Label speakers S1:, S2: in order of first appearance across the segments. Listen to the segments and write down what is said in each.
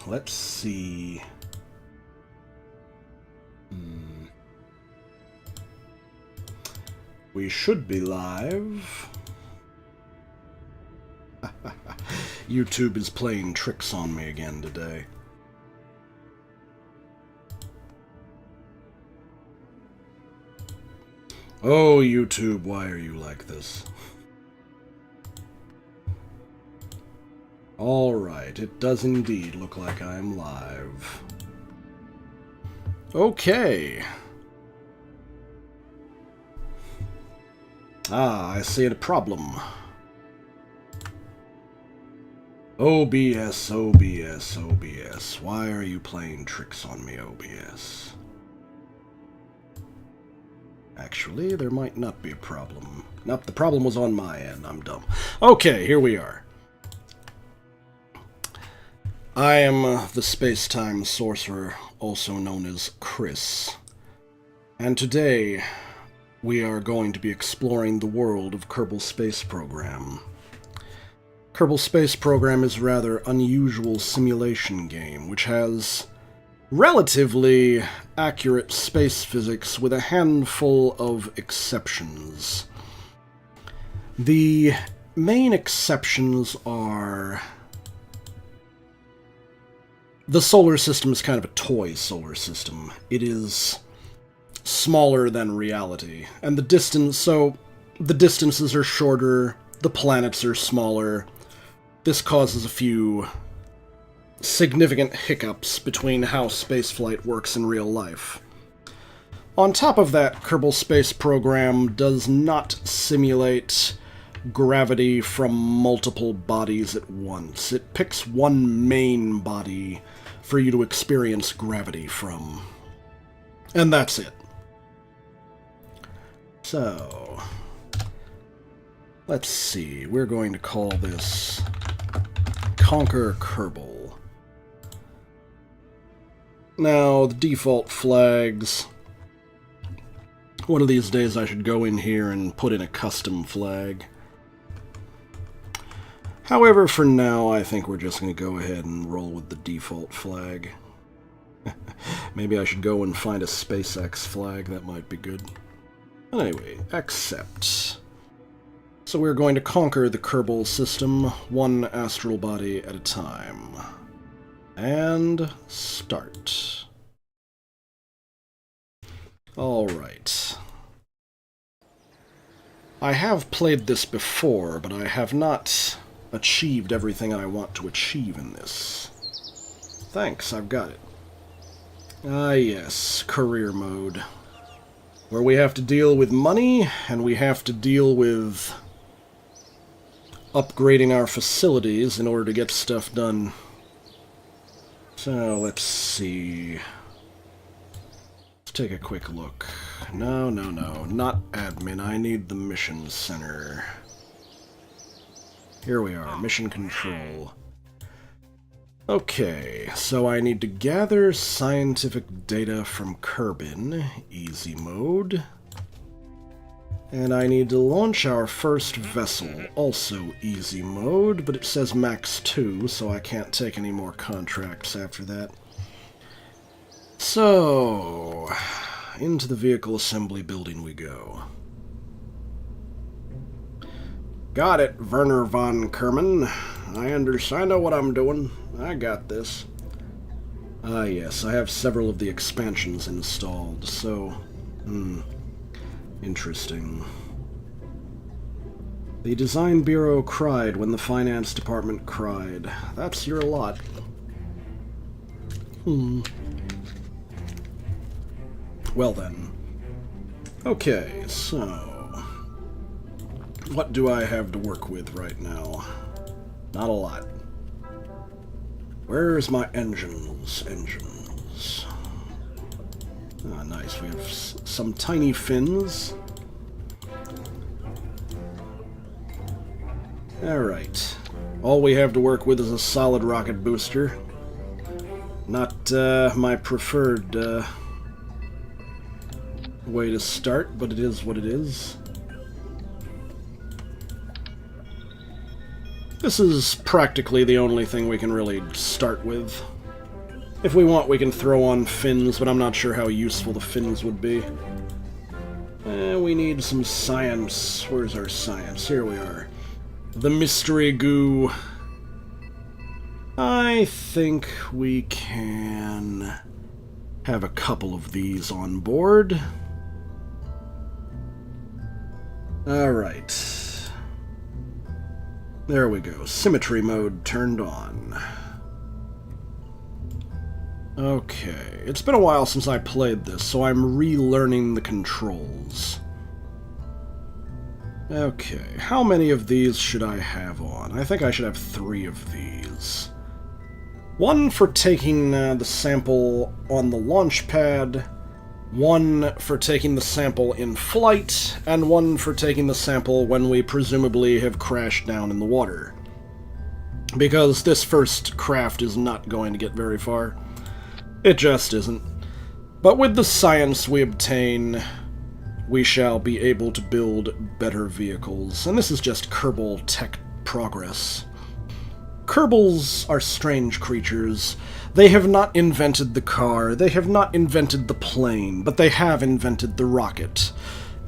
S1: let's see. We should be live. YouTube is playing tricks on me again today. Oh, YouTube, why are you like this? Alright, it does indeed look like I am live. Okay. Ah, I see a problem. OBS, OBS, OBS. Why are you playing tricks on me, OBS? Actually, there might not be a problem. Nope, the problem was on my end. I'm dumb. Okay, here we are. I am the space-time sorcerer, also known as Chris. And today, we are going to be exploring the world of Kerbal Space Program. Kerbal Space Program is a rather unusual simulation game, which has relatively accurate space physics with a handful of exceptions. The main exceptions are... the solar system is kind of a toy solar system. It is smaller than reality, and the distances are shorter, the planets are smaller. This causes a few significant hiccups between how spaceflight works in real life. On top of that, Kerbal Space Program does not simulate gravity from multiple bodies at once. It picks one main body for you to experience gravity from. And that's it. So, let's see. We're going to call this Conquer Kerbal. Now, the default flags. One of these days I should go in here and put in a custom flag. However, for now, I think we're just going to go ahead and roll with the default flag. Maybe I should go and find a SpaceX flag. That might be good. Anyway, accept. So we're going to conquer the Kerbal system, one astral body at a time. And start. Alright. I have played this before, but I have not achieved everything I want to achieve in this. Thanks, I've got it. Ah yes, career mode. Where we have to deal with money, and we have to deal with upgrading our facilities in order to get stuff done. So, let's see. Let's take a quick look. No, not admin. I need the mission center. Here we are, mission control. Okay, so I need to gather scientific data from Kerbin, easy mode. And I need to launch our first vessel, also easy mode, but it says max 2, so I can't take any more contracts after that. So, into the vehicle assembly building we go. Got it, Werner von Kerman. I know what I'm doing. I got this. Ah yes, I have several of the expansions installed, so... interesting. The Design Bureau cried when the Finance Department cried. That's your lot. Well then. Okay, so... what do I have to work with right now? Not a lot. Where's my engines? Engines. Ah, nice. We have some tiny fins. Alright. All we have to work with is a solid rocket booster. Not my preferred way to start, but it is what it is. This is practically the only thing we can really start with. If we want, we can throw on fins, but I'm not sure how useful the fins would be. We need some science. Where's our science? Here we are. The mystery goo. I think we can have a couple of these on board. Alright. There we go. Symmetry mode turned on. Okay. It's been a while since I played this, so I'm relearning the controls. Okay. How many of these should I have on? I think I should have 3 of these. One for taking the sample on the launch pad, one for taking the sample in flight, and one for taking the sample when we presumably have crashed down in the water. Because this first craft is not going to get very far. It just isn't. But with the science we obtain, we shall be able to build better vehicles. And this is just Kerbal tech progress. Kerbols are strange creatures. They have not invented the car, they have not invented the plane, but they have invented the rocket.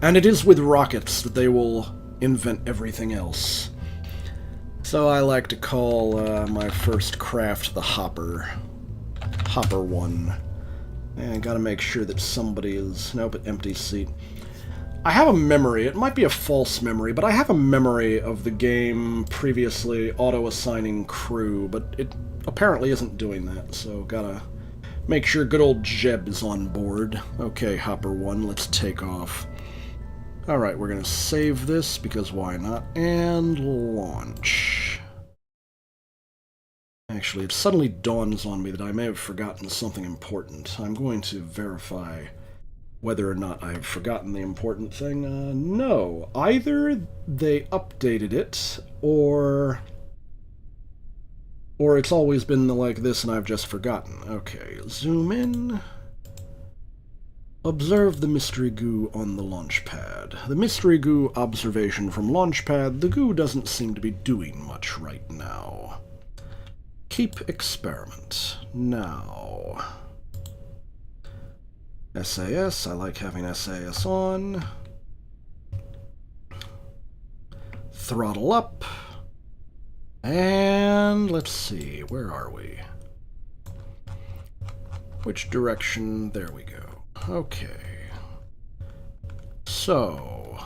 S1: And it is with rockets that they will invent everything else. So I like to call my first craft the Hopper. Hopper 1. And I gotta make sure that somebody is... Nope, empty seat. I have a memory, it might be a false memory, but I have a memory of the game previously auto-assigning crew, but it apparently isn't doing that, so gotta make sure good old Jeb is on board. Okay, Hopper 1, let's take off. Alright, we're gonna save this, because why not, and launch. Actually, it suddenly dawns on me that I may have forgotten something important. I'm going to verify whether or not I have forgotten the important thing. No. Either they updated it, or it's always been like this and I've just forgotten. Okay, zoom in. Observe the mystery goo on the launch pad. The mystery goo observation from launch pad. The goo doesn't seem to be doing much right now. Keep experiment. Now... SAS, I like having SAS on. Throttle up. And let's see, where are we? Which direction? There we go. Okay. So,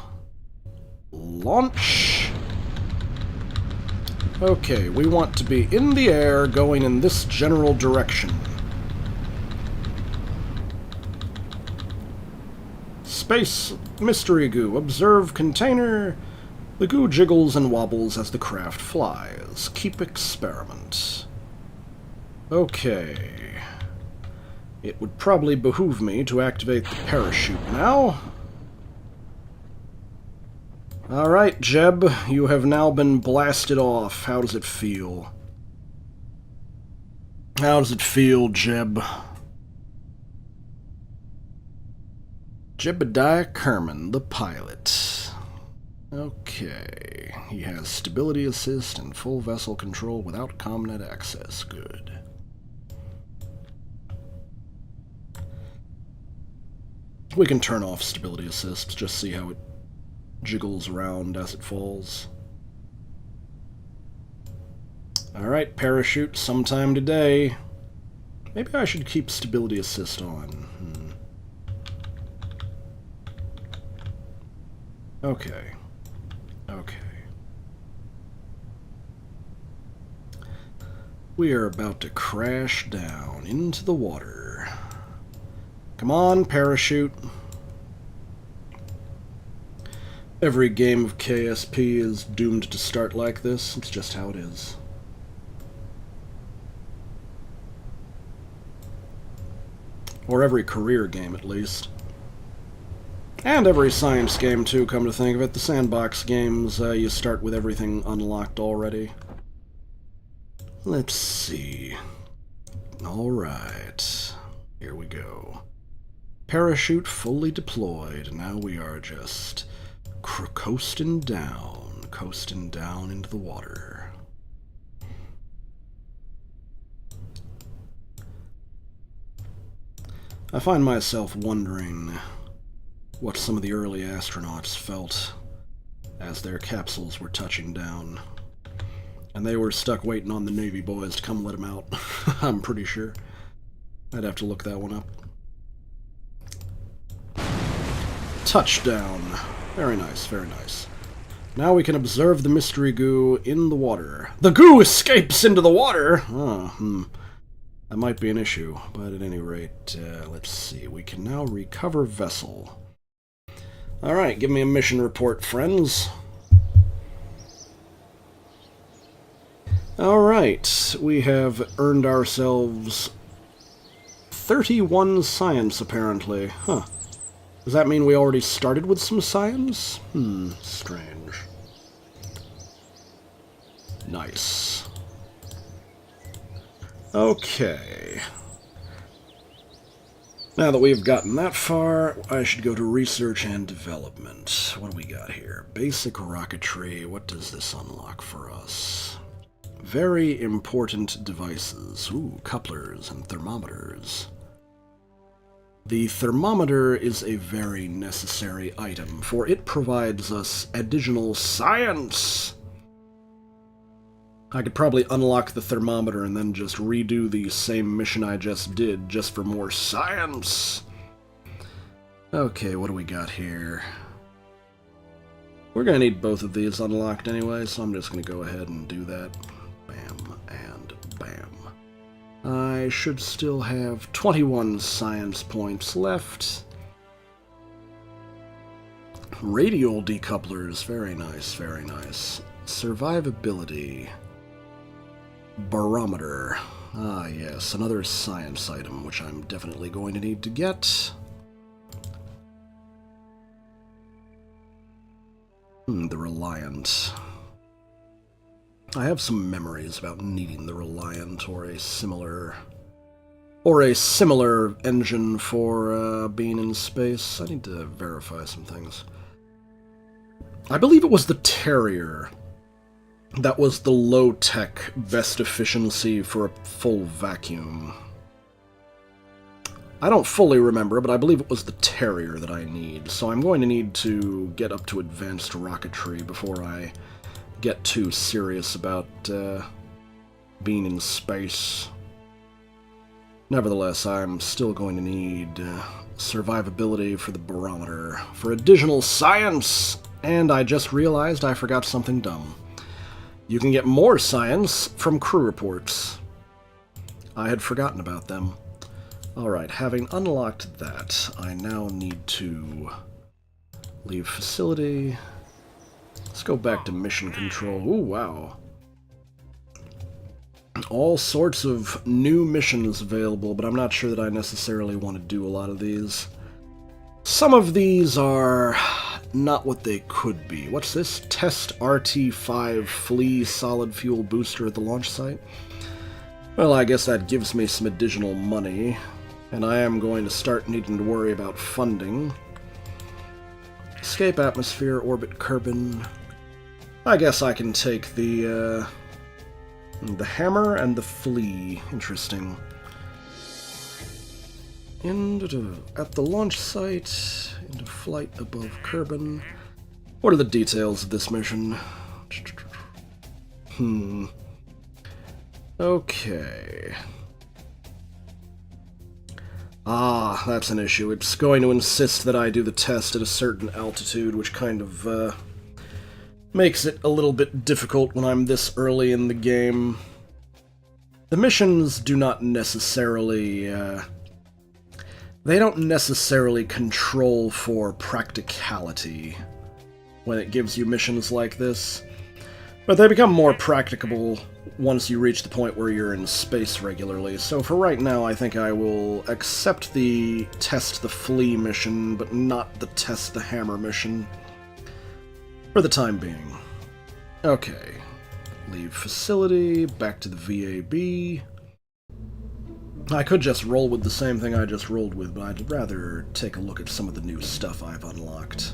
S1: launch. Okay, we want to be in the air going in this general direction. Space mystery goo. Observe container. The goo jiggles and wobbles as the craft flies. Keep experiment. Okay. It would probably behoove me to activate the parachute now. Alright, Jeb. You have now been blasted off. How does it feel? How does it feel, Jeb? Jebediah Kerman, the pilot. Okay. He has stability assist and full vessel control without comnet access. Good. We can turn off stability assist, just see how it jiggles around as it falls. Alright, parachute sometime today. Maybe I should keep stability assist on. Okay. Okay. We are about to crash down into the water. Come on, parachute. Every game of KSP is doomed to start like this. It's just how it is. Or every career game, at least. And every science game, too, come to think of it. The sandbox games, you start with everything unlocked already. Let's see. Alright. Here we go. Parachute fully deployed. Now we are just coasting down into the water. I find myself wondering what some of the early astronauts felt as their capsules were touching down. And they were stuck waiting on the Navy boys to come let them out. I'm pretty sure. I'd have to look that one up. Touchdown. Very nice, very nice. Now we can observe the mystery goo in the water. The goo escapes into the water! Oh, That might be an issue, but at any rate, let's see. We can now recover vessel. Alright, give me a mission report, friends. Alright, we have earned ourselves 31 science, apparently. Huh. Does that mean we already started with some science? Strange. Nice. Okay. Now that we've gotten that far, I should go to research and development. What do we got here? Basic rocketry. What does this unlock for us? Very important devices. Ooh, couplers and thermometers. The thermometer is a very necessary item, for it provides us additional science. I could probably unlock the thermometer and then just redo the same mission I just did, just for more science. Okay, what do we got here? We're gonna need both of these unlocked anyway, so I'm just gonna go ahead and do that. Bam, and bam. I should still have 21 science points left. Radial decouplers, very nice, very nice. Survivability. Barometer. Ah, yes, another science item, which I'm definitely going to need to get. The Reliant. I have some memories about needing the Reliant or a similar engine for being in space. I need to verify some things. I believe it was the Terrier that was the low-tech best efficiency for a full vacuum. I don't fully remember, but I believe it was the Terrier that I need, so I'm going to need to get up to advanced rocketry before I get too serious about being in space. Nevertheless, I'm still going to need survivability for the barometer, for additional science, and I just realized I forgot something dumb. You can get more science from crew reports. I had forgotten about them. Alright, having unlocked that, I now need to leave facility. Let's go back to mission control. Ooh, wow. All sorts of new missions available, but I'm not sure that I necessarily want to do a lot of these. Some of these are not what they could be. What's this? Test RT-5 Flea solid fuel booster at the launch site? Well, I guess that gives me some additional money, and I am going to start needing to worry about funding. Escape atmosphere, orbit Kerbin. I guess I can take the hammer and the flea. Interesting. At the launch site, into flight above Kerbin. What are the details of this mission? Okay. Ah, that's an issue. It's going to insist that I do the test at a certain altitude, which kind of, makes it a little bit difficult when I'm this early in the game. The missions do not necessarily, they don't necessarily control for practicality when it gives you missions like this, but they become more practicable once you reach the point where you're in space regularly. So for right now, I think I will accept the Test the Flea mission, but not the Test the Hammer mission, for the time being. Okay. Leave facility, back to the VAB. I could just roll with the same thing I just rolled with, but I'd rather take a look at some of the new stuff I've unlocked.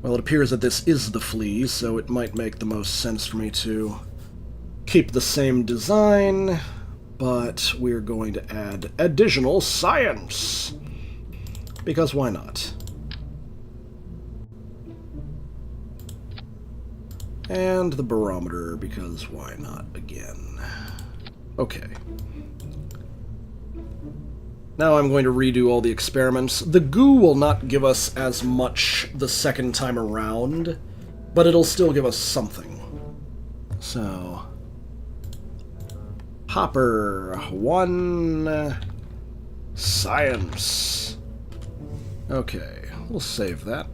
S1: Well, it appears that this is the Flea, so it might make the most sense for me to keep the same design, but we're going to add additional science. Because why not? And the barometer, because why not again? Okay. Now I'm going to redo all the experiments. The goo will not give us as much the second time around, but it'll still give us something. So... Hopper, 1... Science. Okay, we'll save that.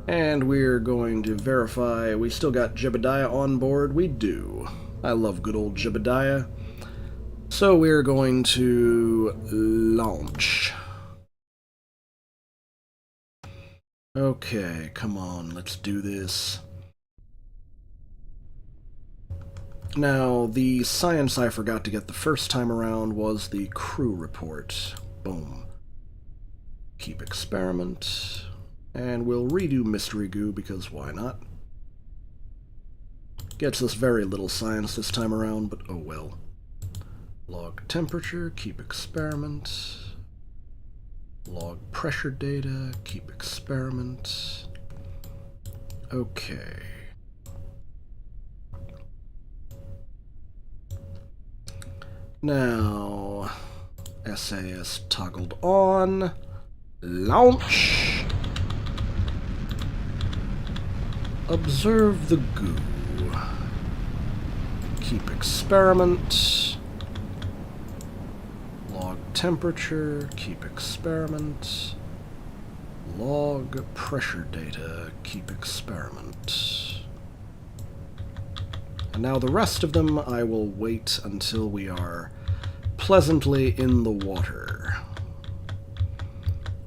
S1: And we're going to verify we still got Jebediah on board. We do. I love good old Jebediah. So we're going to launch. Okay, come on, let's do this. Now, the science I forgot to get the first time around was the crew report. Boom. Keep experiment. And we'll redo Mystery Goo, because why not? Gets us very little science this time around, but oh well. Log temperature, keep experiment. Log pressure data, keep experiment. Okay. Now, SAS toggled on. Launch! Observe the goo. Keep experiment. Log temperature, keep experiment. Log pressure data, keep experiment. And now the rest of them I will wait until we are pleasantly in the water.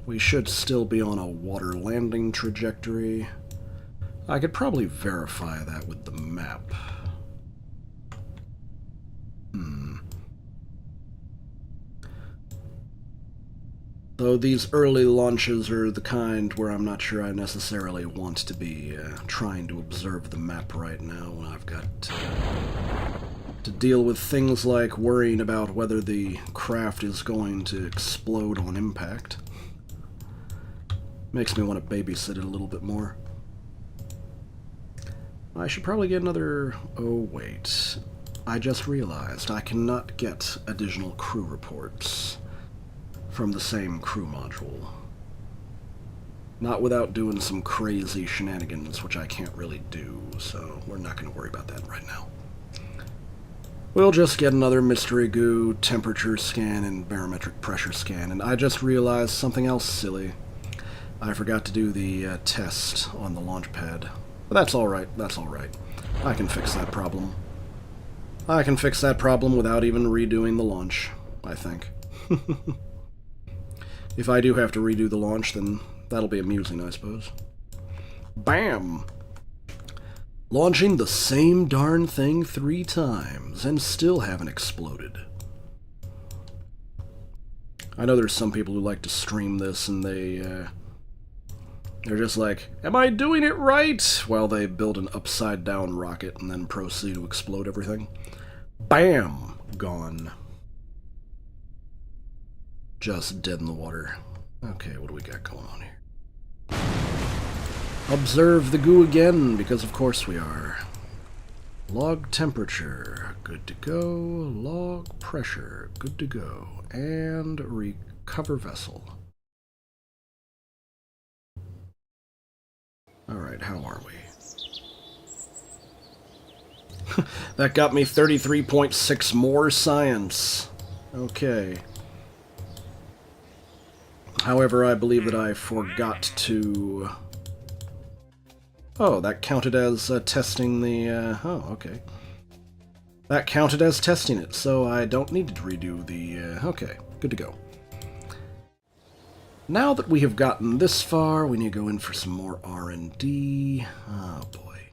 S1: We should still be on a water landing trajectory. I could probably verify that with the map. Though these early launches are the kind where I'm not sure I necessarily want to be trying to observe the map right now when I've got to deal with things like worrying about whether the craft is going to explode on impact. Makes me want to babysit it a little bit more. I should probably get another... Oh, wait. I just realized I cannot get additional crew reports from the same crew module. Not without doing some crazy shenanigans, which I can't really do, so we're not going to worry about that right now. We'll just get another Mystery Goo, temperature scan, and barometric pressure scan, and I just realized something else silly. I forgot to do the test on the launch pad. But that's alright, that's alright. I can fix that problem. I can fix that problem without even redoing the launch, I think. If I do have to redo the launch, then that'll be amusing, I suppose. Bam! Launching the same darn thing 3 times, and still haven't exploded. I know there's some people who like to stream this, and they're just like, am I doing it right? While they build an upside-down rocket and then proceed to explode everything. Bam! Gone. Just dead in the water. Okay, what do we got going on here? Observe the goo again, because of course we are. Log temperature, good to go. Log pressure, good to go. And recover vessel. Alright, how are we? That got me 33.6 more science. Okay. However, I believe that I forgot to... Oh, that counted as testing the... Oh, okay. That counted as testing it, so I don't need to redo the... Okay, good to go. Now that we have gotten this far, we need to go in for some more R&D. Oh, boy.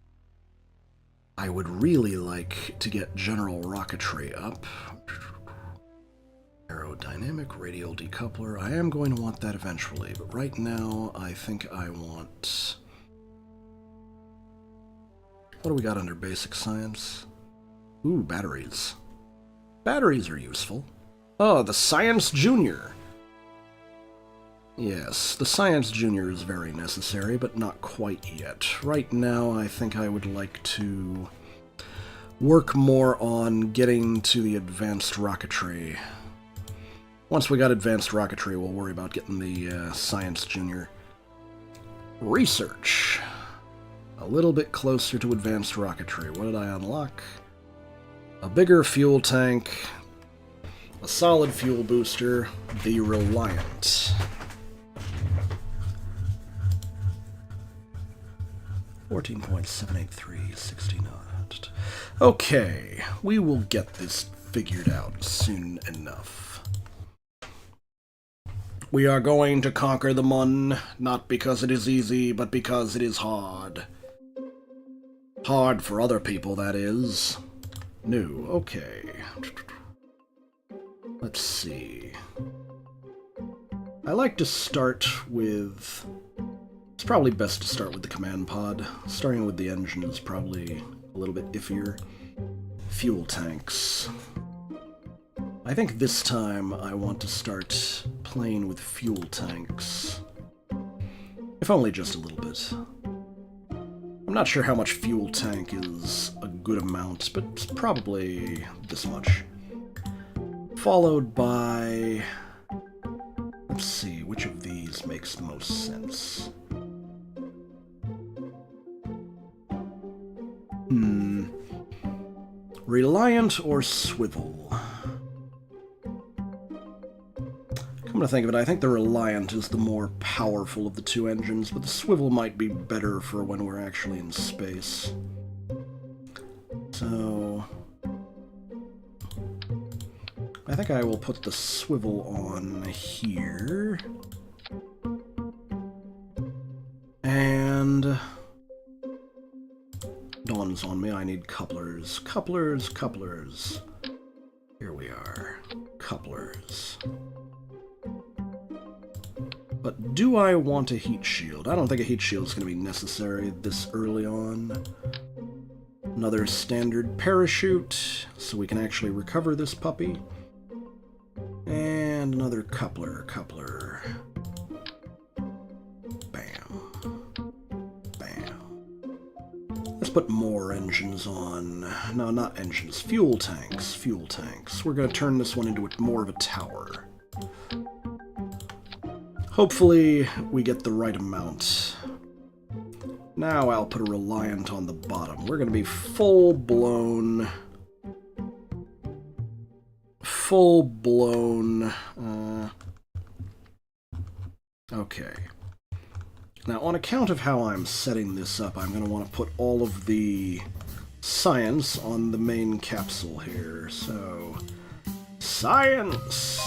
S1: I would really like to get general rocketry up. Aerodynamic, radial decoupler. I am going to want that eventually, but right now I think I want... What do we got under basic science? Ooh, batteries. Batteries are useful. Oh, the Science Junior. Yes, the Science Junior is very necessary, but not quite yet. Right now, I think I would like to work more on getting to the advanced rocketry. Once we got advanced rocketry, we'll worry about getting the Science Junior. Research. A little bit closer to advanced rocketry. What did I unlock? A bigger fuel tank, a solid fuel booster, the Reliant. 14.783, 60 knot. Okay, we will get this figured out soon enough. We are going to conquer the Mun, not because it is easy, but because it is hard. Hard for other people, that is. New, okay. Let's see. I like to start with... It's probably best to start with the command pod. Starting with the engine is probably a little bit iffier. Fuel tanks. I think this time I want to start playing with fuel tanks. If only just a little bit. I'm not sure how much fuel tank is a good amount, but it's probably this much. Followed by... Let's see, which of these makes the most sense? Reliant or Swivel? Come to think of it, I think the Reliant is the more powerful of the two engines, but the Swivel might be better for when we're actually in space. So... I think I will put the Swivel on here. And... Dawns on me, I need couplers. Couplers, couplers. Here we are. Couplers. But do I want a heat shield? I don't think a heat shield is going to be necessary this early on. Another standard parachute, so we can actually recover this puppy. And another coupler. Bam. Bam. Let's put more engines on. No, not engines. Fuel tanks. Fuel tanks. We're going to turn this one into more of a tower. Hopefully, we get the right amount. Now I'll put a Reliant on the bottom. We're going to be full-blown... Okay. Now, on account of how I'm setting this up, I'm going to want to put all of the science on the main capsule here. So, science!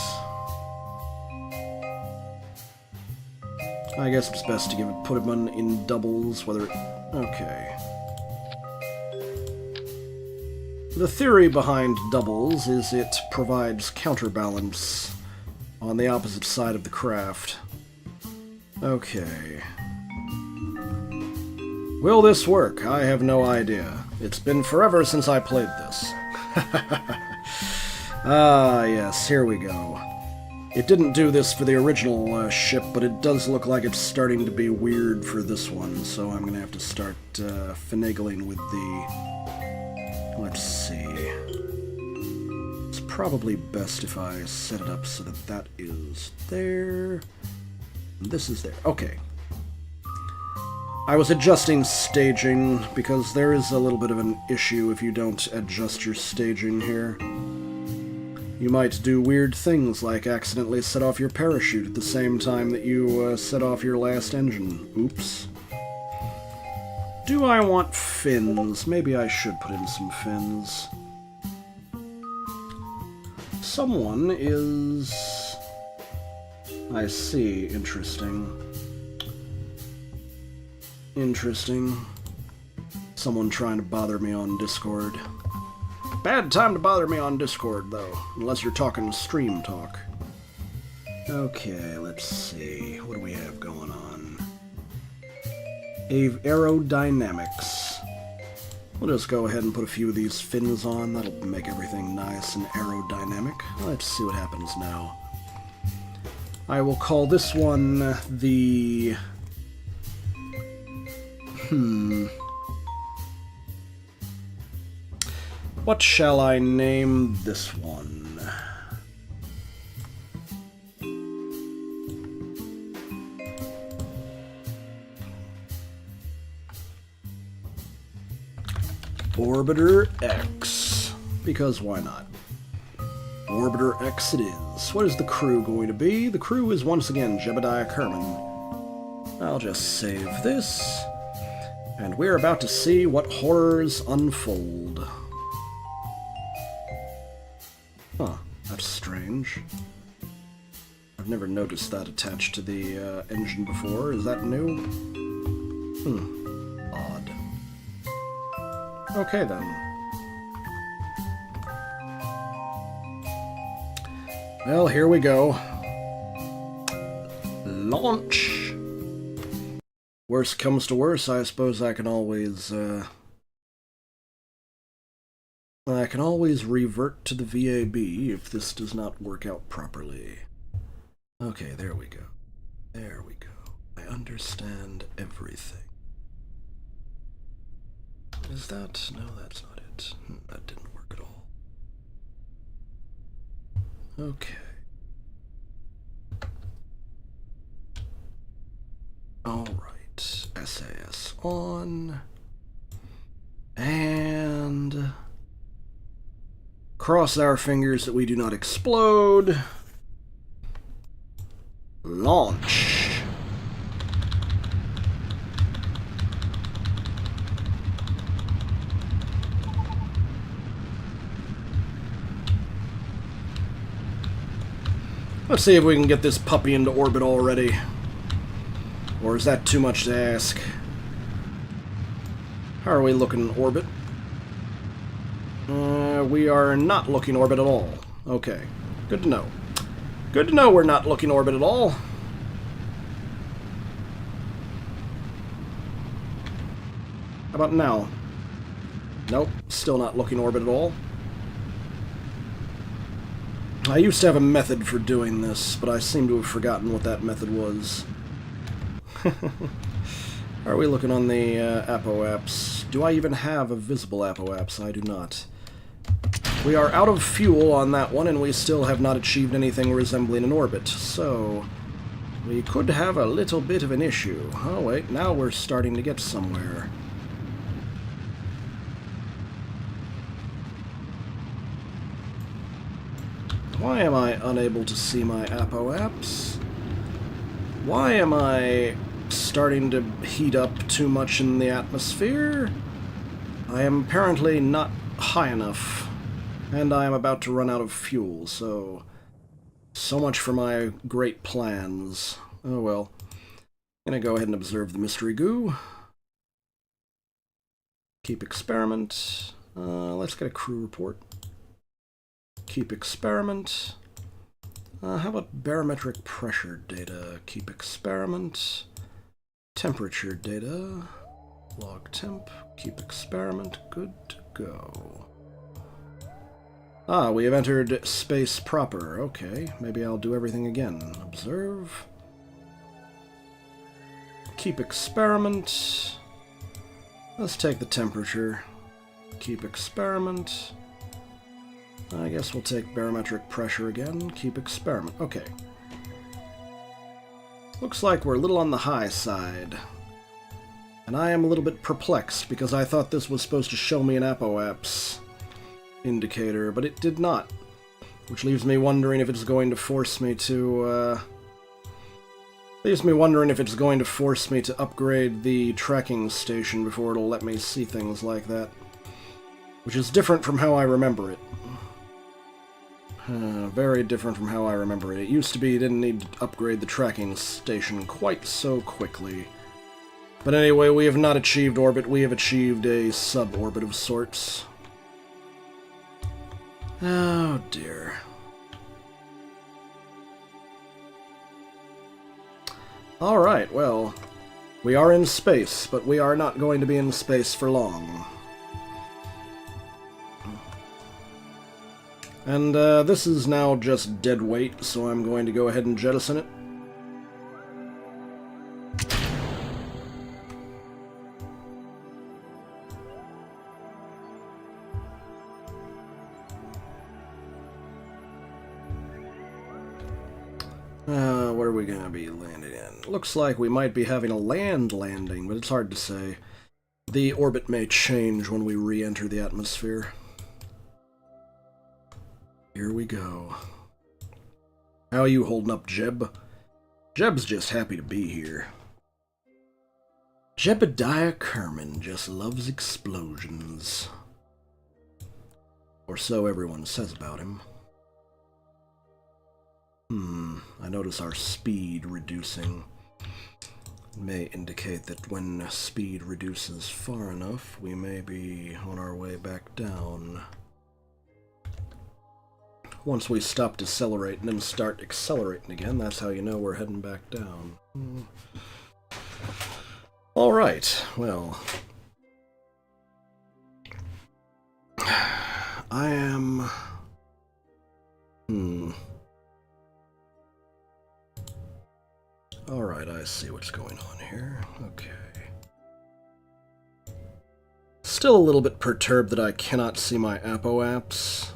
S1: I guess it's best to put them in doubles, whether it... Okay. The theory behind doubles is it provides counterbalance on the opposite side of the craft. Okay. Will this work? I have no idea. It's been forever since I played this. Ah, yes, here we go. It didn't do this for the original ship, but it does look like it's starting to be weird for this one, so I'm going to have to start finagling with the... Let's see. It's probably best if I set it up so that that is there. And this is there. Okay. I was adjusting staging, because there is a little bit of an issue if you don't adjust your staging here. You might do weird things like accidentally set off your parachute at the same time that you set off your last engine. Oops. Do I want fins? Maybe I should put in some fins. Someone is... I see. Interesting. Interesting. Someone trying to bother me on Discord. Bad time to bother me on Discord, though. Unless you're talking stream talk. Okay, let's see. What do we have going on? Aerodynamics. We'll just go ahead and put a few of these fins on. That'll make everything nice and aerodynamic. Let's see what happens now. I will call this one the... What shall I name this one? Orbiter X. Because why not? Orbiter X it is. What is the crew going to be? The crew is once again Jebediah Kerman. I'll just save this. And we're about to see what horrors unfold. Huh, that's strange. I've never noticed that attached to the engine before. Is that new? Odd. Okay then. Well, here we go. Launch! Worst comes to worst, I suppose I can always revert to the VAB if this does not work out properly. Okay, there we go. There we go. I understand everything. Is that... no, that's not it. That didn't work at all. Okay. Alright. SAS on. And... cross our fingers that we do not explode. Launch. Let's see if we can get this puppy into orbit already. Or is that too much to ask? How are we looking in orbit? We are not looking orbit at all. Okay. Good to know. Good to know we're not looking orbit at all. How about now? Nope. Still not looking orbit at all. I used to have a method for doing this, but I seem to have forgotten what that method was. Are we looking on the apoapse? Do I even have a visible apoapse? I do not. We are out of fuel on that one, and we still have not achieved anything resembling an orbit, so we could have a little bit of an issue. Oh wait, now we're starting to get somewhere. Why am I unable to see my apoapse? Why am I starting to heat up too much in the atmosphere? I am apparently not high enough, and I am about to run out of fuel, so much for my great plans. Oh well. I'm gonna go ahead and observe the mystery goo. Keep experiment. Let's get a crew report. Keep experiment. How about barometric pressure data? Keep experiment. Temperature data. Log temp. Keep experiment. Good to go. Ah, we have entered space proper. Okay, maybe I'll do everything again. Observe. Keep experiment. Let's take the temperature. Keep experiment. I guess we'll take barometric pressure again. Keep experiment. Okay. Looks like we're a little on the high side. And I am a little bit perplexed because I thought this was supposed to show me an apoapse indicator, but it did not. Which leaves me wondering if it's going to force me to, upgrade the tracking station before it'll let me see things like that. Which is different from how I remember it. Very different from how I remember it. It used to be you didn't need to upgrade the tracking station quite so quickly. But anyway, we have not achieved orbit. We have achieved a suborbit of sorts. Oh dear. Alright, well, we are in space, but we are not going to be in space for long. And this is now just dead weight, so I'm going to go ahead and jettison it. What are we going to be landing in? Looks like we might be having a land landing, but it's hard to say. The orbit may change when we re-enter the atmosphere. Here we go. How are you holding up, Jeb? Jeb's just happy to be here. Jebediah Kerman just loves explosions. Or so everyone says about him. I notice our speed reducing. It may indicate that when speed reduces far enough, we may be on our way back down. Once we stop decelerating and start accelerating again, that's how you know we're heading back down. Alright, well. I am... Alright, I see what's going on here. Okay. Still a little bit perturbed that I cannot see my apps.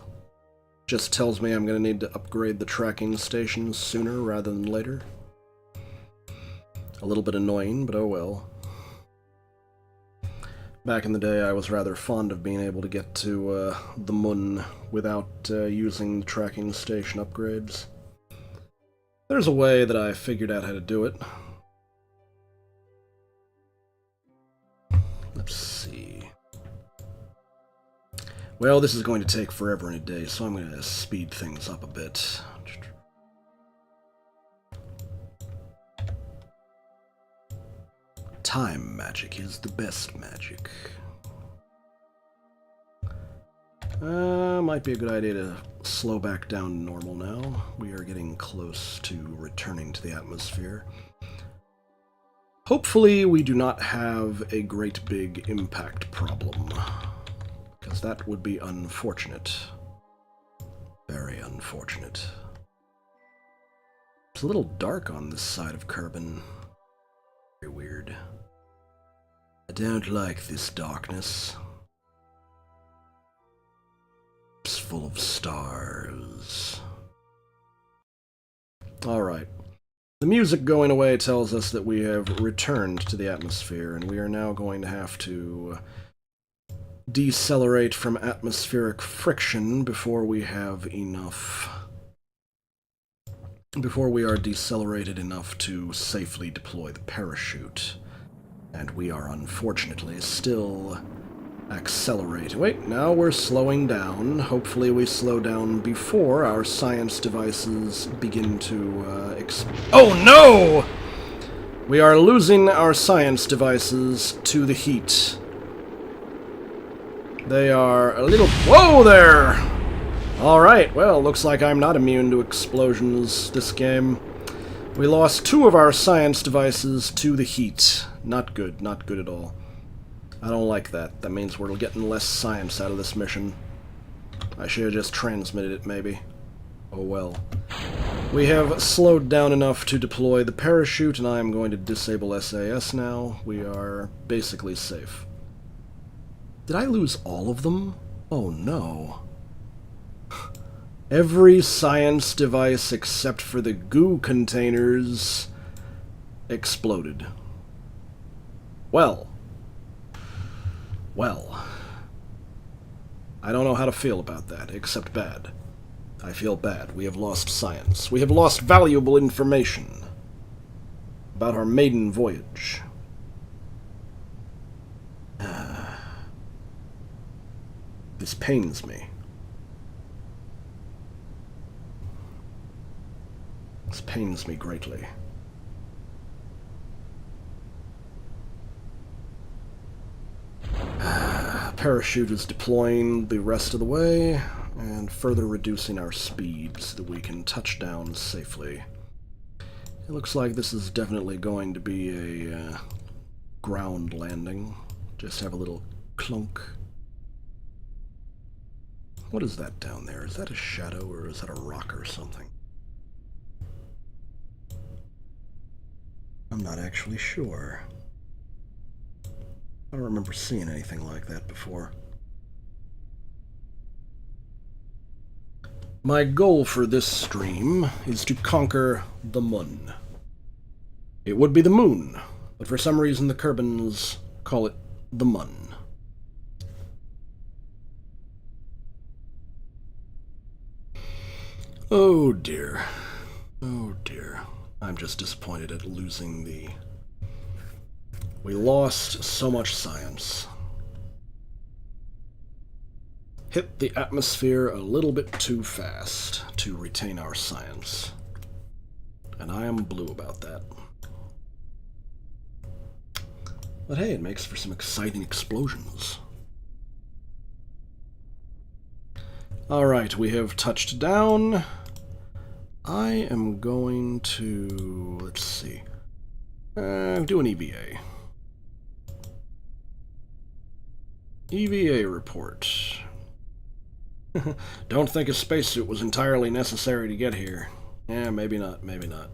S1: Just tells me I'm going to need to upgrade the tracking stations sooner rather than later. A little bit annoying, but oh well. Back in the day, I was rather fond of being able to get to the moon without using the tracking station upgrades. There's a way that I figured out how to do it. Let's see. Well, this is going to take forever and a day, so I'm going to speed things up a bit. Time magic is the best magic. Might be a good idea to slow back down to normal now. We are getting close to returning to the atmosphere. Hopefully we do not have a great big impact problem, because that would be unfortunate. Very unfortunate. It's a little dark on this side of Kerbin. Very weird. I don't like this darkness. It's full of stars. Alright. The music going away tells us that we have returned to the atmosphere, and we are now going to have to decelerate from atmospheric friction before we have enough... before we are decelerated enough to safely deploy the parachute. And we are unfortunately still accelerating. Wait, now we're slowing down. Hopefully we slow down before our science devices begin to Oh no! We are losing our science devices to the heat. They are a little... Whoa there! Alright, well, looks like I'm not immune to explosions this game. We lost 2 of our science devices to the heat. Not good, not good at all. I don't like that. That means we're getting less science out of this mission. I should have just transmitted it, maybe. Oh well. We have slowed down enough to deploy the parachute, and I am going to disable SAS now. We are basically safe. Did I lose all of them? Oh no. Every science device except for the goo containers exploded. Well. I don't know how to feel about that, except bad. I feel bad. We have lost science. We have lost valuable information about our maiden voyage. This pains me. This pains me greatly. Parachute is deploying the rest of the way, and further reducing our speed so that we can touch down safely. It looks like this is definitely going to be a ground landing. Just have a little clunk. What is that down there? Is that a shadow or is that a rock or something? I'm not actually sure. I don't remember seeing anything like that before. My goal for this stream is to conquer the moon. It would be the moon, but for some reason the Kerbans call it the mun. Oh dear. Oh dear. I'm just disappointed at losing the... We lost so much science. Hit the atmosphere a little bit too fast to retain our science. And I am blue about that. But hey, it makes for some exciting explosions. Alright, we have touched down. I am going to... let's see. Do an EVA. EVA report. Don't think a spacesuit was entirely necessary to get here. Yeah, maybe not, maybe not.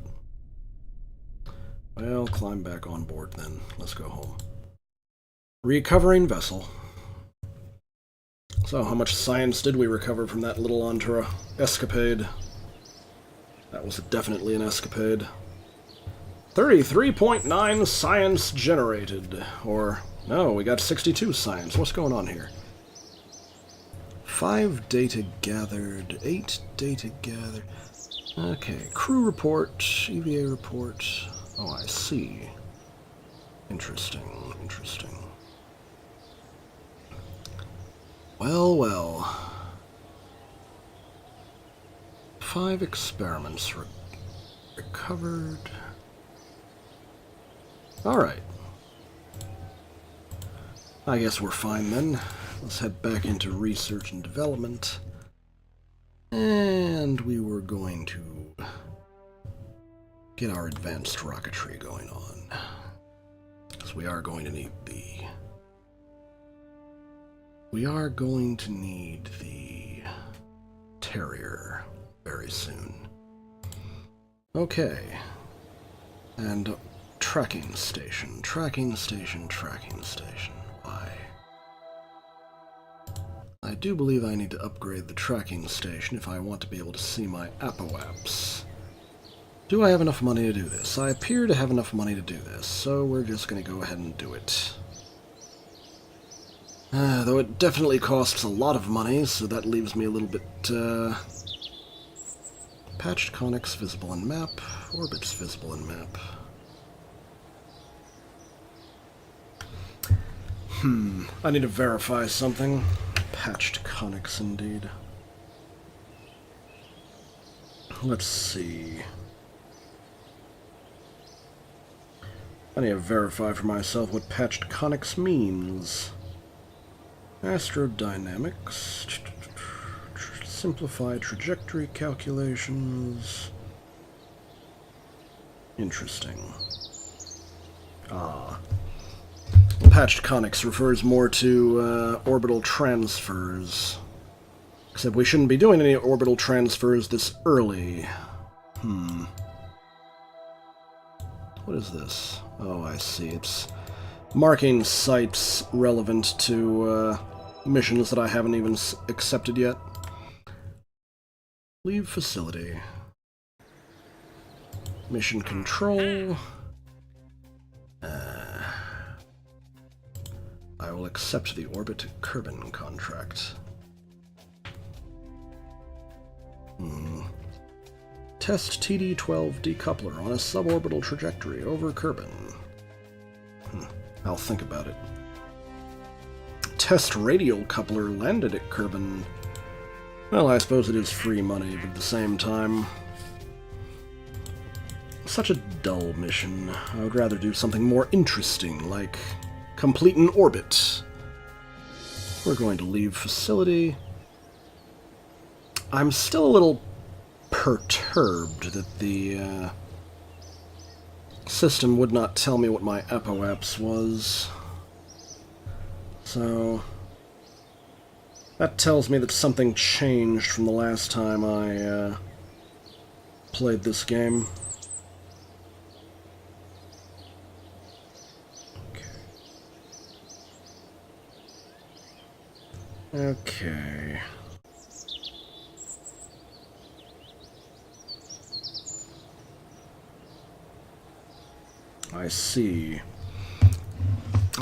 S1: Well, climb back on board then. Let's go home. Recovering vessel. So, how much science did we recover from that little Entra escapade? That was definitely an escapade. 33.9 science generated. Or, no, we got 62 science. What's going on here? 5 data gathered, 8 data gathered. Okay, crew report, EVA report. Oh, I see. Interesting, interesting. Well, well. 5 experiments recovered. Alright. I guess we're fine then. Let's head back into research and development. And we were going to get our advanced rocketry going on. Because we are going to need the... We are going to need the Terrier very soon. Okay. And tracking station, tracking station, tracking station. Why? I do believe I need to upgrade the tracking station if I want to be able to see my apoaps. Do I have enough money to do this? I appear to have enough money to do this, so we're just going to go ahead and do it. Though it definitely costs a lot of money, so that leaves me a little bit, patched conics visible in map, orbits visible in map. I need to verify something. Patched conics, indeed. Let's see. I need to verify for myself what patched conics means. Astrodynamics. Simplify trajectory calculations. Interesting. Ah. Patched conics refers more to orbital transfers. Except we shouldn't be doing any orbital transfers this early. What is this? Oh, I see. It's marking sites relevant to missions that I haven't even accepted yet. Leave facility. Mission control. I will accept the Orbit Kerbin contract. Test TD-12 decoupler on a suborbital trajectory over Kerbin. I'll think about it. Test radial coupler landed at Kerbin. Well, I suppose it is free money, but at the same time... Such a dull mission. I would rather do something more interesting, like complete an orbit. We're going to leave facility. I'm still a little perturbed that the system would not tell me what my apoaps was. So That tells me that something changed from the last time I played this game. Okay. I see.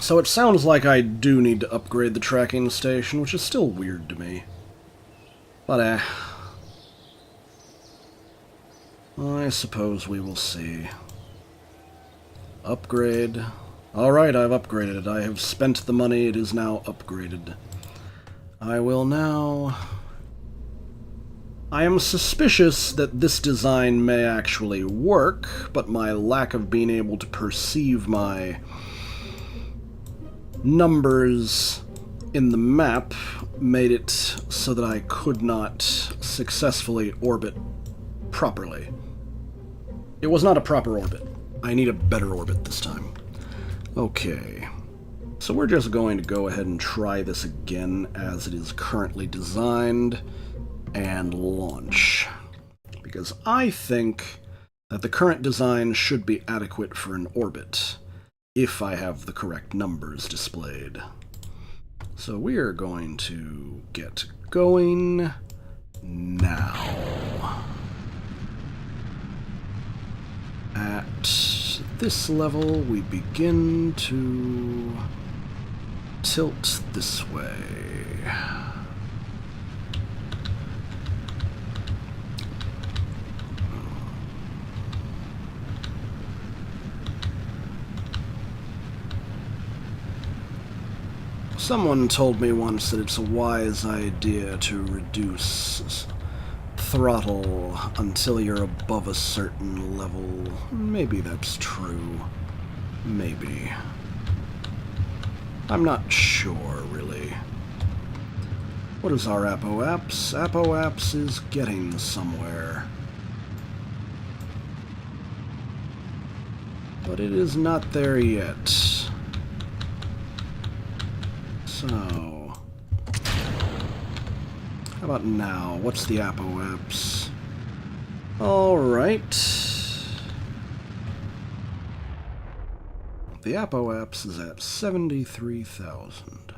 S1: So it sounds like I do need to upgrade the tracking station, which is still weird to me. But I suppose we will see. Upgrade. Alright, I've upgraded it. I have spent the money. It is now upgraded. I will now... I am suspicious that this design may actually work, but my lack of being able to perceive my numbers in the map made it so that I could not successfully orbit properly. It was not a proper orbit. I need a better orbit this time. Okay. So we're just going to go ahead and try this again as it is currently designed and launch. Because I think that the current design should be adequate for an orbit if I have the correct numbers displayed. So we are going to get going now. At this level, we begin to tilt this way. Someone told me once that it's a wise idea to reduce throttle until you're above a certain level. Maybe that's true. Maybe. I'm not sure, really. What is our Apoaps? Apoaps is getting somewhere. But it is not there yet. So... how about now? What's the Apoaps? Alright. The Apoaps is at 73,000.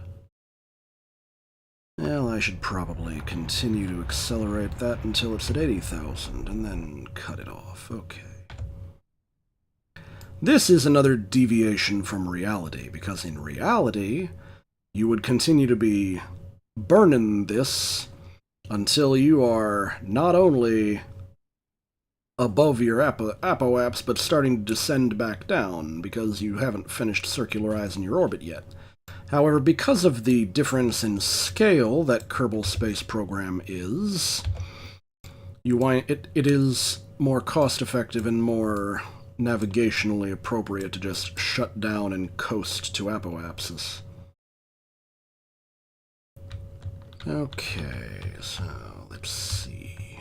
S1: Well, I should probably continue to accelerate that until it's at 80,000, and then cut it off. Okay. This is another deviation from reality, because in reality, you would continue to be burning this until you are not only above your apoaps, but starting to descend back down, because you haven't finished circularizing your orbit yet. However, because of the difference in scale that Kerbal Space Program is, it is more cost-effective and more navigationally appropriate to just shut down and coast to apoapsis. Okay, so let's see.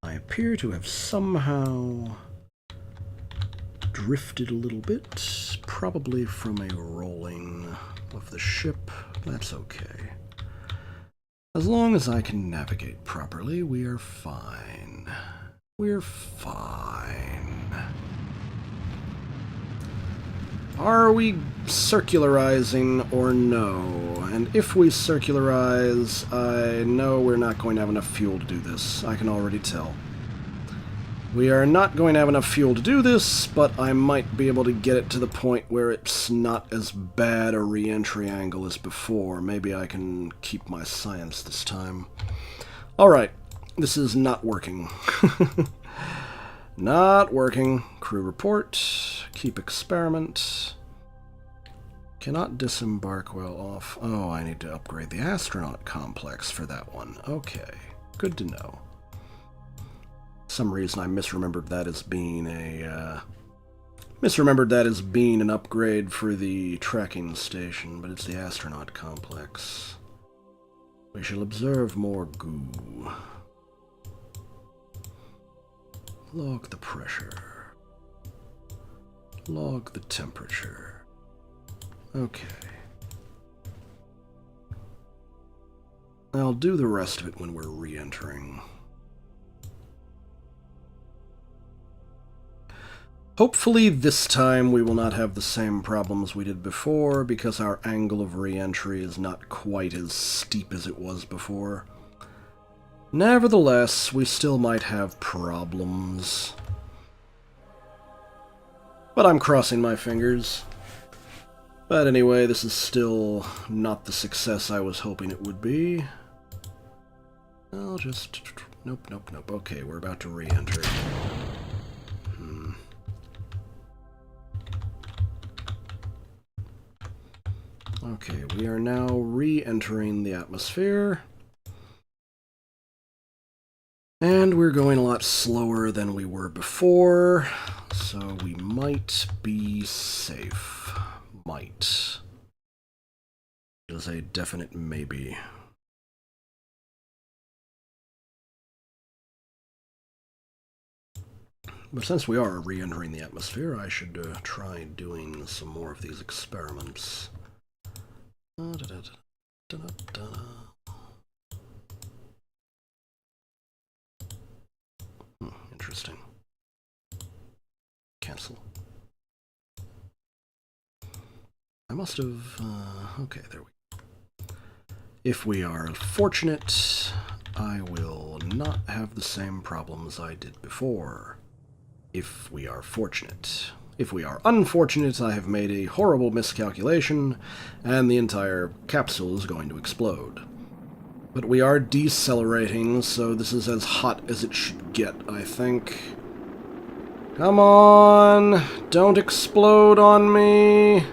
S1: I appear to have somehow drifted a little bit, probably from a rolling of the ship. That's okay. As long as I can navigate properly, we are fine. We're fine. Are we circularizing or no? And if we circularize, I know we're not going to have enough fuel to do this. I can already tell. We are not going to have enough fuel to do this, but I might be able to get it to the point where it's not as bad a re-entry angle as before. Maybe I can keep my science this time. Alright, this is not working. Not working. Crew report. Keep experiment. Cannot disembark while off. Oh, I need to upgrade the astronaut complex for that one. Okay, good to know. Some reason I misremembered that as being an upgrade for the tracking station, but it's the astronaut complex. We shall observe more goo. Log the pressure. Log the temperature. Okay. I'll do the rest of it when we're re-entering. Hopefully this time we will not have the same problems we did before, because our angle of re-entry is not quite as steep as it was before. Nevertheless, we still might have problems. But I'm crossing my fingers. But anyway, this is still not the success I was hoping it would be. I'll just... Nope, nope, nope. Okay, we're about to re-enter. Okay, we are now re-entering the atmosphere. And we're going a lot slower than we were before, so we might be safe. Might. It is a definite maybe. But since we are re-entering the atmosphere, I should try doing some more of these experiments. Interesting. Cancel. I must have... okay, there we go. If we are fortunate, I will not have the same problems I did before. If we are fortunate. If we are unfortunate, I have made a horrible miscalculation, and the entire capsule is going to explode. But we are decelerating, so this is as hot as it should get, I think. Come on! Don't explode on me!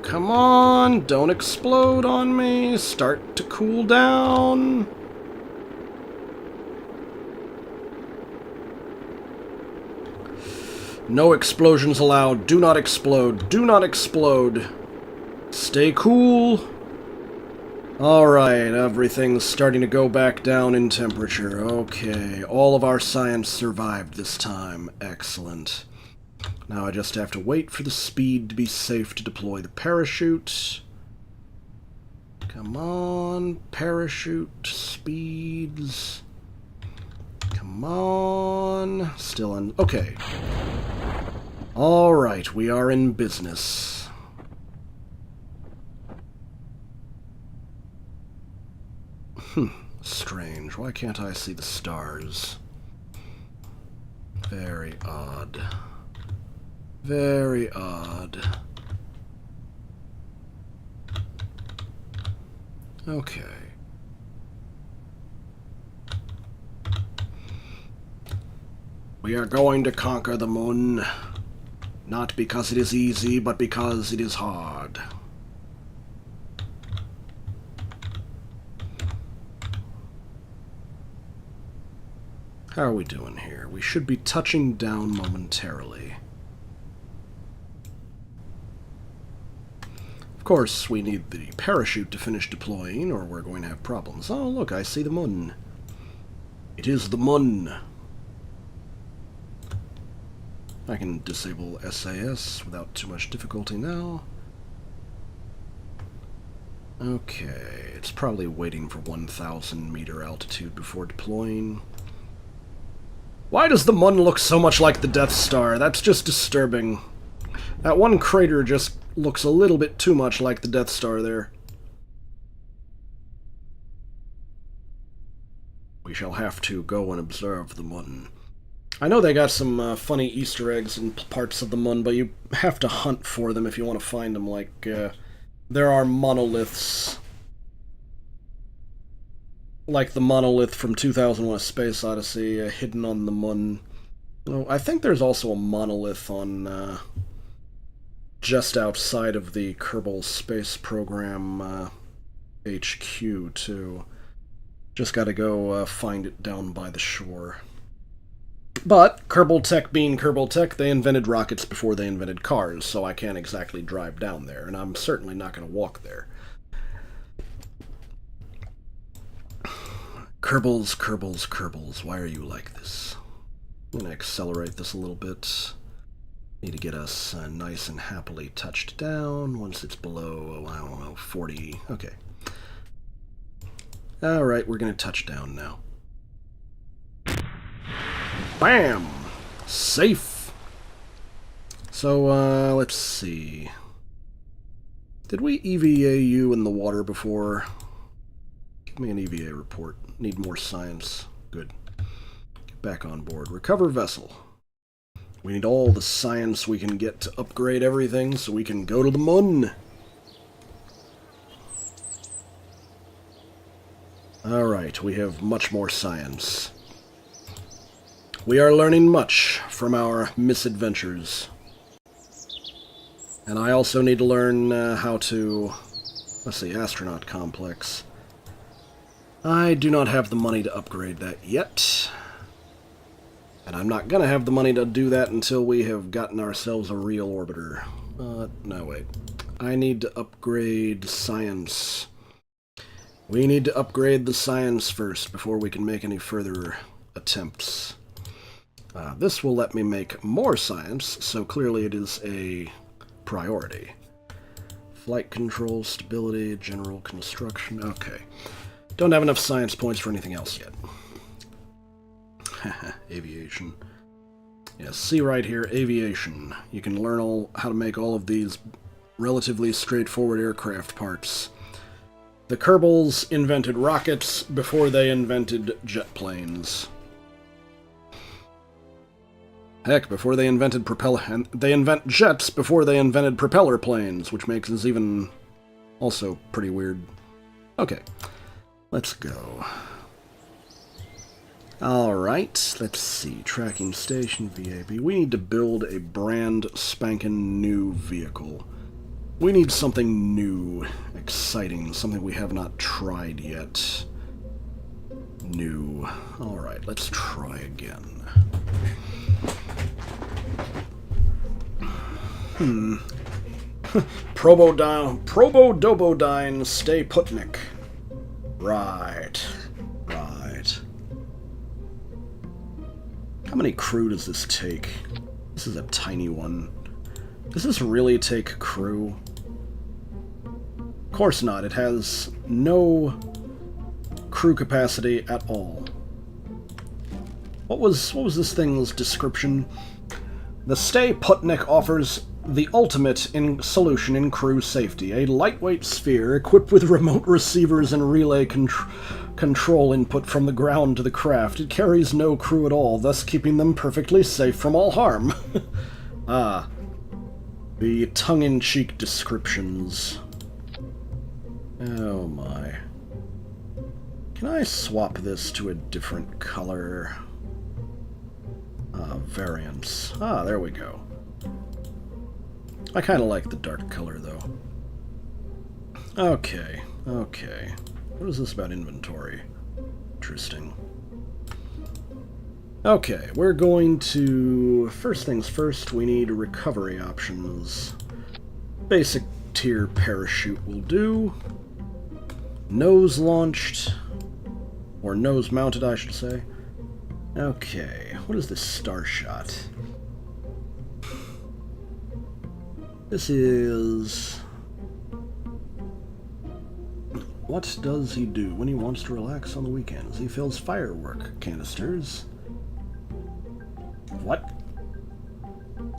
S1: Come on! Don't explode on me! Start to cool down! No explosions allowed. Do not explode. Do not explode. Stay cool. Alright, everything's starting to go back down in temperature. Okay, all of our science survived this time. Excellent. Now I just have to wait for the speed to be safe to deploy the parachute. Come on, parachute speeds. Come on. Still in... Okay. Alright, we are in business. Strange. Why can't I see the stars? Very odd. Very odd. Okay. We are going to conquer the moon. Not because it is easy, but because it is hard. How are we doing here? We should be touching down momentarily. Of course, we need the parachute to finish deploying, or we're going to have problems. Oh, look, I see the moon. It is the moon. I can disable SAS without too much difficulty now. Okay, it's probably waiting for 1,000 meter altitude before deploying. Why does the moon look so much like the Death Star? That's just disturbing. That one crater just looks a little bit too much like the Death Star there. We shall have to go and observe the moon. I know they got some funny Easter eggs in parts of the moon, but you have to hunt for them if you want to find them. Like, there are monoliths. Like the monolith from 2001: A Space Odyssey, hidden on the moon. Oh, I think there's also a monolith on, just outside of the Kerbal Space Program, HQ, too. Just gotta go, find it down by the shore. But, Kerbal Tech being Kerbal Tech, they invented rockets before they invented cars, so I can't exactly drive down there, and I'm certainly not going to walk there. Kerbals, Kerbals, Kerbals, why are you like this? I'm going to accelerate this a little bit. Need to get us nice and happily touched down once it's below, I don't know, 40. Okay. Alright, we're going to touch down now. Bam! Safe! So, let's see. Did we EVA you in the water before? Give me an EVA report. Need more science. Good. Get back on board. Recover vessel. We need all the science we can get to upgrade everything so we can go to the moon. Alright, we have much more science. We are learning much from our misadventures. And I also need to learn how to... Let's see, astronaut complex. I do not have the money to upgrade that yet. And I'm not gonna have the money to do that until we have gotten ourselves a real orbiter. No, wait. I need to upgrade science. We need to upgrade the science first before we can make any further attempts. This will let me make more science, so clearly it is a priority. Flight control, stability, general construction. Okay. Don't have enough science points for anything else yet. Aviation. Yes, see right here, aviation. You can learn how to make all of these relatively straightforward aircraft parts. The Kerbols invented rockets before they invented jet planes. Heck, before they invented and they invent jets before they invented propeller planes, which makes this even also pretty weird. Okay, let's go. Alright, let's see. Tracking station, VAB. We need to build a brand spanking new vehicle. We need something new, exciting, something we have not tried yet. New. Alright, let's try again. Probodobodyne Stay Putnik. Right. Right. How many crew does this take? This is a tiny one. Does this really take crew? Of course not. It has no crew capacity at all. What was this thing's description? The Stay Putnik offers the ultimate solution in crew safety. A lightweight sphere equipped with remote receivers and relay control input from the ground to the craft. It carries no crew at all, thus keeping them perfectly safe from all harm. Ah. The tongue-in-cheek descriptions. Oh my. Can I swap this to a different color? Variants. Ah, there we go. I kind of like the dark color, though. Okay, okay. What is this about inventory? Interesting. Okay, we're going to... First things first, we need recovery options. Basic tier parachute will do. Nose launched. Or nose mounted, I should say. Okay, what is this star shot? This is... What does he do when he wants to relax on the weekends? He fills firework canisters. What?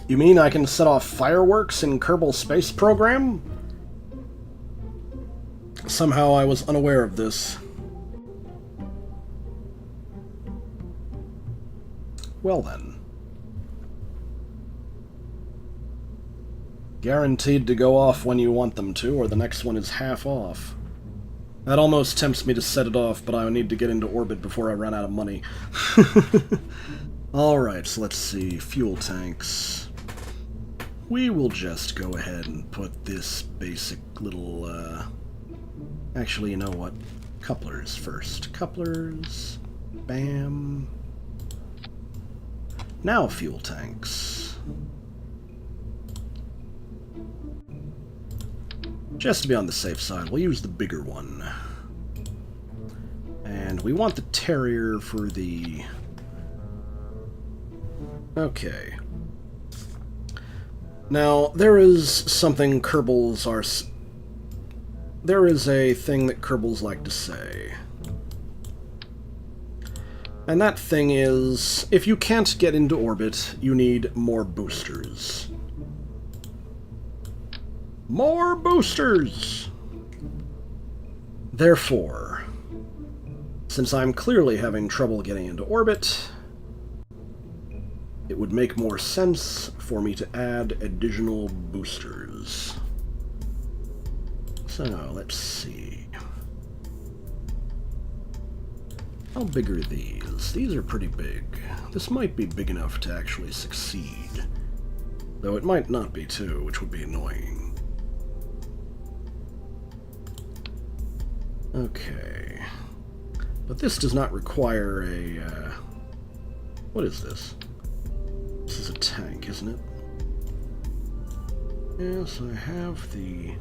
S1: You mean I can set off fireworks in Kerbal Space Program? Somehow I was unaware of this. Well then. Guaranteed to go off when you want them to, or the next one is half off. That almost tempts me to set it off, but I need to get into orbit before I run out of money. Alright, so let's see. Fuel tanks. We will just go ahead and put this basic little, Actually, you know what? Couplers first. Couplers. Bam. Now fuel tanks. Just to be on the safe side, we'll use the bigger one. And we want the Terrier for the... Okay. Now, there is something Kerbals are... There is a thing that Kerbals like to say. And that thing is, if you can't get into orbit, you need more boosters. More boosters! Therefore, since I'm clearly having trouble getting into orbit, it would make more sense for me to add additional boosters. So, let's see. How big are these? These are pretty big. This might be big enough to actually succeed. Though it might not be too, which would be annoying. Okay. But this does not require a, what is this? This is a tank, isn't it? Yes, I have the...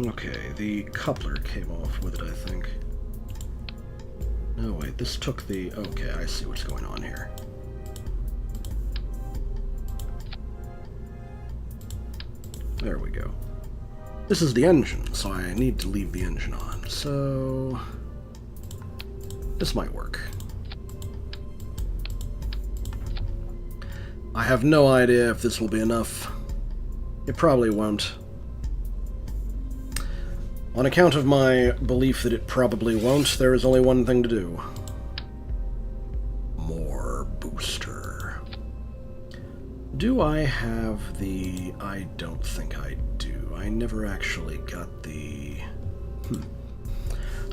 S1: Okay, the coupler came off with it, I think. No, wait, this took the... Okay, I see what's going on here. There we go. This is the engine, so I need to leave the engine on. So... this might work. I have no idea if this will be enough. It probably won't. On account of my belief that it probably won't, there is only one thing to do. More booster. Do I have the... I don't think I do. I never actually got the...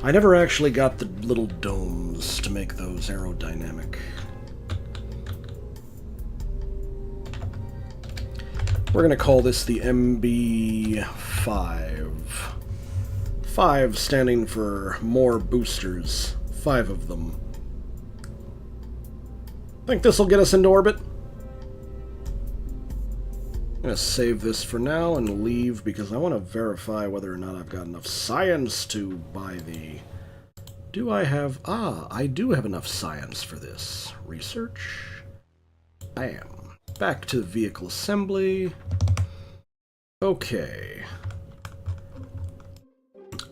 S1: I never actually got the little domes to make those aerodynamic. We're going to call this the MB5. 5 standing for more boosters. 5 of them. Think this will get us into orbit? I'm going to save this for now and leave because I want to verify whether or not I've got enough science to buy the... Do I have... Ah, I do have enough science for this. Research. Bam. Back to vehicle assembly. Okay.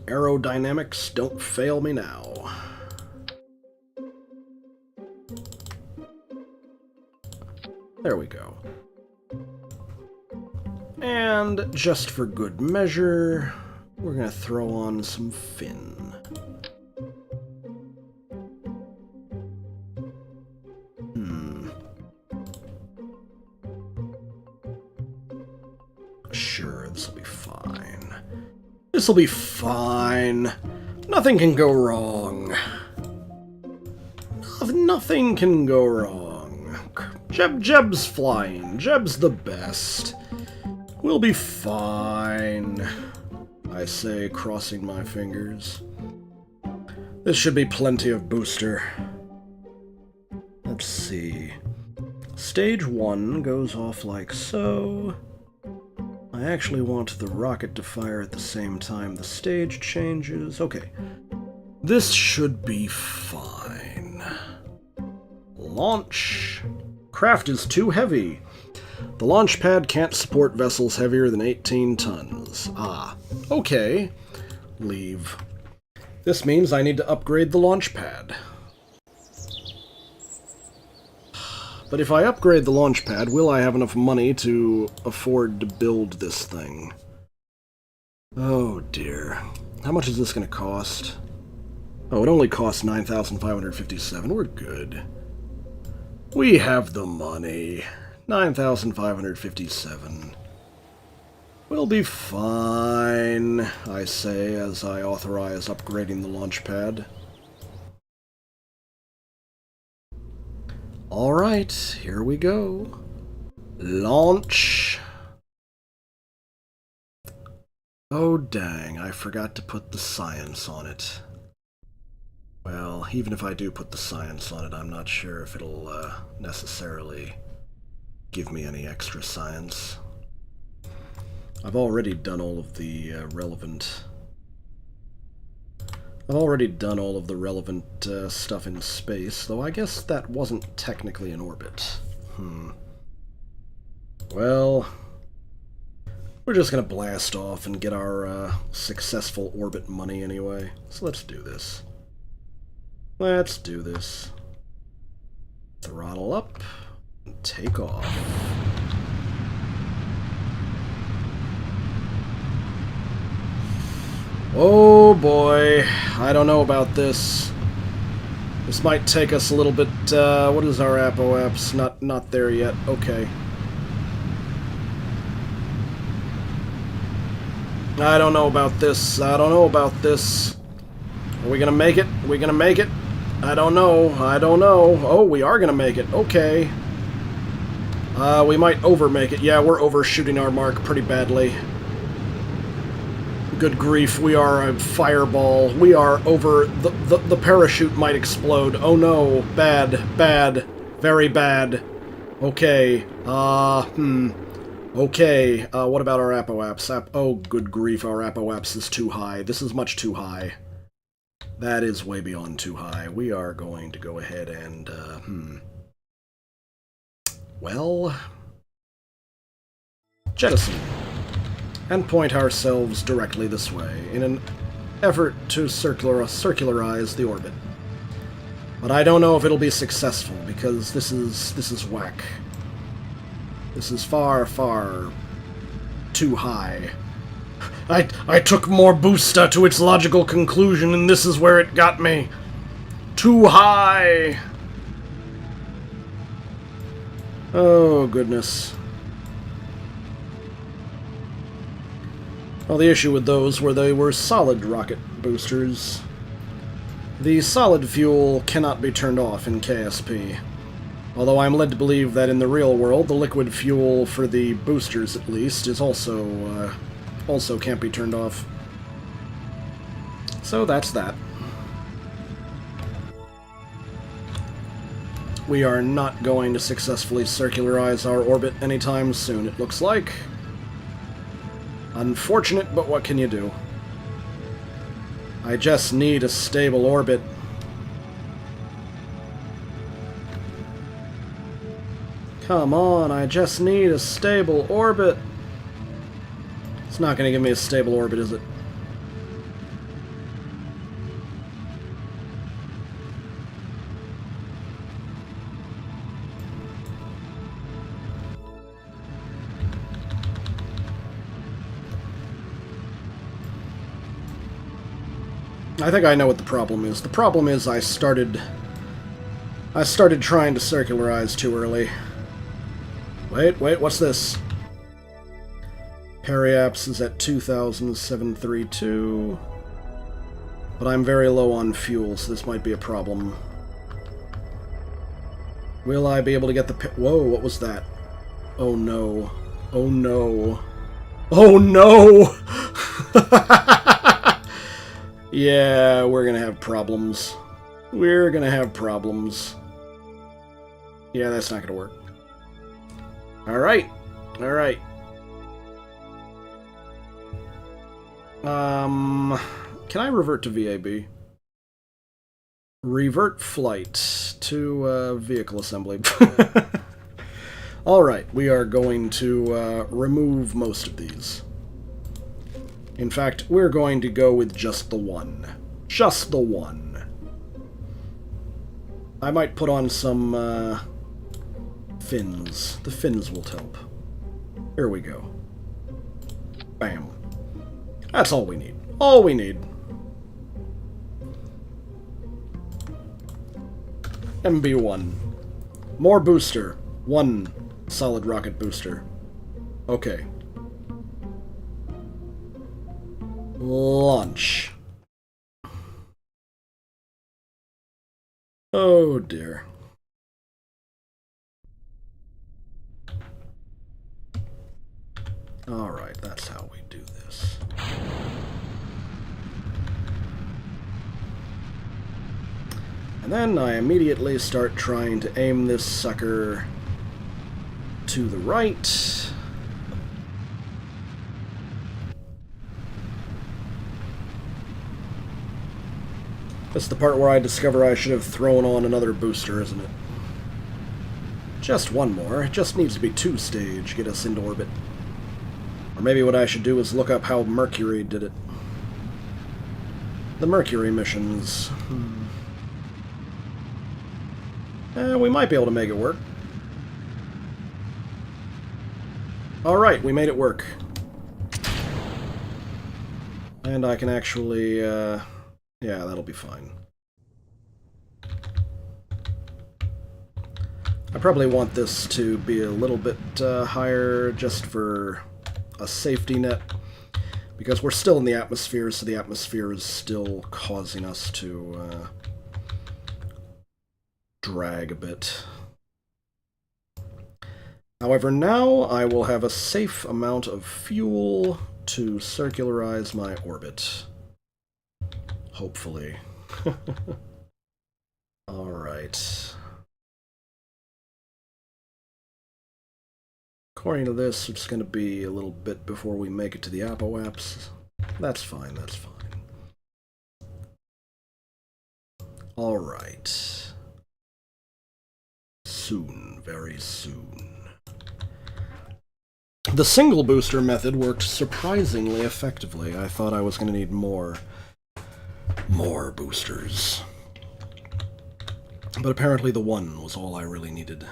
S1: Aerodynamics, don't fail me now. There we go. And just for good measure, we're going to throw on some fin. Sure, this'll be fine. This'll be fine. Nothing can go wrong. Nothing can go wrong. Jeb's flying. Jeb's the best. We'll be fine. I say, crossing my fingers. This should be plenty of booster. Let's see. Stage 1 goes off like so. I actually want the rocket to fire at the same time the stage changes. Okay. This should be fine. Launch. Craft is too heavy. The launch pad can't support vessels heavier than 18 tons. Ah, okay. Leave. This means I need to upgrade the launch pad. But if I upgrade the launch pad, will I have enough money to afford to build this thing? Oh dear. How much is this going to cost? Oh, it only costs 9,557. We're good. We have the money. 9,557. We'll be fine, I say, as I authorize upgrading the launch pad. Alright, here we go. Launch. Oh dang, I forgot to put the science on it. Well, even if I do put the science on it, I'm not sure if it'll necessarily give me any extra science. I've already done all of the relevant... I've already done all of the relevant stuff in space, though I guess that wasn't technically in orbit. Well, we're just gonna blast off and get our successful orbit money anyway. So let's do this. Let's do this. Throttle up and take off. Oh boy, I don't know about this. This might take us a little bit, what is our apoaps? Not there yet, okay. I don't know about this, I don't know about this. Are we gonna make it? Are we gonna make it? I don't know, I don't know. Oh, we are gonna make it, okay. We might overmake it. Yeah, we're overshooting our mark pretty badly. Good grief, we are a fireball. We are over... The parachute might explode. Oh no. Bad. Bad. Very bad. Okay. Okay. What about our apoaps? Oh, good grief, our apoaps is too high. This is much too high. That is way beyond too high. We are going to go ahead and, well... jettison. And point ourselves directly this way, in an effort to circularize the orbit. But I don't know if it'll be successful, because this is whack. This is far, far too high. I took more booster to its logical conclusion, and this is where it got me. Too high! Oh, goodness. Well, the issue with those were they were solid rocket boosters. The solid fuel cannot be turned off in KSP. Although I'm led to believe that in the real world, the liquid fuel for the boosters, at least, is also can't be turned off. So that's that. We are not going to successfully circularize our orbit anytime soon, it looks like. Unfortunate, but what can you do? I just need a stable orbit. Come on, I just need a stable orbit. It's not going to give me a stable orbit, is it? I think I know what the problem is. The problem is I started trying to circularize too early. Wait, what's this? Periaps is at 2,732. But I'm very low on fuel, so this might be a problem. Will I be able to get the... Whoa, what was that? Oh no. Oh no. Oh no! Yeah, we're gonna have problems. We're gonna have problems. Yeah, that's not gonna work. Alright. Alright. Can I revert to VAB? Revert flight to vehicle assembly. Alright, we are going to remove most of these. In fact, we're going to go with just the one. Just the one. I might put on some fins. The fins will help. Here we go. Bam. That's all we need. All we need. MB1. More booster. One solid rocket booster. Okay. Launch. Oh dear. Alright, that's how we do this. And then I immediately start trying to aim this sucker to the right. That's the part where I discover I should have thrown on another booster, isn't it? Just one more. It just needs to be 2-stage, get us into orbit. Or maybe what I should do is look up how Mercury did it. The Mercury missions. We might be able to make it work. Alright, we made it work. And I can actually, yeah, that'll be fine. I probably want this to be a little bit higher just for a safety net, because we're still in the atmosphere, so the atmosphere is still causing us to drag a bit. However, now I will have a safe amount of fuel to circularize my orbit. Hopefully. Alright. According to this, it's going to be a little bit before we make it to the apoaps. That's fine, that's fine. Alright. Soon, very soon. The single booster method worked surprisingly effectively. I thought I was going to need more boosters. But apparently the one was all I really needed.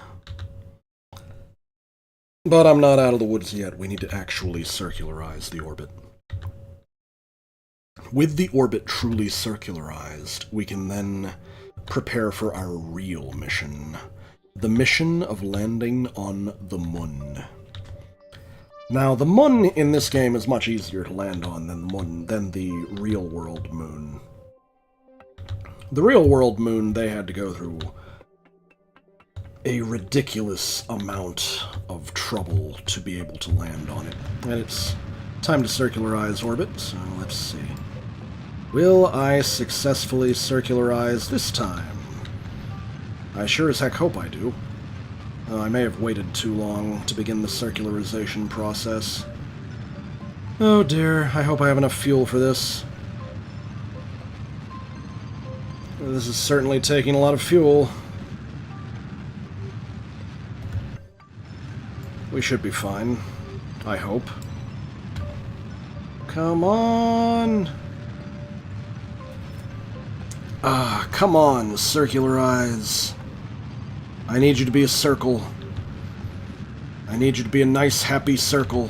S1: But I'm not out of the woods yet. We need to actually circularize the orbit. With the orbit truly circularized, we can then prepare for our real mission. The mission of landing on the moon. Now, the moon in this game is much easier to land on than the real-world moon. The real-world moon, they had to go through a ridiculous amount of trouble to be able to land on it. And it's time to circularize orbit, so let's see. Will I successfully circularize this time? I sure as heck hope I do. I may have waited too long to begin the circularization process. Oh dear, I hope I have enough fuel for this. This is certainly taking a lot of fuel. We should be fine. I hope. Come on! Ah, come on, circularize. I need you to be a circle. I need you to be a nice, happy circle.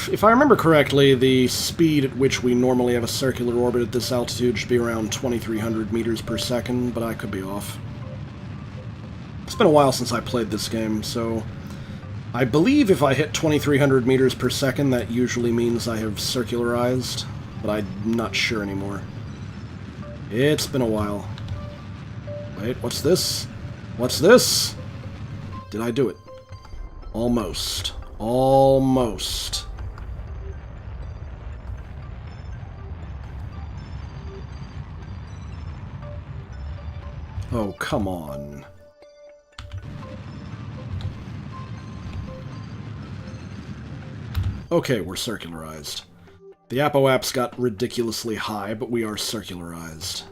S1: If I remember correctly, the speed at which we normally have a circular orbit at this altitude should be around 2,300 meters per second, but I could be off. It's been a while since I played this game, so I believe if I hit 2,300 meters per second, that usually means I have circularized, but I'm not sure anymore. It's been a while. Wait, what's this? What's this? Did I do it? Almost. Almost. Oh, come on. Okay, we're circularized. The apoaps got ridiculously high, but we are circularized.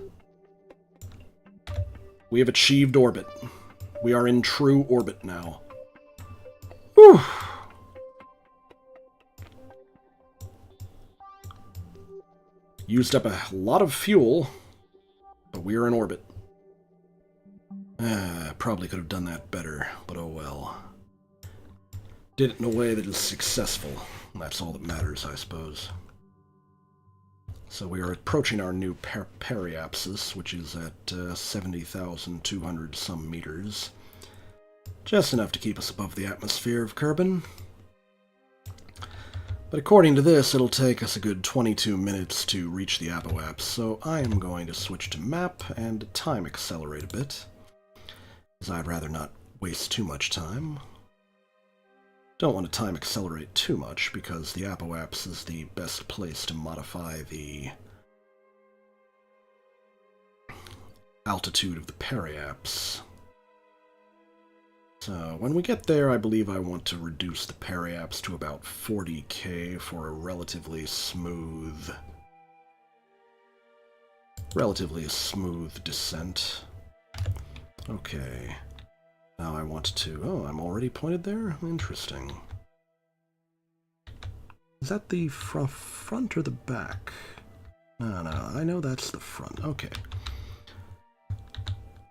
S1: We have achieved orbit. We are in true orbit now. Whew. Used up a lot of fuel, but we are in orbit. Probably could have done that better, but oh well. Did it in a way that is successful. That's all that matters, I suppose. So we are approaching our new periapsis, which is at 70,200 some meters. Just enough to keep us above the atmosphere of Kerbin. But according to this, it'll take us a good 22 minutes to reach the apoaps, so I am going to switch to map and time accelerate a bit, as I'd rather not waste too much time. Don't want to time accelerate too much, because the apoaps is the best place to modify the altitude of the periaps. So when we get there, I believe I want to reduce the periaps to about 40k for a relatively smooth descent. Okay. Now I want to... Oh, I'm already pointed there? Interesting. Is that the front or the back? No, I know that's the front. Okay.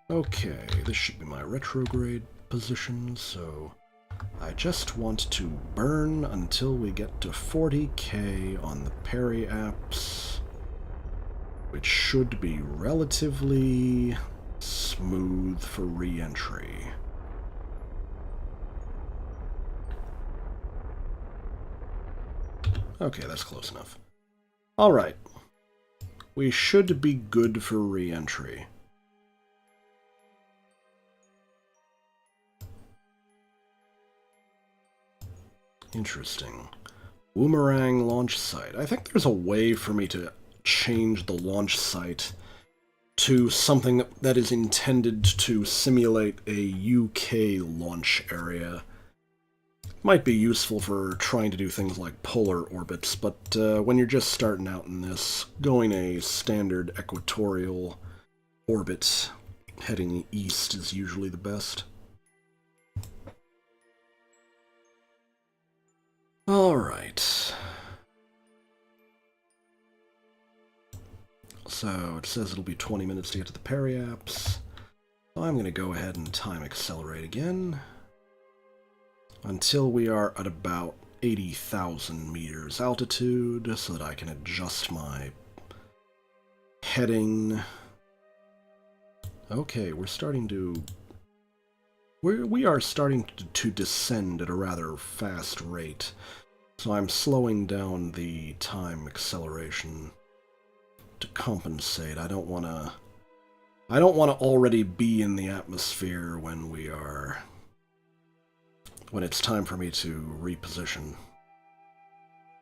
S1: Okay, this should be my retrograde position, so I just want to burn until we get to 40k on the periaps, which should be relatively smooth for re-entry. Okay, that's close enough. Alright. We should be good for re-entry. Interesting. Boomerang launch site. I think there's a way for me to change the launch site to something that is intended to simulate a UK launch area. Might be useful for trying to do things like polar orbits, but when you're just starting out in this, going a standard equatorial orbit heading east is usually the best. Alright. So it says it'll be 20 minutes to get to the periaps. So I'm going to go ahead and time accelerate again until we are at about 80,000 meters altitude so that I can adjust my heading. Okay, we're starting to... We are starting to descend at a rather fast rate, so I'm slowing down the time acceleration to compensate. I don't want to already be in the atmosphere when it's time for me to reposition,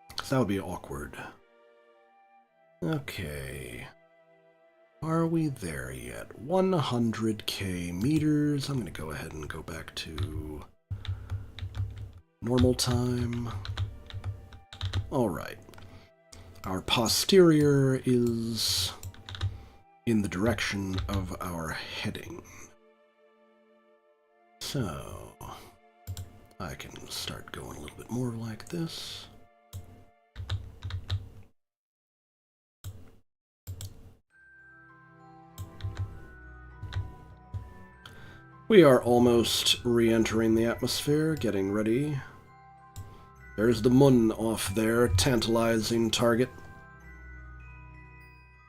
S1: because that would be awkward. Okay. Are we there yet? 100k meters. I'm going to go ahead and go back to normal time. Alright. Our posterior is in the direction of our heading. So, I can start going a little bit more like this. We are almost re-entering the atmosphere, getting ready. There's the moon off there, tantalizing target.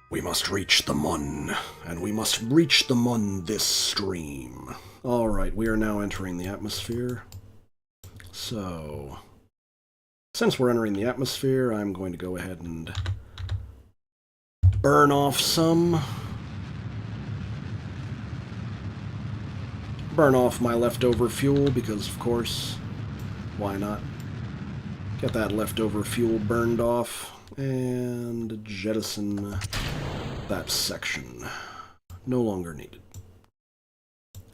S1: We must reach the moon, and we must reach the moon this stream. Alright, we are now entering the atmosphere. So, since we're entering the atmosphere, I'm going to go ahead and burn off some. Burn off my leftover fuel, because of course, why not? Get that leftover fuel burned off, and jettison that section. No longer needed.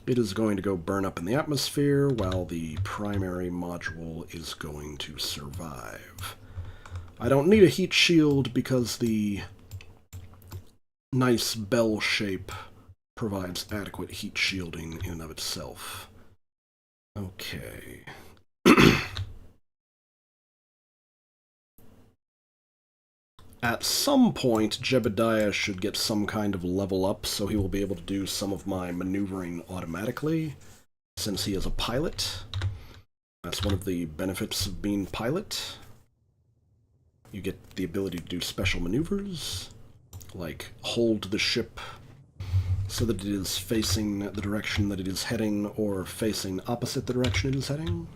S1: It is going to go burn up in the atmosphere, while the primary module is going to survive. I don't need a heat shield because the nice bell shape provides adequate heat shielding in and of itself. Okay. At some point, Jebediah should get some kind of level up, so he will be able to do some of my maneuvering automatically, since he is a pilot. That's one of the benefits of being pilot. You get the ability to do special maneuvers, like hold the ship so that it is facing the direction that it is heading, or facing opposite the direction it is heading.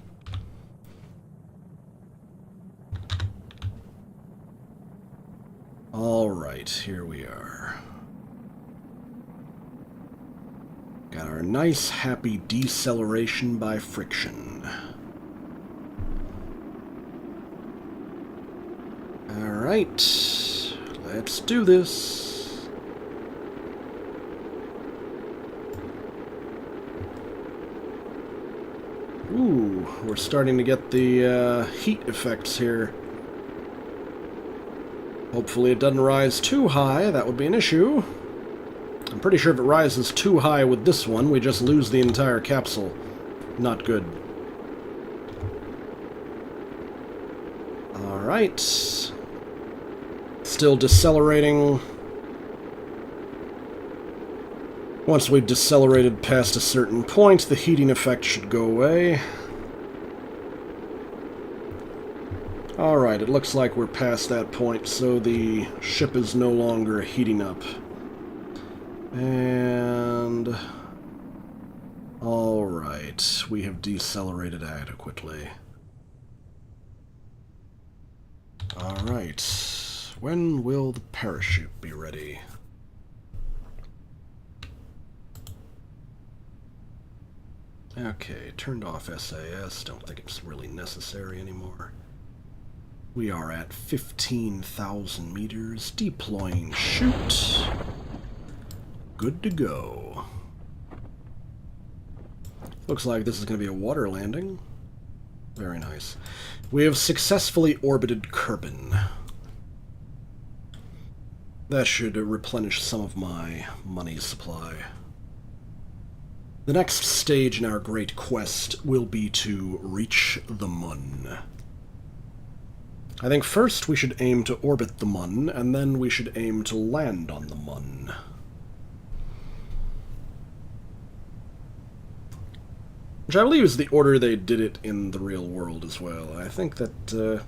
S1: Alright, here we are. Got our nice, happy deceleration by friction. Alright, let's do this. we're starting to get the heat effects here. Hopefully it doesn't rise too high. That would be an issue. I'm pretty sure if it rises too high with this one, we just lose the entire capsule. Not good. Alright. Still decelerating. Once we've decelerated past a certain point, the heating effect should go away. Alright, it looks like we're past that point, so the ship is no longer heating up. And... alright, we have decelerated adequately. Alright, when will the parachute be ready? Okay, turned off SAS, don't think it's really necessary anymore. We are at 15,000 meters, deploying chute. Good to go. Looks like this is going to be a water landing. Very nice. We have successfully orbited Kerbin. That should replenish some of my money supply. The next stage in our great quest will be to reach the Mun. I think first we should aim to orbit the Mun, and then we should aim to land on the Mun. Which I believe is the order they did it in the real world as well. I think that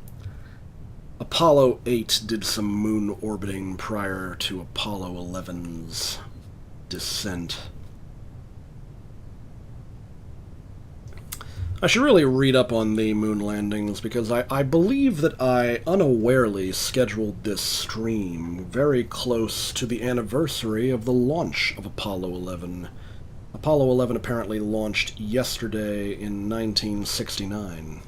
S1: Apollo 8 did some moon orbiting prior to Apollo 11's descent. I should really read up on the moon landings, because I believe that I unawarely scheduled this stream very close to the anniversary of the launch of Apollo 11. Apollo 11 apparently launched yesterday in 1969.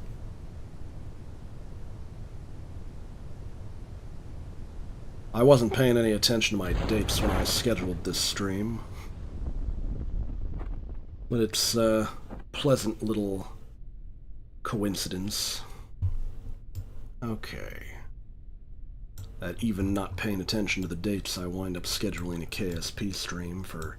S1: I wasn't paying any attention to my dates when I scheduled this stream. But it's a pleasant little coincidence. Okay. That even not paying attention to the dates, I wind up scheduling a KSP stream for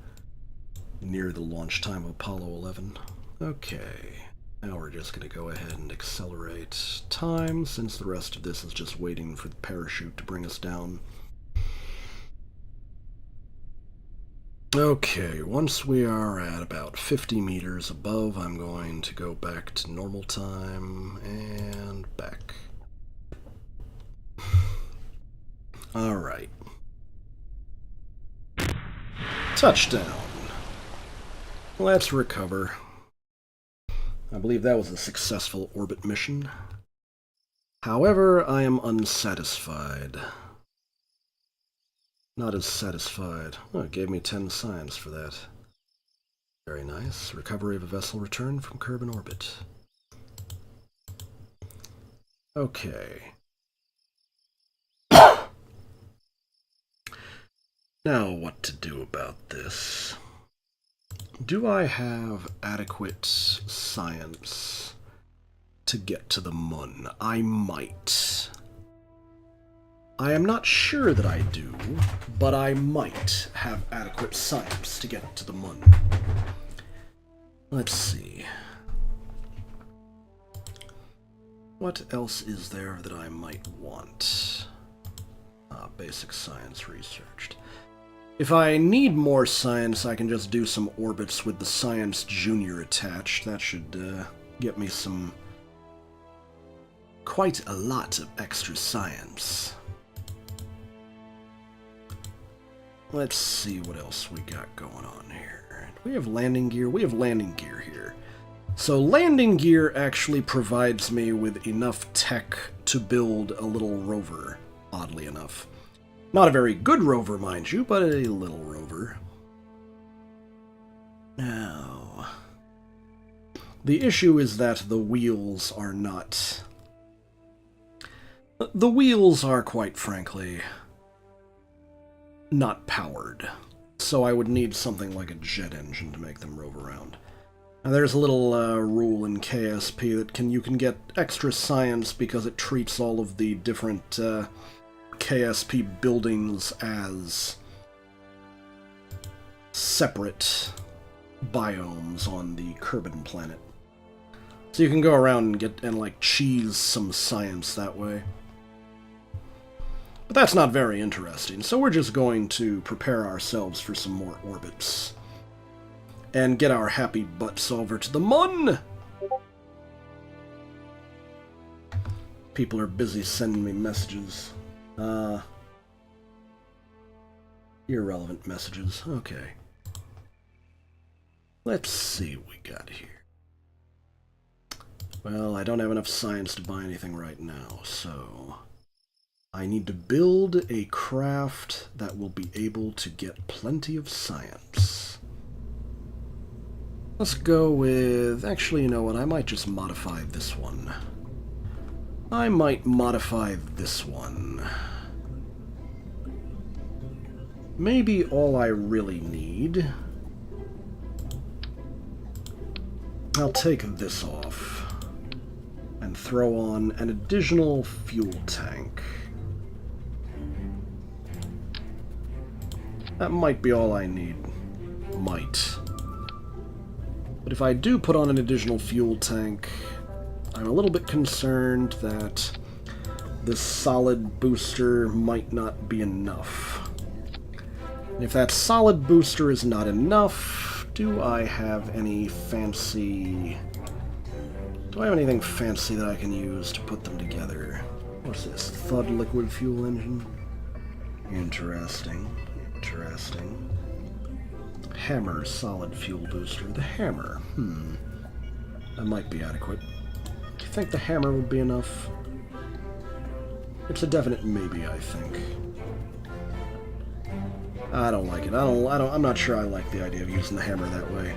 S1: near the launch time of Apollo 11. Okay. Now we're just going to go ahead and accelerate time, since the rest of this is just waiting for the parachute to bring us down. Okay, once we are at about 50 meters above, I'm going to go back to normal time and back. Alright. Touchdown. Let's recover. I believe that was a successful orbit mission. However, I am unsatisfied. Not as satisfied. Oh, it gave me 10 science for that. Very nice. Recovery of a vessel returned from Kerbin orbit. Okay. Now what to do about this? Do I have adequate science to get to the Mun? I might. I am not sure that I do, but I might have adequate science to get to the Mun. Let's see. What else is there that I might want? Basic science researched. If I need more science, I can just do some orbits with the Science Junior attached. That should get me some... quite a lot of extra science. Let's see what else we got going on here. Do we have landing gear? We have landing gear here. So landing gear actually provides me with enough tech to build a little rover, oddly enough. Not a very good rover, mind you, but a little rover. Now, the issue is that the wheels are not... The wheels are, quite frankly, not powered. So I would need something like a jet engine to make them rove around. Now, there's a little rule in KSP that you can get extra science because it treats all of the different KSP buildings as separate biomes on the Kerbal planet. So you can go around and like cheese some science that way. But that's not very interesting, so we're just going to prepare ourselves for some more orbits. And get our happy butts over to the Mun! People are busy sending me messages. Irrelevant messages. Okay. Let's see what we got here. Well, I don't have enough science to buy anything right now, so I need to build a craft that will be able to get plenty of science. Let's go with... Actually, you know what? I might just modify this one. I might modify this one. Maybe all I really need... I'll take this off and throw on an additional fuel tank. That might be all I need. Might. But if I do put on an additional fuel tank, I'm a little bit concerned that this solid booster might not be enough. And if that solid booster is not enough, do I have any fancy... Do I have anything fancy that I can use to put them together? What's this? Thud liquid fuel engine? Interesting. Interesting. Hammer solid fuel booster. The hammer. That might be adequate. Do you think the hammer would be enough? It's a definite maybe, I think. I don't like it. I'm not sure I like the idea of using the hammer that way.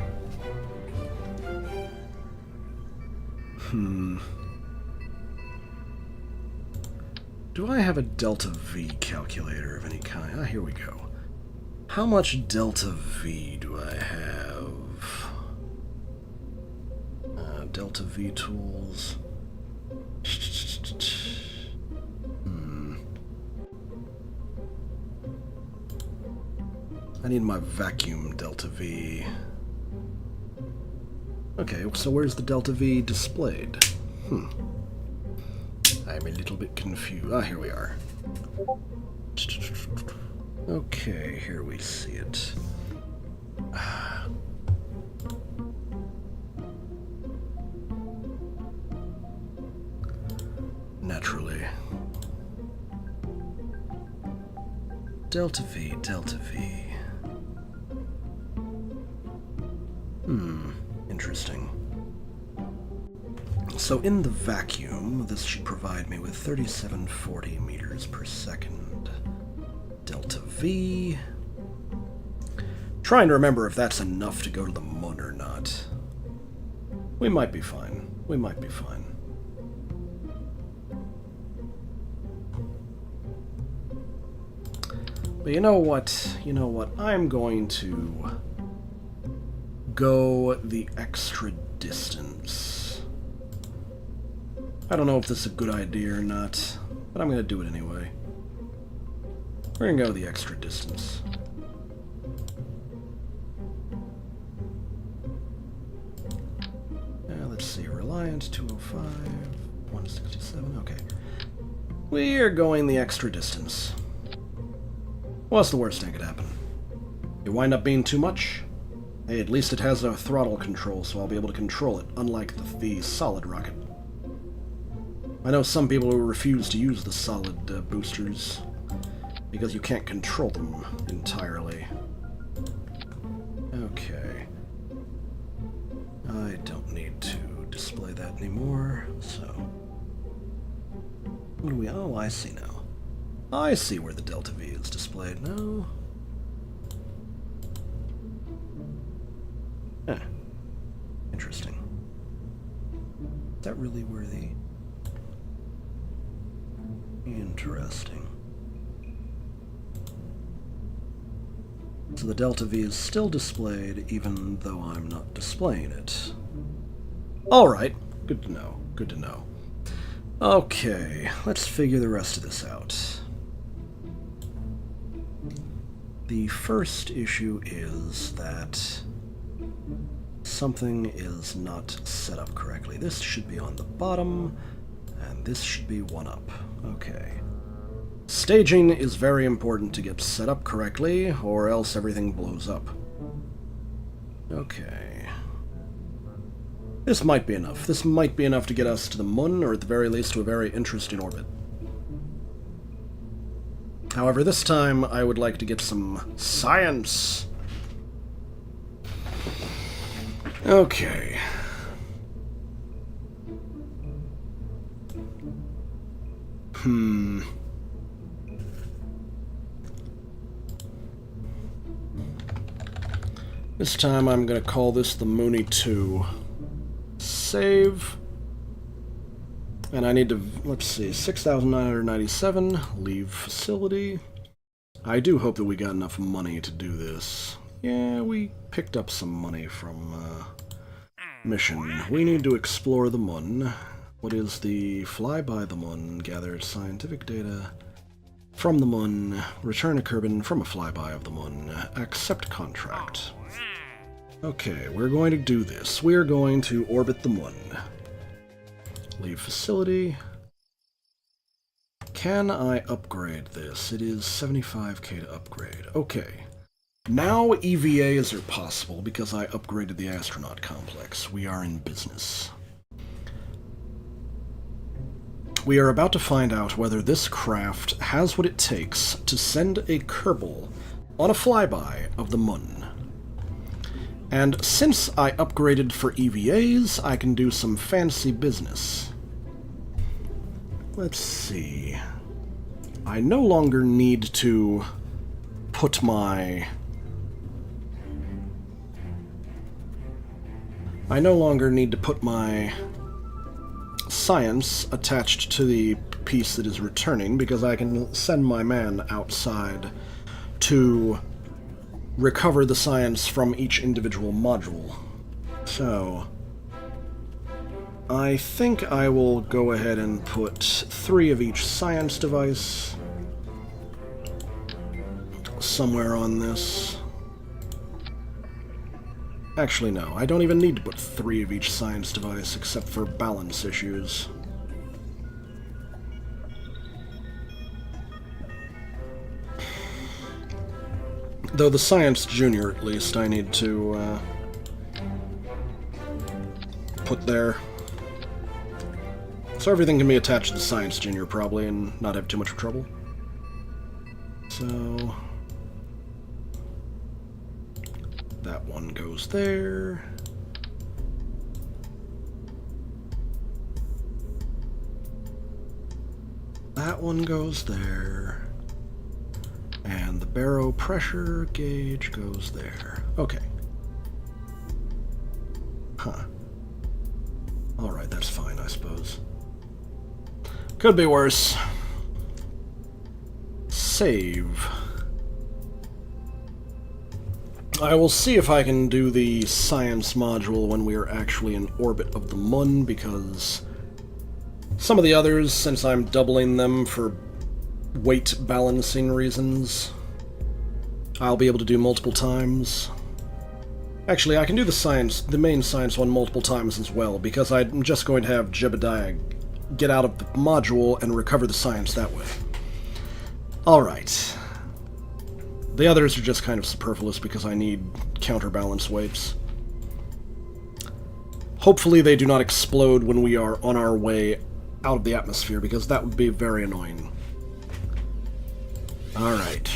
S1: Do I have a delta V calculator of any kind? Ah, here we go. How much delta V do I have? Delta V tools. I need my vacuum delta V. Okay, so where's the delta V displayed? I'm a little bit confused. Ah, here we are. Okay, here we see it. Naturally. Delta V, delta V. Interesting. So in the vacuum, this should provide me with 3740 meters per second. Delta V. Trying to remember if that's enough to go to the Mun or not. We might be fine. We might be fine. But you know what? You know what? I'm going to go the extra distance. I don't know if this is a good idea or not, but I'm going to do it anyway. We're going to go the extra distance. Let's see, Reliance 205, 167, okay. We are going the extra distance. What's the worst that could happen? It wind up being too much? Hey, at least it has a throttle control, so I'll be able to control it, unlike the solid rocket. I know some people who refuse to use the solid boosters, because you can't control them entirely. Okay. I don't need to display that anymore, so... What do we... Oh, I see now. I see where the delta V is displayed now. Interesting. Is that really where the... Interesting. So the delta V is still displayed even though I'm not displaying it. Alright, good to know, good to know. Okay, let's figure the rest of this out. The first issue is that something is not set up correctly. This should be on the bottom, and this should be one up. Okay. Staging is very important to get set up correctly, or else everything blows up. Okay. This might be enough. This might be enough to get us to the moon, or at the very least to a very interesting orbit. However, this time I would like to get some science. Okay. This time I'm going to call this the Mooney 2. Save. And I need to, let's see, 6,997. Leave facility. I do hope that we got enough money to do this. Yeah, we picked up some money from mission. We need to explore the moon. What is the flyby the moon? Gather scientific data from the moon. Return a Kerbin from a flyby of the moon. Accept contract. Okay, we're going to do this. We're going to orbit the moon. Leave facility. Can I upgrade this? It is 75k to upgrade. Okay. Now EVAs are possible because I upgraded the astronaut complex. We are in business. We are about to find out whether this craft has what it takes to send a Kerbal on a flyby of the moon. And since I upgraded for EVAs, I can do some fancy business. Let's see. I no longer need to put my... science attached to the piece that is returning, because I can send my man outside to recover the science from each individual module. So, I think I will go ahead and put 3 of each science device somewhere on this. Actually, no, I don't even need to put 3 of each science device except for balance issues. Though the Science Junior, at least, I need to put there. So everything can be attached to the Science Junior, probably, and not have too much trouble. So... that one goes there. That one goes there. And the baro pressure gauge goes there. Okay. Huh. Alright, that's fine, I suppose. Could be worse. Save. I will see if I can do the science module when we are actually in orbit of the moon, because some of the others, since I'm doubling them for weight balancing reasons, I'll be able to do multiple times. Actually, I can do the main science one multiple times as well, because I'm just going to have Jebediah get out of the module and recover the science that way. Alright. The others are just kind of superfluous because I need counterbalance weights. Hopefully they do not explode when we are on our way out of the atmosphere, because that would be very annoying. Alright.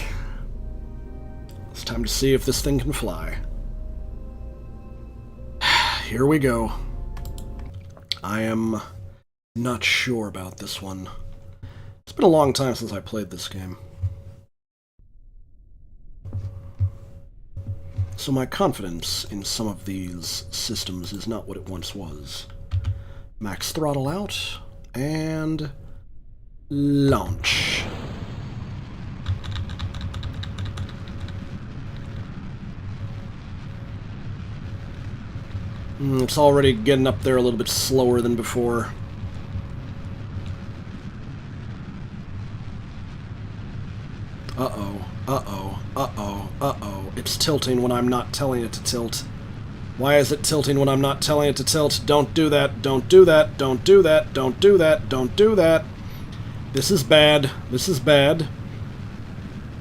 S1: It's time to see if this thing can fly. Here we go. I am not sure about this one. It's been a long time since I played this game. So my confidence in some of these systems is not what it once was. Max throttle out, and launch. It's already getting up there a little bit slower than before. Uh-oh, uh-oh, uh-oh, uh-oh. It's tilting when I'm not telling it to tilt. Why is it tilting when I'm not telling it to tilt? Don't do that, don't do that, don't do that, don't do that, don't do that. This is bad, this is bad.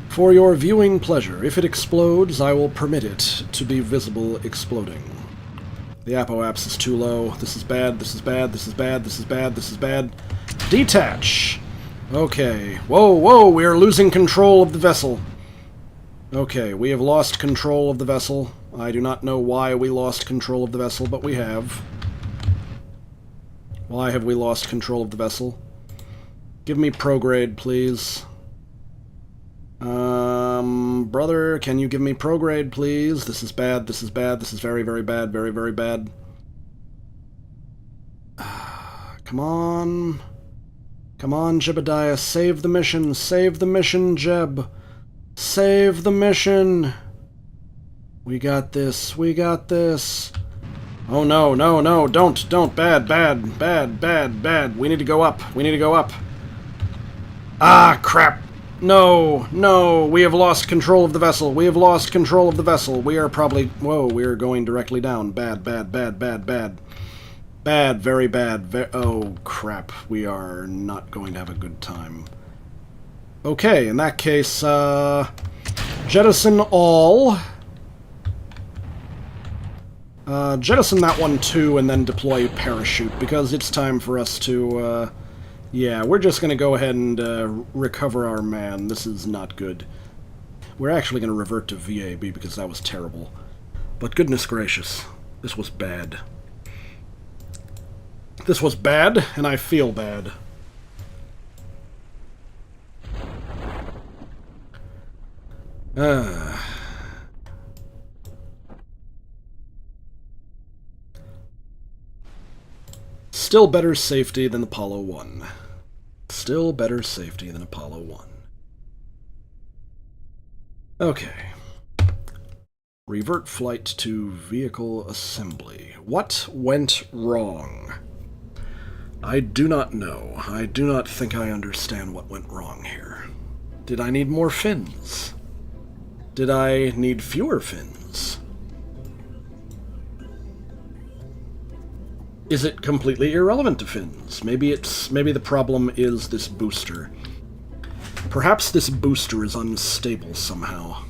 S1: For your viewing pleasure, if it explodes, I will permit it to be visible exploding. The apoapse is too low. This is bad, this is bad, this is bad, this is bad, this is bad. Detach! Okay. Whoa, whoa, we are losing control of the vessel. Okay, we have lost control of the vessel. I do not know why we lost control of the vessel, but we have. Why have we lost control of the vessel? Give me prograde, please. Brother, can you give me prograde, please? This is bad, this is bad, this is very, very bad, very, very bad. Come on. Come on, Jebediah, save the mission, Jeb. Save the mission. We got this, we got this. Oh no, no, no, don't, bad, bad, bad, bad, bad. We need to go up, we need to go up. Ah, crap. No, no, we have lost control of the vessel. We have lost control of the vessel. We are probably... Whoa, we are going directly down. Bad, bad, bad, bad, bad. Bad, very bad. Oh, crap. We are not going to have a good time. Okay, in that case, jettison all. Jettison that one too, and then deploy parachute, because it's time for us to, yeah, we're just going to go ahead and recover our man. This is not good. We're actually going to revert to VAB because that was terrible. But goodness gracious, this was bad. This was bad, and I feel bad. Still better safety than Apollo 1. Still better safety than Apollo 1. Okay. Revert flight to vehicle assembly. What went wrong? I do not know. I do not think I understand what went wrong here. Did I need more fins? Did I need fewer fins? Is it completely irrelevant to fins? Maybe the problem is this booster. Perhaps this booster is unstable somehow.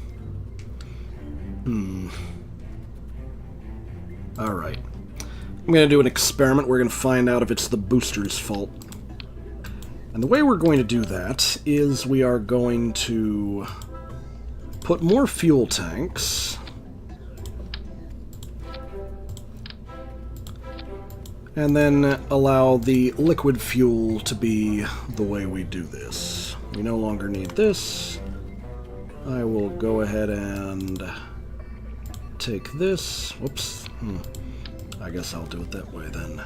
S1: Alright. I'm going to do an experiment. We're going to find out if it's the booster's fault. And the way we're going to do that is we are going to put more fuel tanks. And then allow the liquid fuel to be the way we do this. We no longer need this. I will go ahead and take this. Whoops. I guess I'll do it that way then.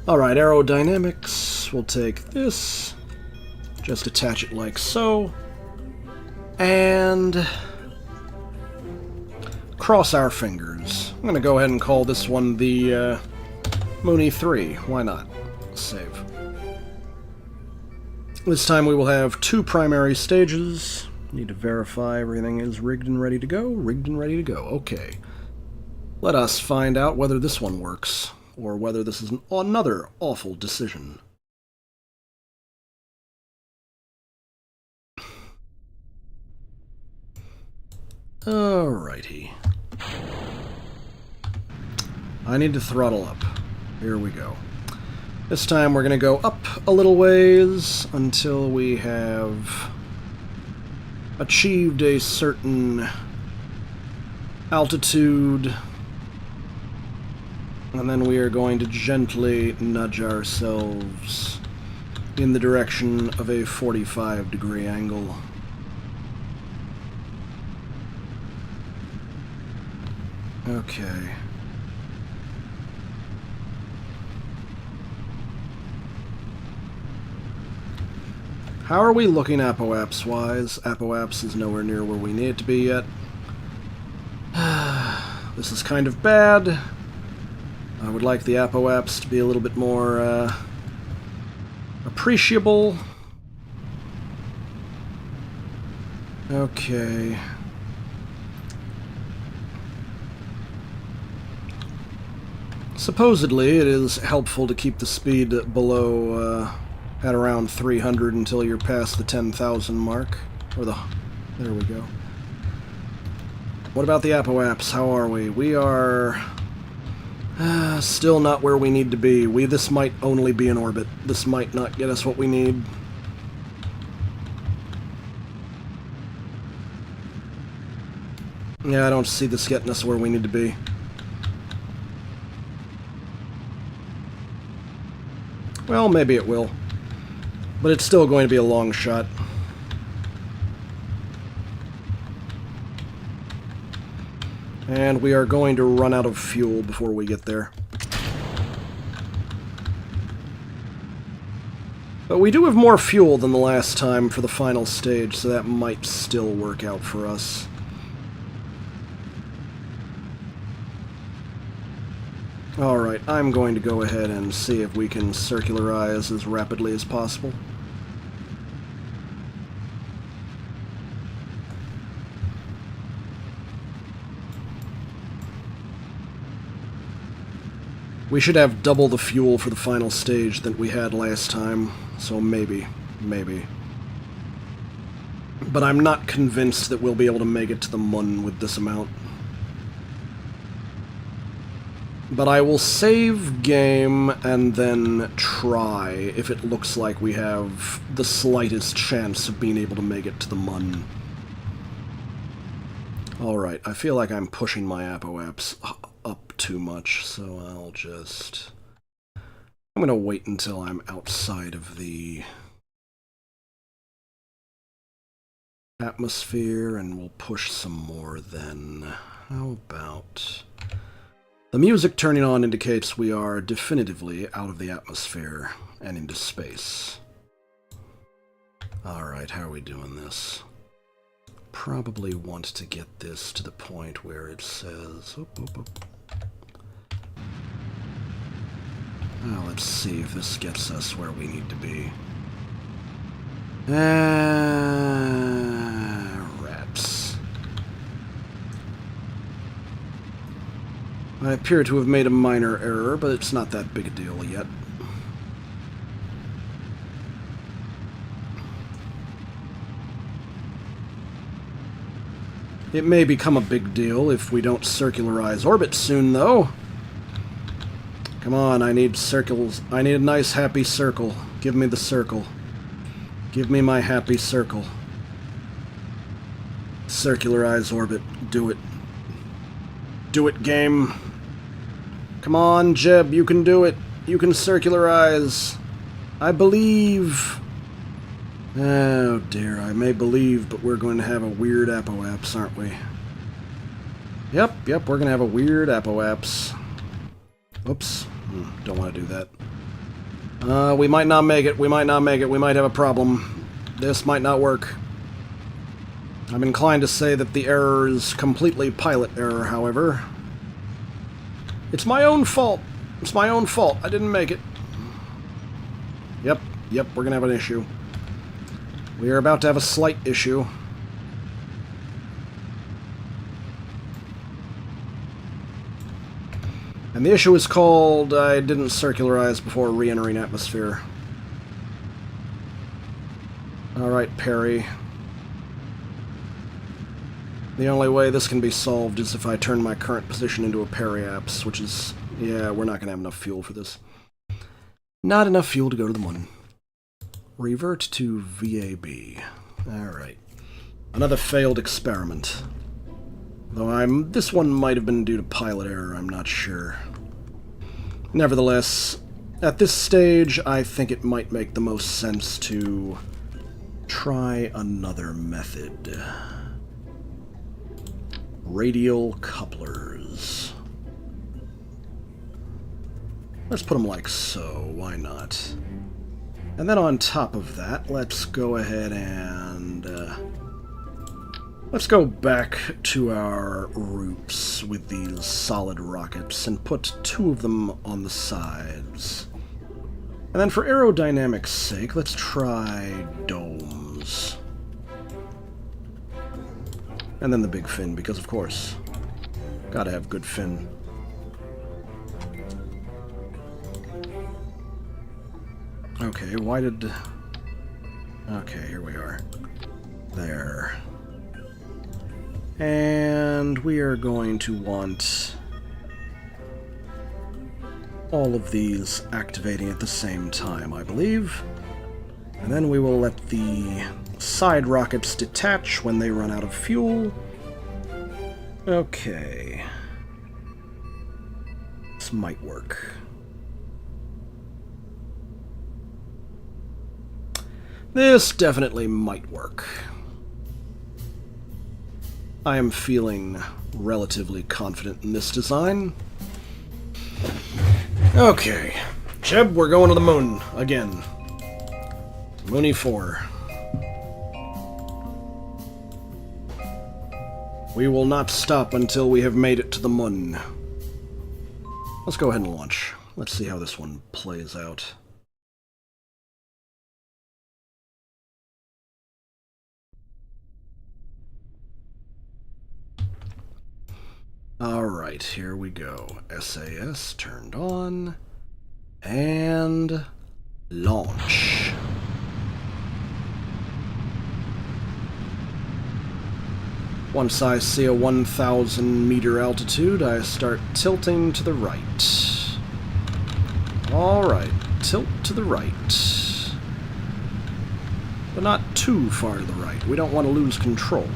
S1: Alright, aerodynamics. We'll take this. Just attach it like so. And cross our fingers. I'm going to go ahead and call this one the Mooney 3. Why not? Save. This time we will have 2 primary stages. Need to verify everything is rigged and ready to go. Rigged and ready to go. Okay. Let us find out whether this one works, or whether this is another awful decision. Alrighty. I need to throttle up. Here we go. This time we're going to go up a little ways until we have achieved a certain altitude, and then we are going to gently nudge ourselves in the direction of a 45-degree angle. Okay. How are we looking apoapse-wise? Apoapse is nowhere near where we need it to be yet. This is kind of bad. I would like the apoaps to be a little bit more appreciable. Okay. Supposedly, it is helpful to keep the speed below at around 300 until you're past the 10,000 mark. Or the... There we go. What about the apoaps? How are we? We are... still not where we need to be. This might only be in orbit. This might not get us what we need. Yeah, I don't see this getting us where we need to be. Well, maybe it will. But it's still going to be a long shot. And we are going to run out of fuel before we get there. But we do have more fuel than the last time for the final stage, so that might still work out for us. Alright, I'm going to go ahead and see if we can circularize as rapidly as possible. We should have double the fuel for the final stage that we had last time, so maybe. But I'm not convinced that we'll be able to make it to the Mun with this amount. But I will save game and then try if it looks like we have the slightest chance of being able to make it to the Mun. Alright, I feel like I'm pushing my apoaps up too much, so I'll just... I'm gonna wait until I'm outside of the atmosphere, and we'll push some more then. How about... The music turning on indicates we are definitively out of the atmosphere and into space. Alright, how are we doing this? Probably want to get this to the point where it says... Now let's see if this gets us where we need to be. Rats. I appear to have made a minor error, but it's not that big a deal yet. It may become a big deal if we don't circularize orbit soon, though. Come on, I need circles. I need a nice happy circle. Give me the circle. Give me my happy circle. Circularize orbit. Do it. Do it, game. Come on, Jeb, you can do it. You can circularize. I believe. Oh dear, I may believe, but we're going to have a weird apoaps, aren't we? Yep, we're going to have a weird apoaps. Oops, don't want to do that. We might not make it, we might have a problem. This might not work. I'm inclined to say that the error is completely pilot error, however. It's my own fault. It's my own fault. I didn't make it. Yep, we're gonna have an issue. We are about to have a slight issue. And the issue is called, I didn't circularize before re-entering atmosphere. Alright, Perry. The only way this can be solved is if I turn my current position into a periapse, which is... yeah, we're not going to have enough fuel for this. Not enough fuel to go to the Mun. Revert to VAB. Alright. Another failed experiment. Though this one might have been due to pilot error, I'm not sure. Nevertheless, at this stage, I think it might make the most sense to try another method. Radial couplers. Let's put them like so, why not? And then on top of that, let's go ahead and Let's go back to our roofs with these solid rockets and put 2 of them on the sides. And then for aerodynamics' sake, let's try domes. And then the big fin, because of course, gotta have good fin. Okay, why did... Okay, here we are. There. And we are going to want all of these activating at the same time, I believe. And then we will let the side rockets detach when they run out of fuel. Okay. This might work. This definitely might work. I am feeling relatively confident in this design. Okay. Jeb, we're going to the moon again. Mooney 4. We will not stop until we have made it to the moon. Let's go ahead and launch. Let's see how this one plays out. Alright, here we go. SAS turned on. And... launch. Once I see a 1,000 meter altitude, I start tilting to the right. Alright, tilt to the right. But not too far to the right. We don't want to lose control.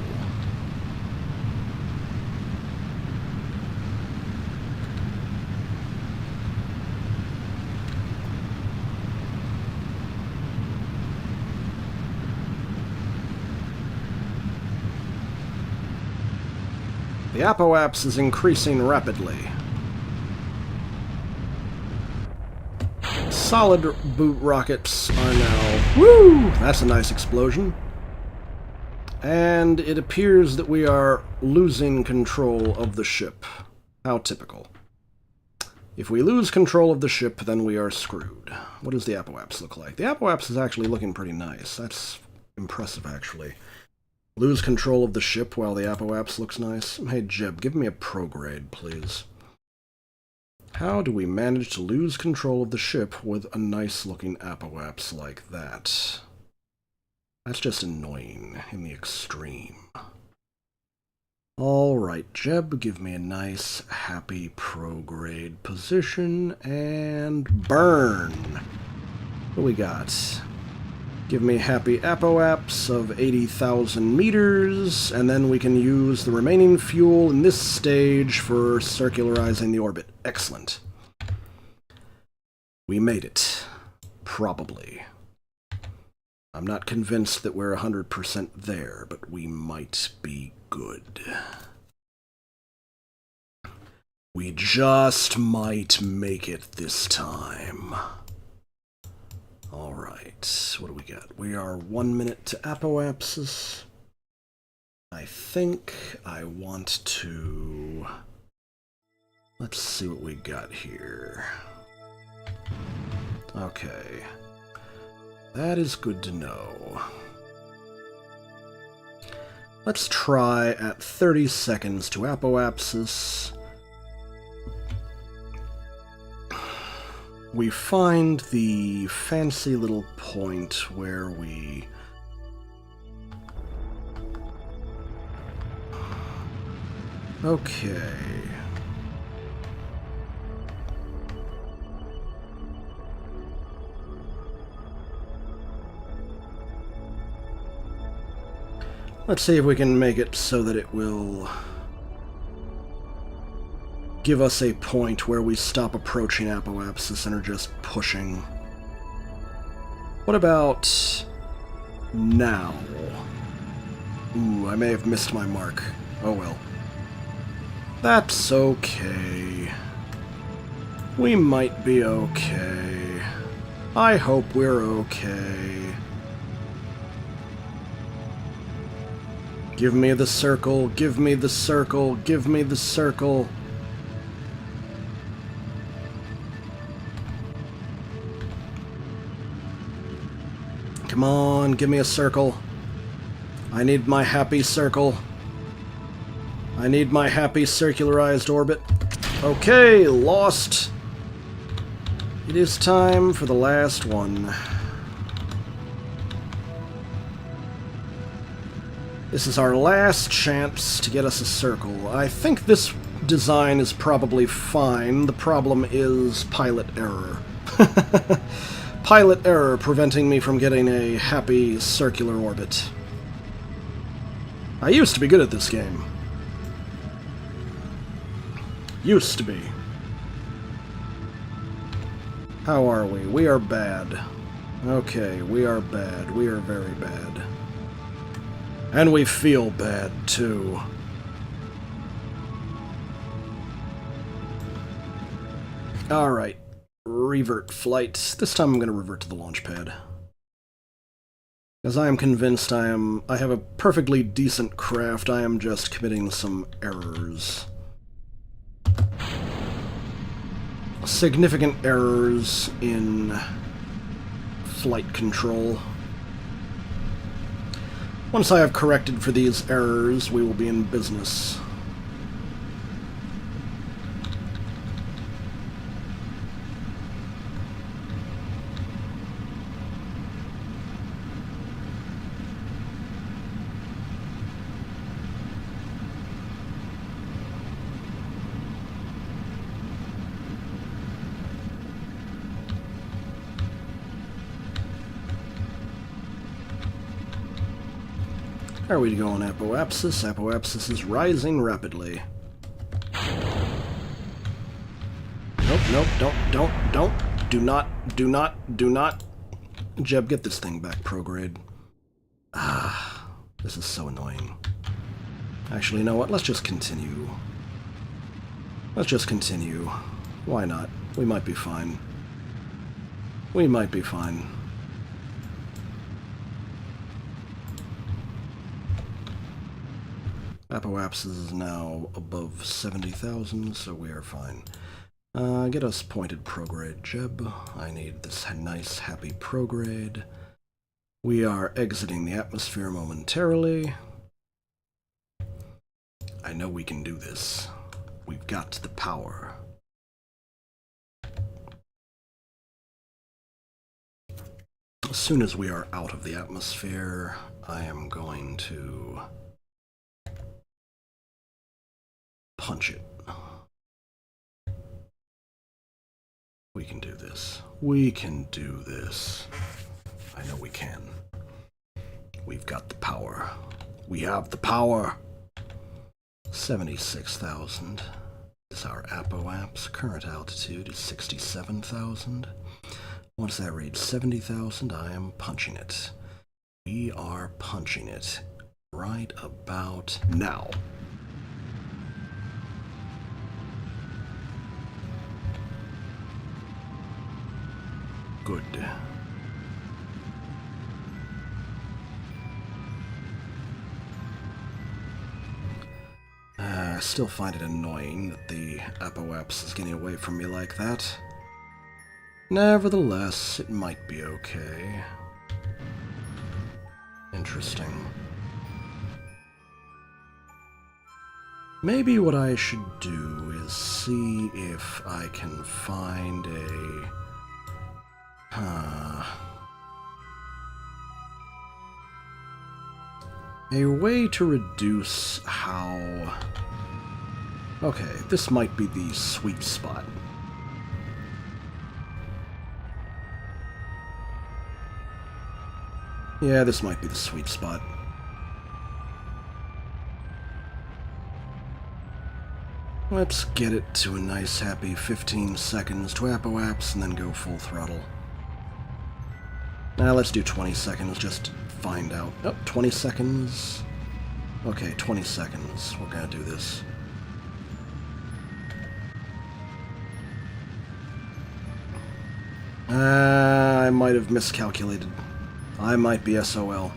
S1: The apoapse is increasing rapidly. Solid boot rockets are now... Woo! That's a nice explosion. And it appears that we are losing control of the ship. How typical. If we lose control of the ship, then we are screwed. What does the apoapse look like? The apoapse is actually looking pretty nice. That's impressive, actually. Lose control of the ship while the apoapse looks nice. Hey, Jeb, give me a prograde, please. How do we manage to lose control of the ship with a nice-looking apoapse like that? That's just annoying in the extreme. Alright, Jeb, give me a nice, happy prograde position, and burn! What do we got? Give me happy apoapse of 80,000 meters, and then we can use the remaining fuel in this stage for circularizing the orbit. Excellent. We made it. Probably. I'm not convinced that we're 100% there, but we might be good. We just might make it this time. Alright, what do we got? We are 1 minute to apoapsis. I think I want to... Let's see what we got here. Okay. That is good to know. Let's try at 30 seconds to apoapsis. We find the fancy little point where we... Okay. Let's see if we can make it so that it will give us a point where we stop approaching apoapsis and are just pushing. What about now? Ooh, I may have missed my mark. Oh well. That's okay. We might be okay. I hope we're okay. Give me the circle, give me the circle, give me the circle. Come on, give me a circle. I need my happy circle. I need my happy circularized orbit. Okay, lost. It is time for the last one. This is our last chance to get us a circle. I think this design is probably fine. The problem is pilot error. Pilot error preventing me from getting a happy circular orbit. I used to be good at this game. Used to be. How are we? We are bad. Okay, we are bad. We are very bad. And we feel bad, too. Alright. Revert flight. This time I'm going to revert to the launch pad. As I am convinced I have a perfectly decent craft, I am just committing some errors. Significant errors in flight control. Once I have corrected for these errors, we will be in business. How are we going, Apoapsis? Apoapsis is rising rapidly. Nope, nope, don't. Do not. Jeb, get this thing back, prograde. Ah, this is so annoying. Actually, you know what? Let's just continue. Let's just continue. Why not? We might be fine. We might be fine. Apoapsis is now above 70,000, so we are fine. Get us pointed prograde, Jeb. I need this nice, happy prograde. We are exiting the atmosphere momentarily. I know we can do this. We've got the power. As soon as we are out of the atmosphere, I am going to punch it. We can do this. We can do this. I know we can. We've got the power. We have the power. 76,000 is our Apoaps. Current altitude is 67,000. Once that reads 70,000, I am punching it. We are punching it right about now. Good. I still find it annoying that the Apoaps is getting away from me like that. Nevertheless, it might be okay. Interesting. Maybe what I should do is see if I can find a way to reduce how... Okay, this might be the sweet spot. Yeah, this might be the sweet spot. Let's get it to a nice happy 15 seconds to Apoaps and then go full throttle. Now let's do 20 seconds, just find out. Oh, 20 seconds. Okay, 20 seconds. We're gonna do this. I might have miscalculated. I might be SOL.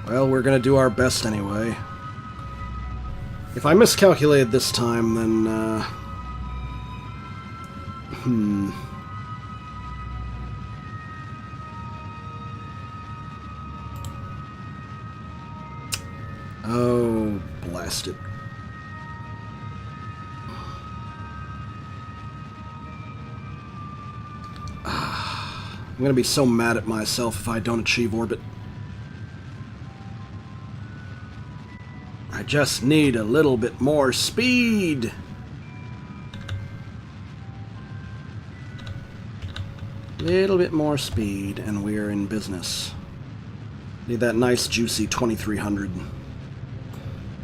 S1: Well, we're gonna do our best anyway. If I miscalculated this time, then, Oh, blast it. I'm gonna be so mad at myself if I don't achieve orbit. I just need a little bit more speed. Little bit more speed, and we're in business. Need that nice, juicy 2300.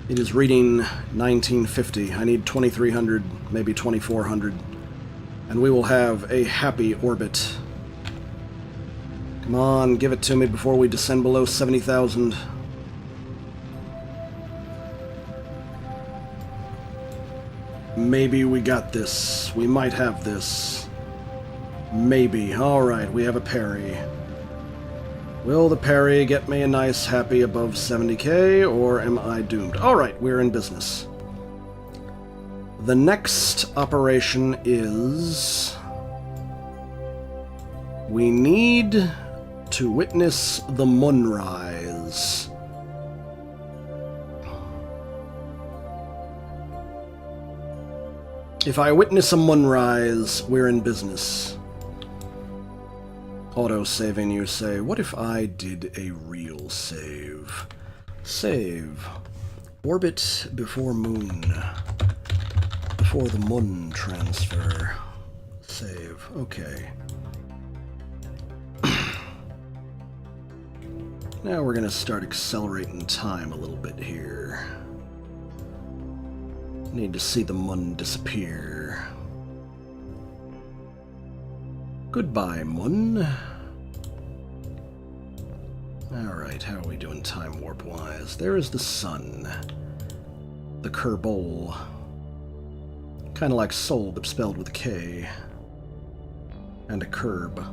S1: It is reading 1950. I need 2300, maybe 2400. And we will have a happy orbit. Come on, give it to me before we descend below 70,000. Maybe we got this. We might have this. Maybe. Alright, we have a parry. Will the parry get me a nice happy above 70k, or am I doomed? Alright, we're in business. The next operation is... we need to witness the moonrise. If I witness a moonrise, we're in business. Auto-saving, you say. What if I did a real save? Save. Orbit before moon. Before the moon transfer. Save. Okay. Now we're going to start accelerating time a little bit here. Need to see the moon disappear. Goodbye, moon. Alright, how are we doing time warp-wise? There is the sun. The Kerbol. Kind of like soul, but spelled with a K. And a curb.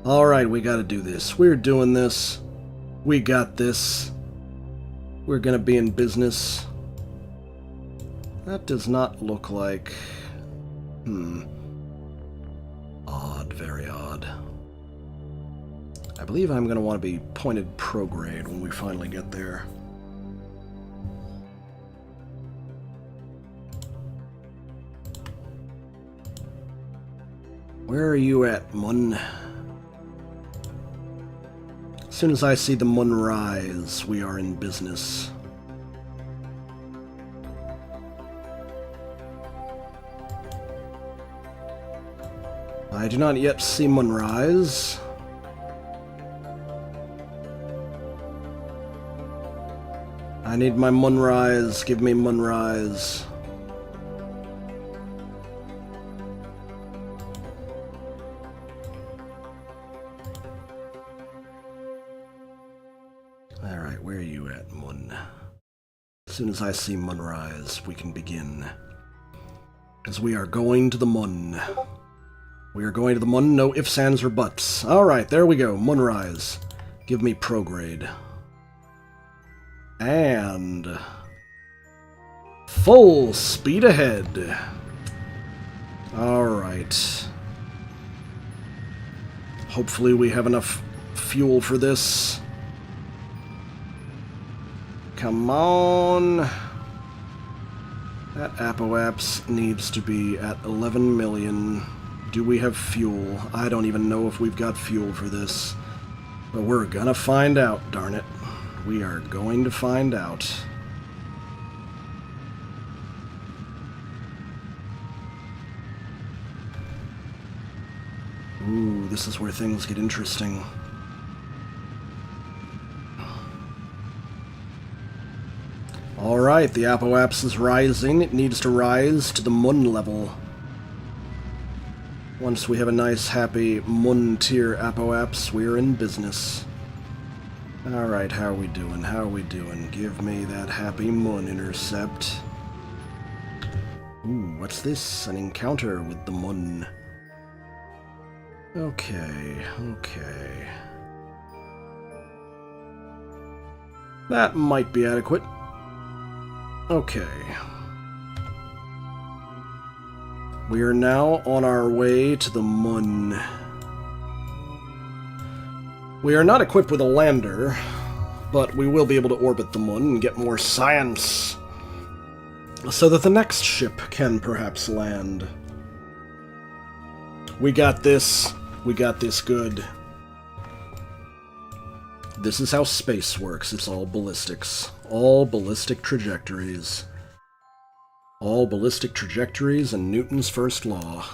S1: Alright, we gotta do this. We're doing this. We got this. We're gonna be in business. That does not look like... Odd, very odd. I believe I'm gonna want to be pointed prograde when we finally get there. Where are you at, Mun? As soon as I see the moon rise, we are in business. I do not yet see moonrise. I need my moonrise. Give me moonrise. Alright, where are you at, moon? As soon as I see moonrise, we can begin. As we are going to the moon. We are going to the moon, no ifs, ands, or buts. Alright, there we go, moonrise. Give me prograde. And... full speed ahead. Alright. Hopefully we have enough fuel for this. Come on. That Apoaps needs to be at 11 million. Do we have fuel? I don't even know if we've got fuel for this. But we're gonna find out, darn it. We are going to find out. Ooh, this is where things get interesting. Alright, the Apoaps is rising. It needs to rise to the moon level. Once we have a nice, happy moon-tier Apoaps, we're in business. Alright, how are we doing? How are we doing? Give me that happy moon intercept. Ooh, what's this? An encounter with the moon. Okay, okay. That might be adequate. Okay. We are now on our way to the moon. We are not equipped with a lander, but we will be able to orbit the moon and get more science, so that the next ship can perhaps land. We got this. We got this good. This is how space works. It's all ballistics. All ballistic trajectories. All ballistic trajectories and Newton's first law.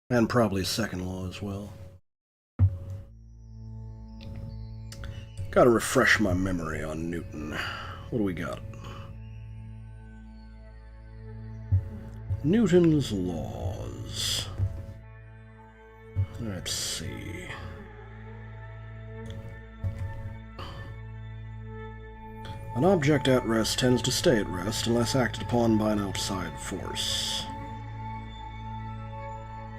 S1: And probably second law as well. Gotta refresh my memory on Newton. What do we got? Newton's laws. Let's see. An object at rest tends to stay at rest unless acted upon by an outside force.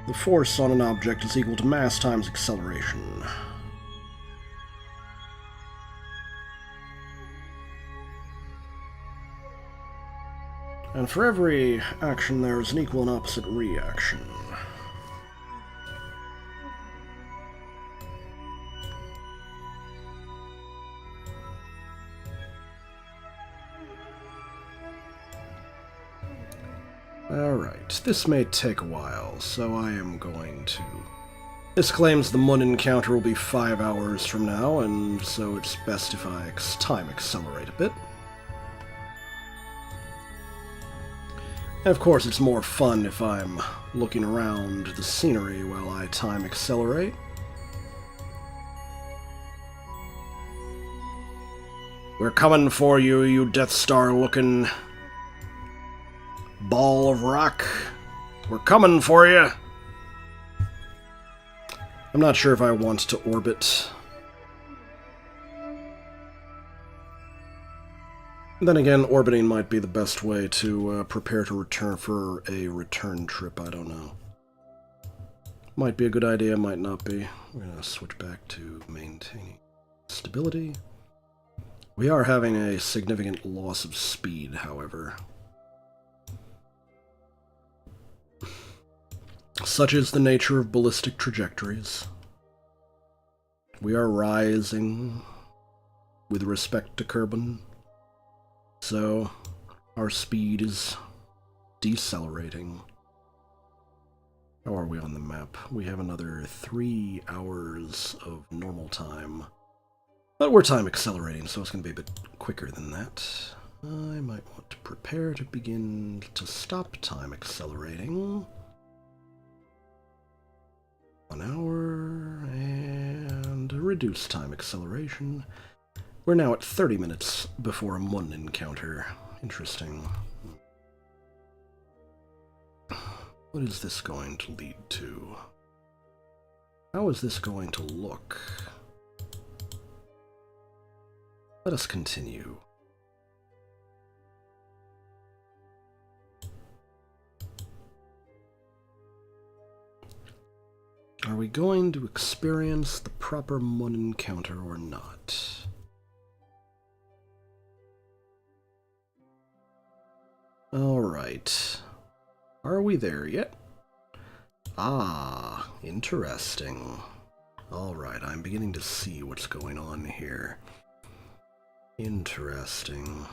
S1: The force on an object is equal to mass times acceleration. And for every action there is an equal and opposite reaction. Alright, this may take a while, so I am going to... This claims the moon encounter will be 5 hours from now, and so it's best if I time accelerate a bit. And of course, it's more fun if I'm looking around the scenery while I time accelerate. We're coming for you, you Death Star-looking ball of rock. We're coming for you. I'm not sure if I want to orbit. Then again, orbiting might be the best way to prepare to return for a return trip. I don't know. Might be a good idea, might not be. We're going to switch back to maintaining stability. We are having a significant loss of speed, however. Such is the nature of ballistic trajectories. We are rising with respect to Kerbal, so our speed is decelerating. How are we on the map? We have another 3 hours of normal time. But we're time accelerating, so it's going to be a bit quicker than that. I might want to prepare to begin to stop time accelerating. 1 hour, and reduce time acceleration. We're now at 30 minutes before a moon encounter. Interesting. What is this going to lead to? How is this going to look? Let us continue. Are we going to experience the proper moon encounter or not? Alright. Are we there yet? Ah, interesting. Alright, I'm beginning to see what's going on here. Interesting.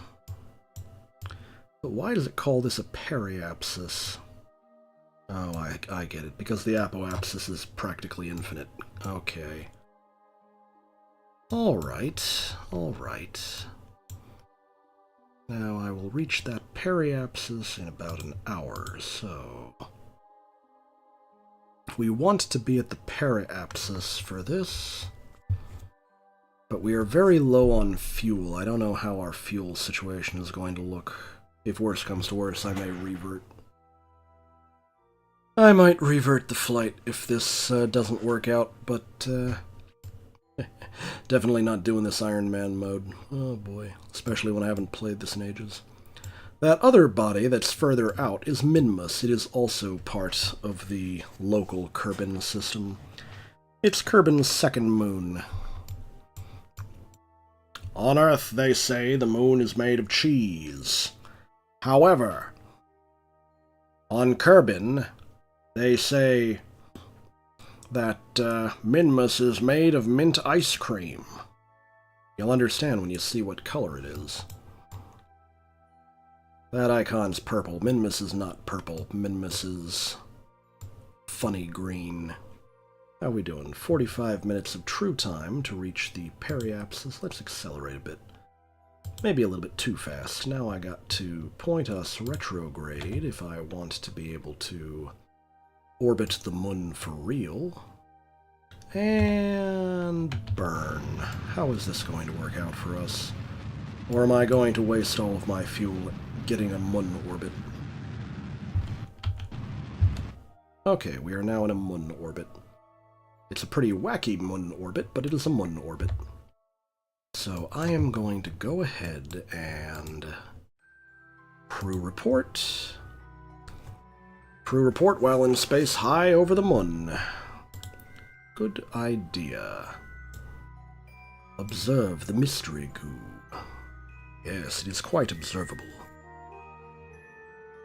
S1: But why does it call this a periapsis? Oh, I get it. Because the apoapsis is practically infinite. Okay. Alright. Alright. Now I will reach that periapsis in about an hour, so... We want to be at the periapsis for this. But we are very low on fuel. I don't know how our fuel situation is going to look. If worse comes to worse, I may revert. I might revert the flight if this doesn't work out, but definitely not doing this Iron Man mode. Oh boy, especially when I haven't played this in ages. That other body that's further out is Minmus. It is also part of the local Kerbin system. It's Kerbin's second moon. On Earth, they say the moon is made of cheese. However, on Kerbin, they say that Minmus is made of mint ice cream. You'll understand when you see what color it is. That icon's purple. Minmus is not purple. Minmus is funny green. How we doing? 45 minutes of true time to reach the periapsis. Let's accelerate a bit. Maybe a little bit too fast. Now I got to point us retrograde if I want to be able to orbit the moon for real. And burn. How is this going to work out for us? Or am I going to waste all of my fuel getting a moon orbit? Okay, we are now in a moon orbit. It's a pretty wacky moon orbit, but it is a moon orbit. So I am going to go ahead and crew report. Crew report while in space high over the moon. Good idea. Observe the mystery goo. Yes, it is quite observable.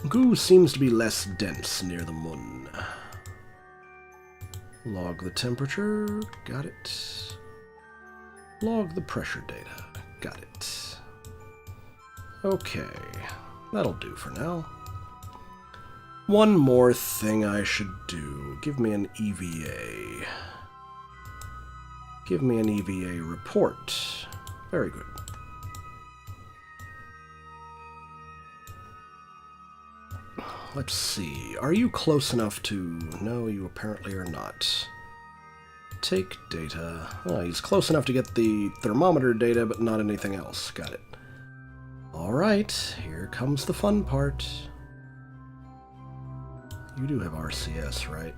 S1: Goo seems to be less dense near the moon. Log the temperature. Got it. Log the pressure data. Got it. Okay. That'll do for now. One more thing I should do. Give me an EVA. Give me an EVA report. Very good. Let's see. Are you close enough to... No, you apparently are not. Take data. Oh, he's close enough to get the thermometer data, but not anything else. Got it. Alright, here comes the fun part. You do have RCS, right?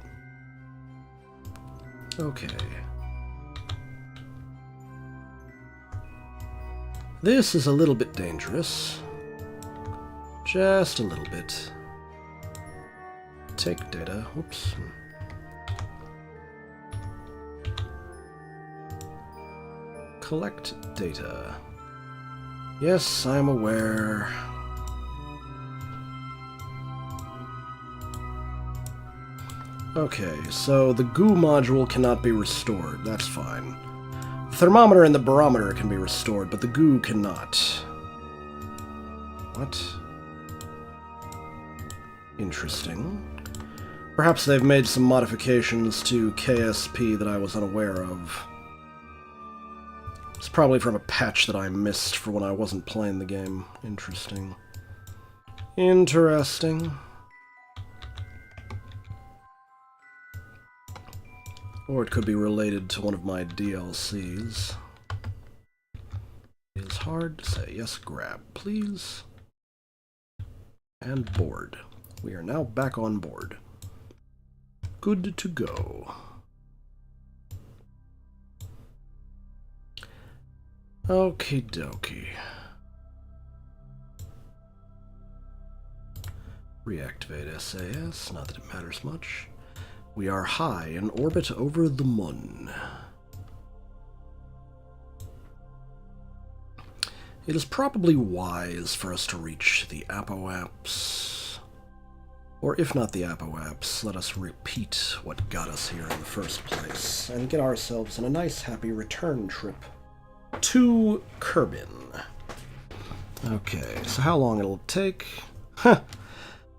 S1: Okay. This is a little bit dangerous. Just a little bit. Take data. Whoops. Collect data. Yes, I'm aware. Okay, so the goo module cannot be restored. That's fine. The thermometer and the barometer can be restored, but the goo cannot. What? Interesting. Perhaps they've made some modifications to KSP that I was unaware of. It's probably from a patch that I missed for when I wasn't playing the game. Interesting. Interesting. Or it could be related to one of my DLCs. It is hard to say. Yes, grab, please. And board. We are now back on board. Good to go. Okie dokie. Reactivate SAS, not that it matters much. We are high in orbit over the moon. It is probably wise for us to reach the apoapse. Or if not the apoapse, let us repeat what got us here in the first place, and get ourselves in a nice happy return trip to Kerbin. Okay, so how long it'll take? Huh.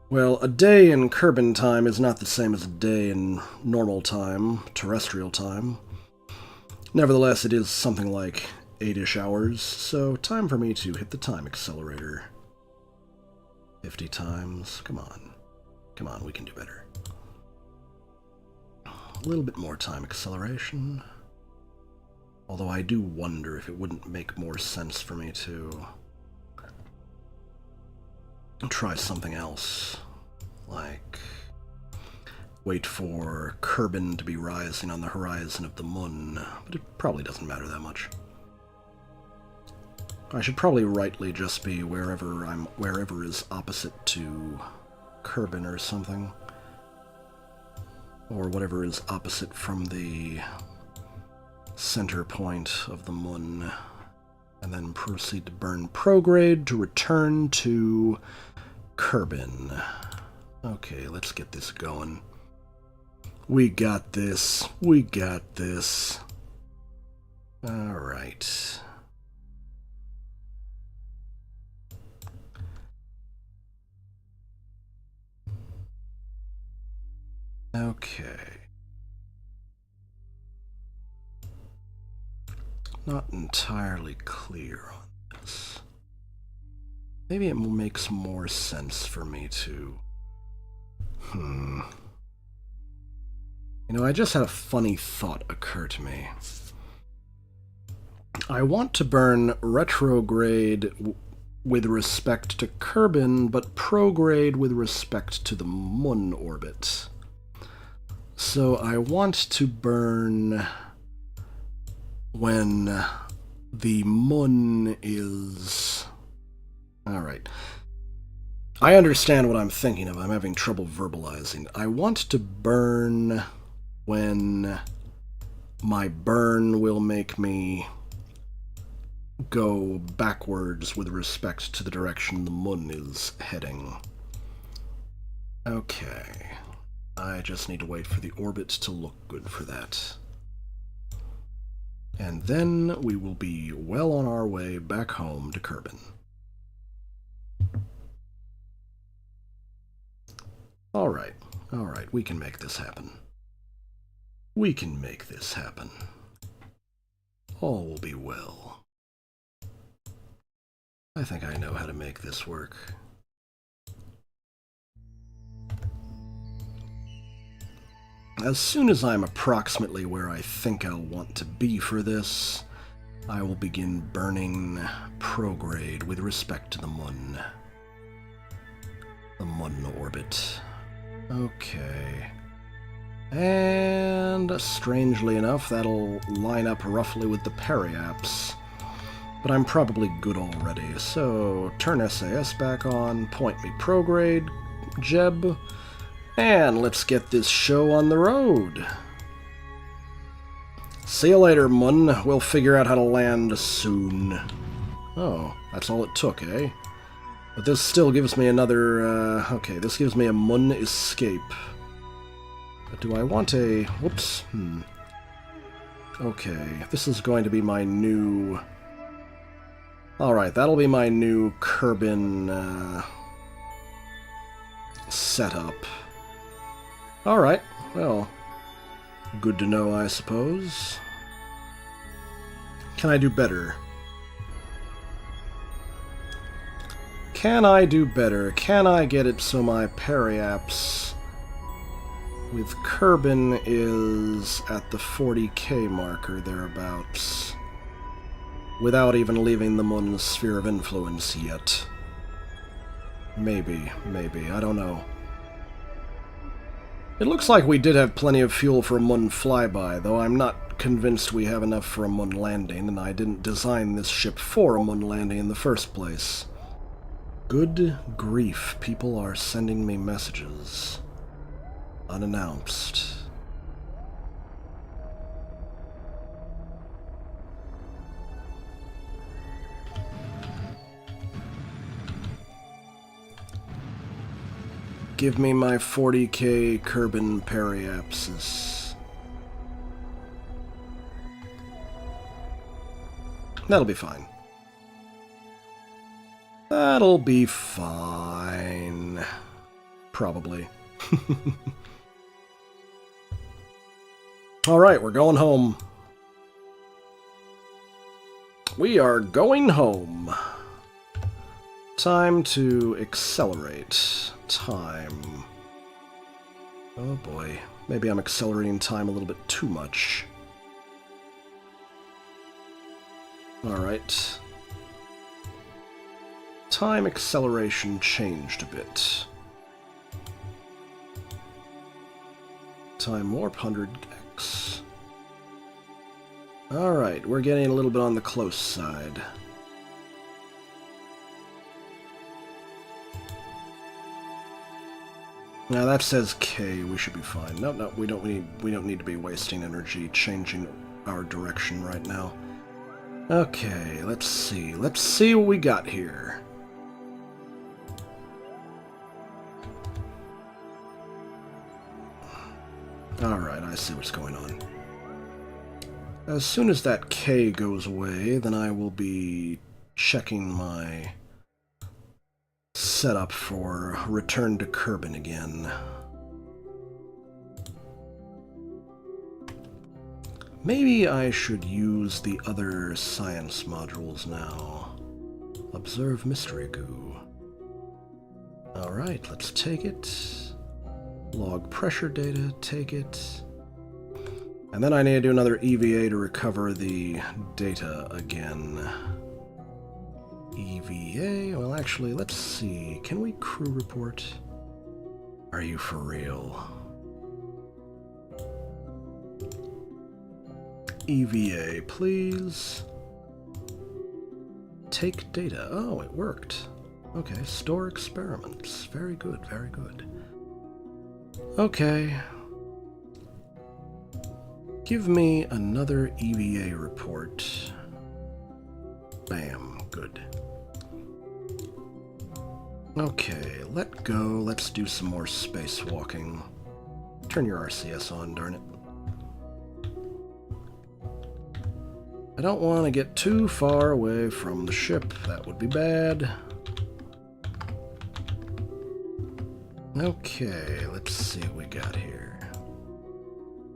S1: Well, a day in Kerbin time is not the same as a day in normal time, terrestrial time. Nevertheless, it is something like 8-ish hours, so time for me to hit the time accelerator. 50 times. Come on. Come on, we can do better. A little bit more time acceleration. Although I do wonder if it wouldn't make more sense for me to try something else. Like, wait for Kerbin to be rising on the horizon of the moon. But it probably doesn't matter that much. I should probably rightly just be wherever is opposite to Kerbin or something. Or whatever is opposite from the center point of the moon. And then proceed to burn prograde to return to Kerbin. Okay, let's get this going. We got this. We got this. Alright. Okay. Not entirely clear on this. Maybe it makes more sense for me to... You know, I just had a funny thought occur to me. I want to burn retrograde with respect to Kerbin, but prograde with respect to the Mun orbit. So I want to burn when the Mun is... Alright. I understand what I'm thinking of. I'm having trouble verbalizing. I want to burn when my burn will make me go backwards with respect to the direction the Mun is heading. Okay. I just need to wait for the orbit to look good for that. And then we will be well on our way back home to Kerbin. Alright, we can make this happen. We can make this happen. All will be well. I think I know how to make this work. As soon as I'm approximately where I think I'll want to be for this, I will begin burning prograde with respect to the Mun. The Mun orbit. Okay. And strangely enough, that'll line up roughly with the periaps. But I'm probably good already, so turn SAS back on, point me prograde, Jeb, and let's get this show on the road. See you later, Mun. We'll figure out how to land soon. Oh, that's all it took, eh? But this still gives me another, okay, this gives me a Mun escape. But do I want a... whoops. Okay, this is going to be my new... Alright, that'll be my new Kerbin, setup. Alright, well, good to know, I suppose. Can I do better? Can I do better? Can I get it so my periaps with Kerbin is at the 40k marker thereabouts, without even leaving the Mun's sphere of influence yet? Maybe, I don't know. It looks like we did have plenty of fuel for a Mun flyby, though I'm not convinced we have enough for a Mun landing, and I didn't design this ship for a Mun landing in the first place. Good grief, people are sending me messages. Unannounced. Give me my 40k Kerbin periapsis. That'll be fine. That'll be fine. Probably. Alright, we're going home. We are going home. Time to accelerate. Time. Oh boy. Maybe I'm accelerating time a little bit too much. Alright. Time acceleration changed a bit. Time warp 100x. Alright, we're getting a little bit on the close side. Now that says K, we should be fine. No, we don't need to be wasting energy changing our direction right now. Okay, let's see. Let's see what we got here. Alright, I see what's going on. As soon as that K goes away, then I will be checking my setup for return to Kerbin again. Maybe I should use the other science modules now. Observe mystery goo. Alright, let's take it. Log pressure data, take it. And then I need to do another EVA to recover the data again. EVA? Well, actually, let's see. Can we crew report? Are you for real? EVA, please. Take data. Oh, it worked. Okay, store experiments. Very good, very good. Okay. Give me another EVA report. Bam, good. Okay, let go. Let's do some more spacewalking. Turn your RCS on, darn it. I don't want to get too far away from the ship. That would be bad. Okay, let's see what we got here.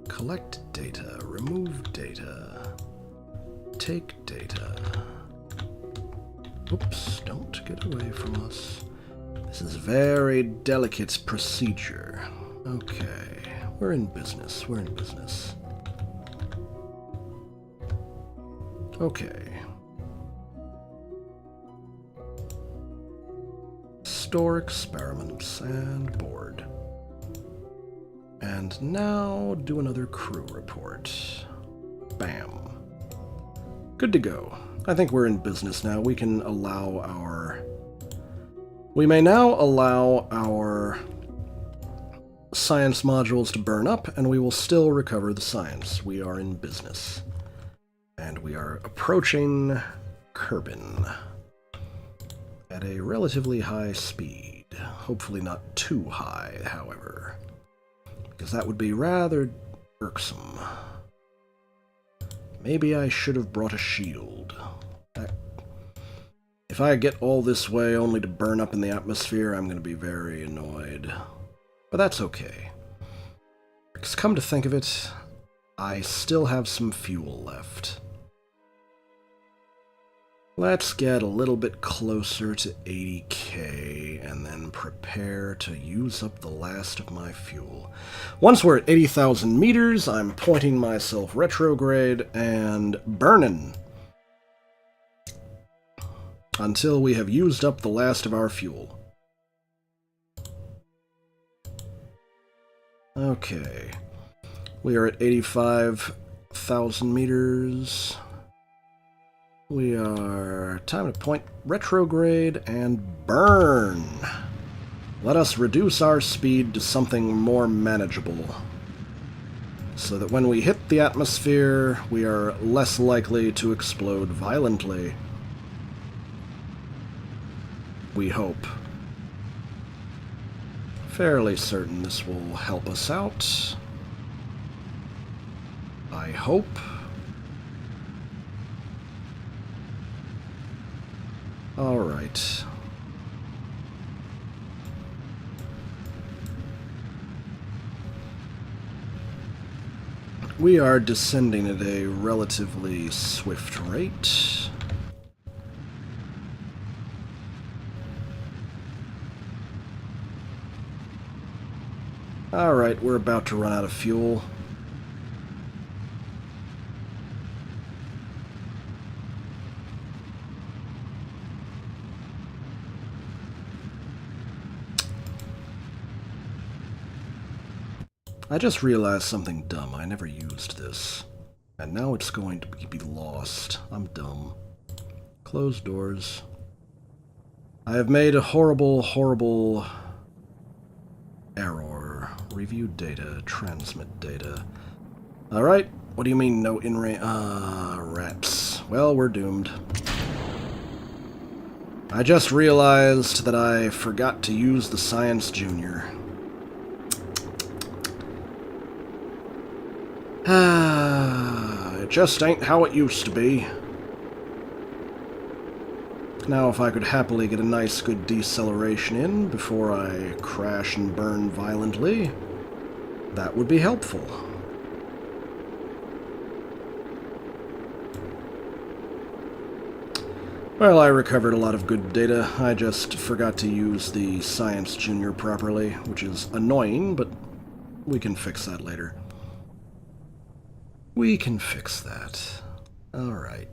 S1: Collect data, remove data, take data. Oops, don't get away from us. This is very delicate procedure. Okay, we're in business, we're in business. Okay. Store experiments and board. And now do another crew report. Bam. Good to go. I think we're in business now. We can allow our... We may now allow our science modules to burn up, and we will still recover the science. We are in business. And we are approaching Kerbin at a relatively high speed. Hopefully not too high, however, because that would be rather irksome. Maybe I should have brought a shield. If I get all this way only to burn up in the atmosphere, I'm going to be very annoyed. But that's okay. Because come to think of it, I still have some fuel left. Let's get a little bit closer to 80k and then prepare to use up the last of my fuel. Once we're at 80,000 meters, I'm pointing myself retrograde and burning until we have used up the last of our fuel. Okay, we are at 85,000 meters. We are... time to point retrograde and burn. Let us reduce our speed to something more manageable, so that when we hit the atmosphere, we are less likely to explode violently. We hope. Fairly certain this will help us out. I hope. All right. We are descending at a relatively swift rate. All right, we're about to run out of fuel. I just realized something dumb. I never used this. And now it's going to be lost. I'm dumb. Close doors. I have made a horrible, horrible Error. Review data. Transmit data. Alright. What do you mean no in-range? Rats. Well, we're doomed. I just realized that I forgot to use the Science Junior. It just ain't how it used to be. Now if I could happily get a nice good deceleration in before I crash and burn violently, that would be helpful. Well, I recovered a lot of good data. I just forgot to use the Science Junior properly, which is annoying, but we can fix that later. We can fix that. Alright.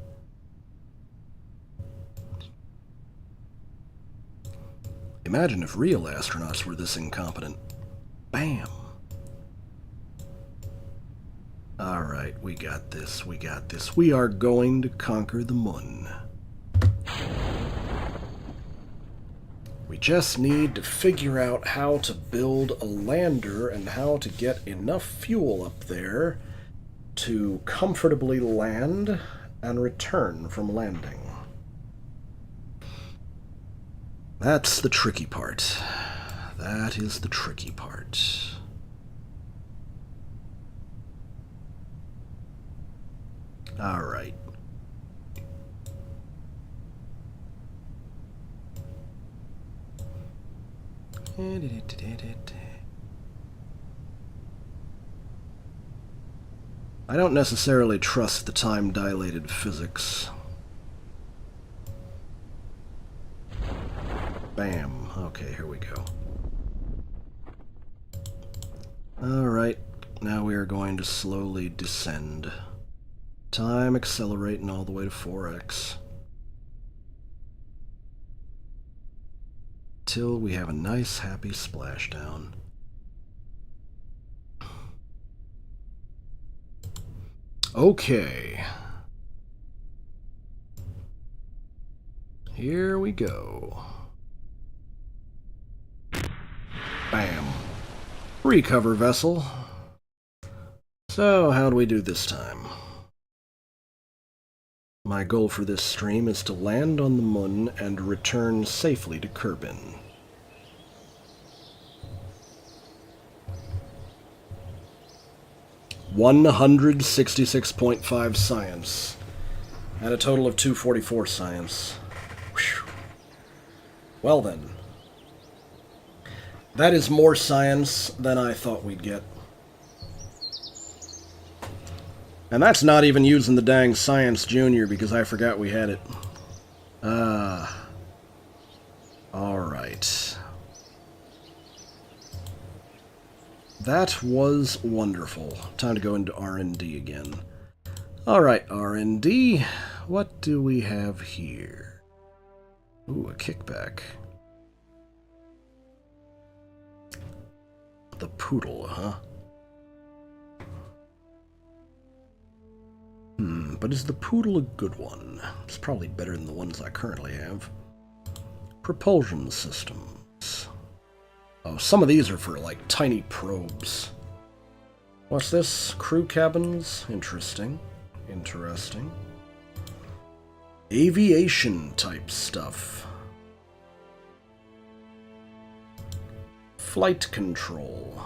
S1: Imagine if real astronauts were this incompetent. Bam! Alright, we got this, we got this. We are going to conquer the moon. We just need to figure out how to build a lander and how to get enough fuel up there to comfortably land and return from landing. That's the tricky part. That is the tricky part. All right. I don't necessarily trust the time-dilated physics. Bam. Okay, here we go. Alright, now we are going to slowly descend. Time accelerating all the way to 4x. Till we have a nice, happy splashdown. Okay. Here we go. Bam. Recover vessel. So, how do we do this time? My goal for this stream is to land on the moon and return safely to Kerbin. $166.5 science. And a total of 244 science. Whew. Well then. That is more science than I thought we'd get. And that's not even using the dang Science Junior because I forgot we had it. Alright. That was wonderful. Time to go into R&D again. Alright, R&D. What do we have here? Ooh, a kickback. The poodle, huh? But is the poodle a good one? It's probably better than the ones I currently have. Propulsion systems. Oh, some of these are for, like, tiny probes. What's this? Crew cabins? Interesting. Interesting. Aviation type stuff. Flight control.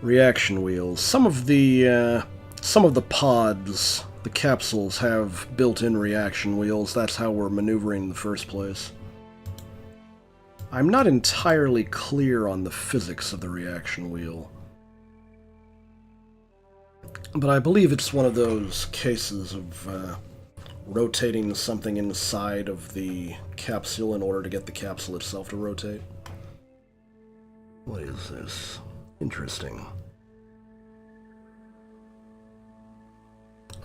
S1: Reaction wheels. Some of the pods, the capsules, have built-in reaction wheels. That's how we're maneuvering in the first place. I'm not entirely clear on the physics of the reaction wheel, but I believe it's one of those cases of rotating something inside of the capsule in order to get the capsule itself to rotate. What is this? Interesting.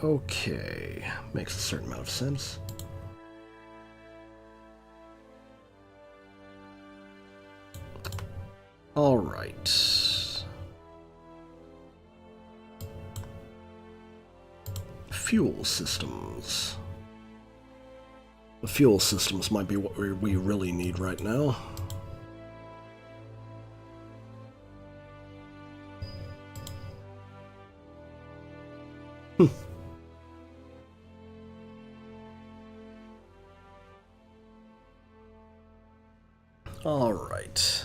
S1: Okay, makes a certain amount of sense. All right. Fuel systems. The fuel systems might be what we really need right now. All right.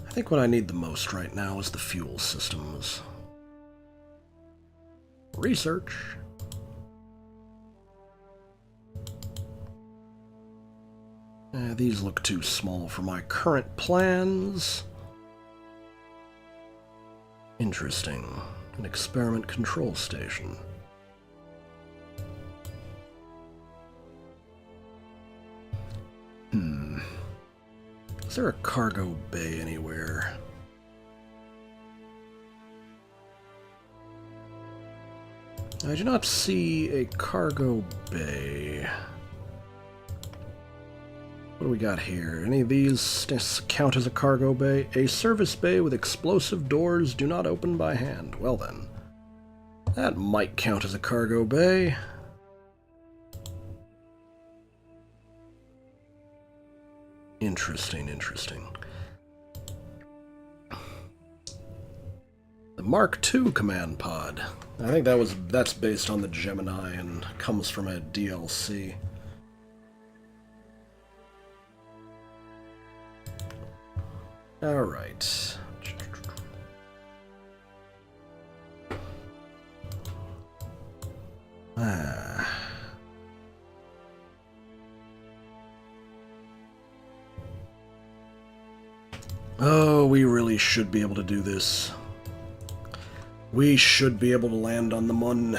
S1: I think what I need the most right now is the fuel systems. Research. These look too small for my current plans. Interesting. An experiment control station. Is there a cargo bay anywhere? I do not see a cargo bay. What do we got here? Any of these count as a cargo bay? A service bay with explosive doors do not open by hand. Well then, that might count as a cargo bay. Interesting, interesting. The Mark II command pod. I think that's based on the Gemini and comes from a DLC. All right. Oh, we really should be able to do this. We should be able to land on the moon.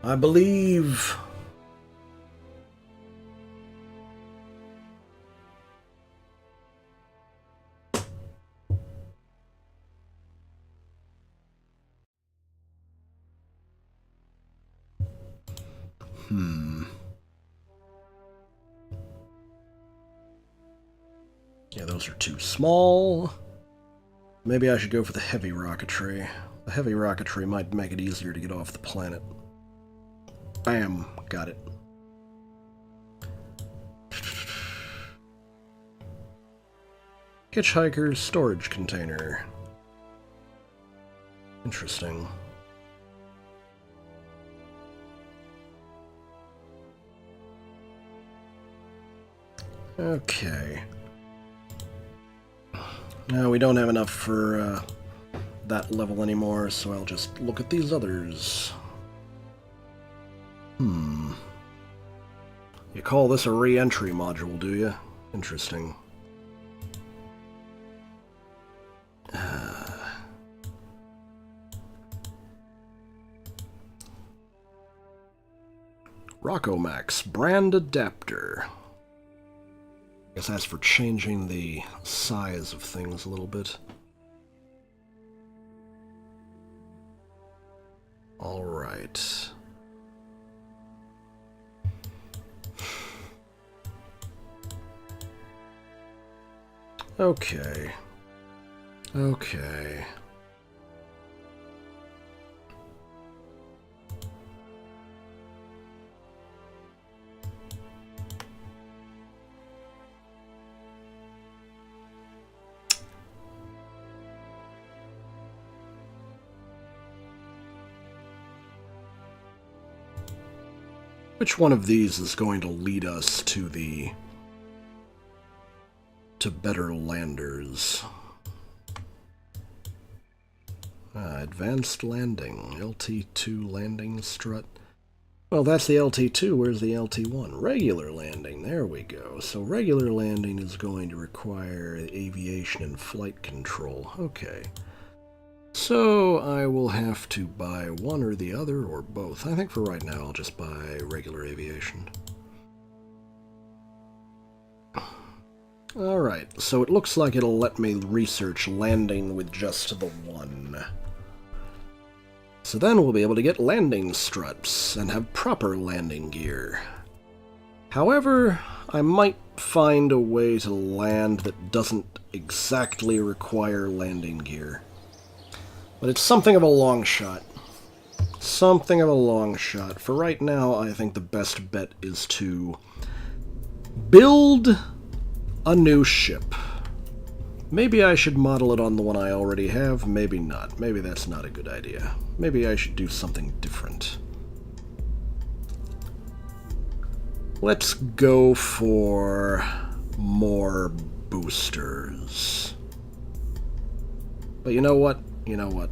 S1: I believe. Yeah, those are too small. Maybe I should go for the heavy rocketry. The heavy rocketry might make it easier to get off the planet. Bam! Got it. Hitchhiker's storage container. Interesting. Okay. No, we don't have enough for that level anymore, so I'll just look at these others. You call this a re-entry module, do you? Interesting. Rockomax brand adapter. I guess that's for changing the size of things a little bit. All right. Okay. Okay. Which one of these is going to lead us to better landers? Advanced landing. LT2 landing strut. Well, that's the LT2. Where's the LT1? Regular landing. There we go. So regular landing is going to require aviation and flight control. Okay. So I will have to buy one or the other, or both. I think for right now I'll just buy regular aviation. Alright, so it looks like it'll let me research landing with just the one. So then we'll be able to get landing struts and have proper landing gear. However, I might find a way to land that doesn't exactly require landing gear. But it's something of a long shot. Something of a long shot. For right now, I think the best bet is to build a new ship. Maybe I should model it on the one I already have, maybe not. Maybe that's not a good idea. Maybe I should do something different. Let's go for more boosters. But you know what? You know what?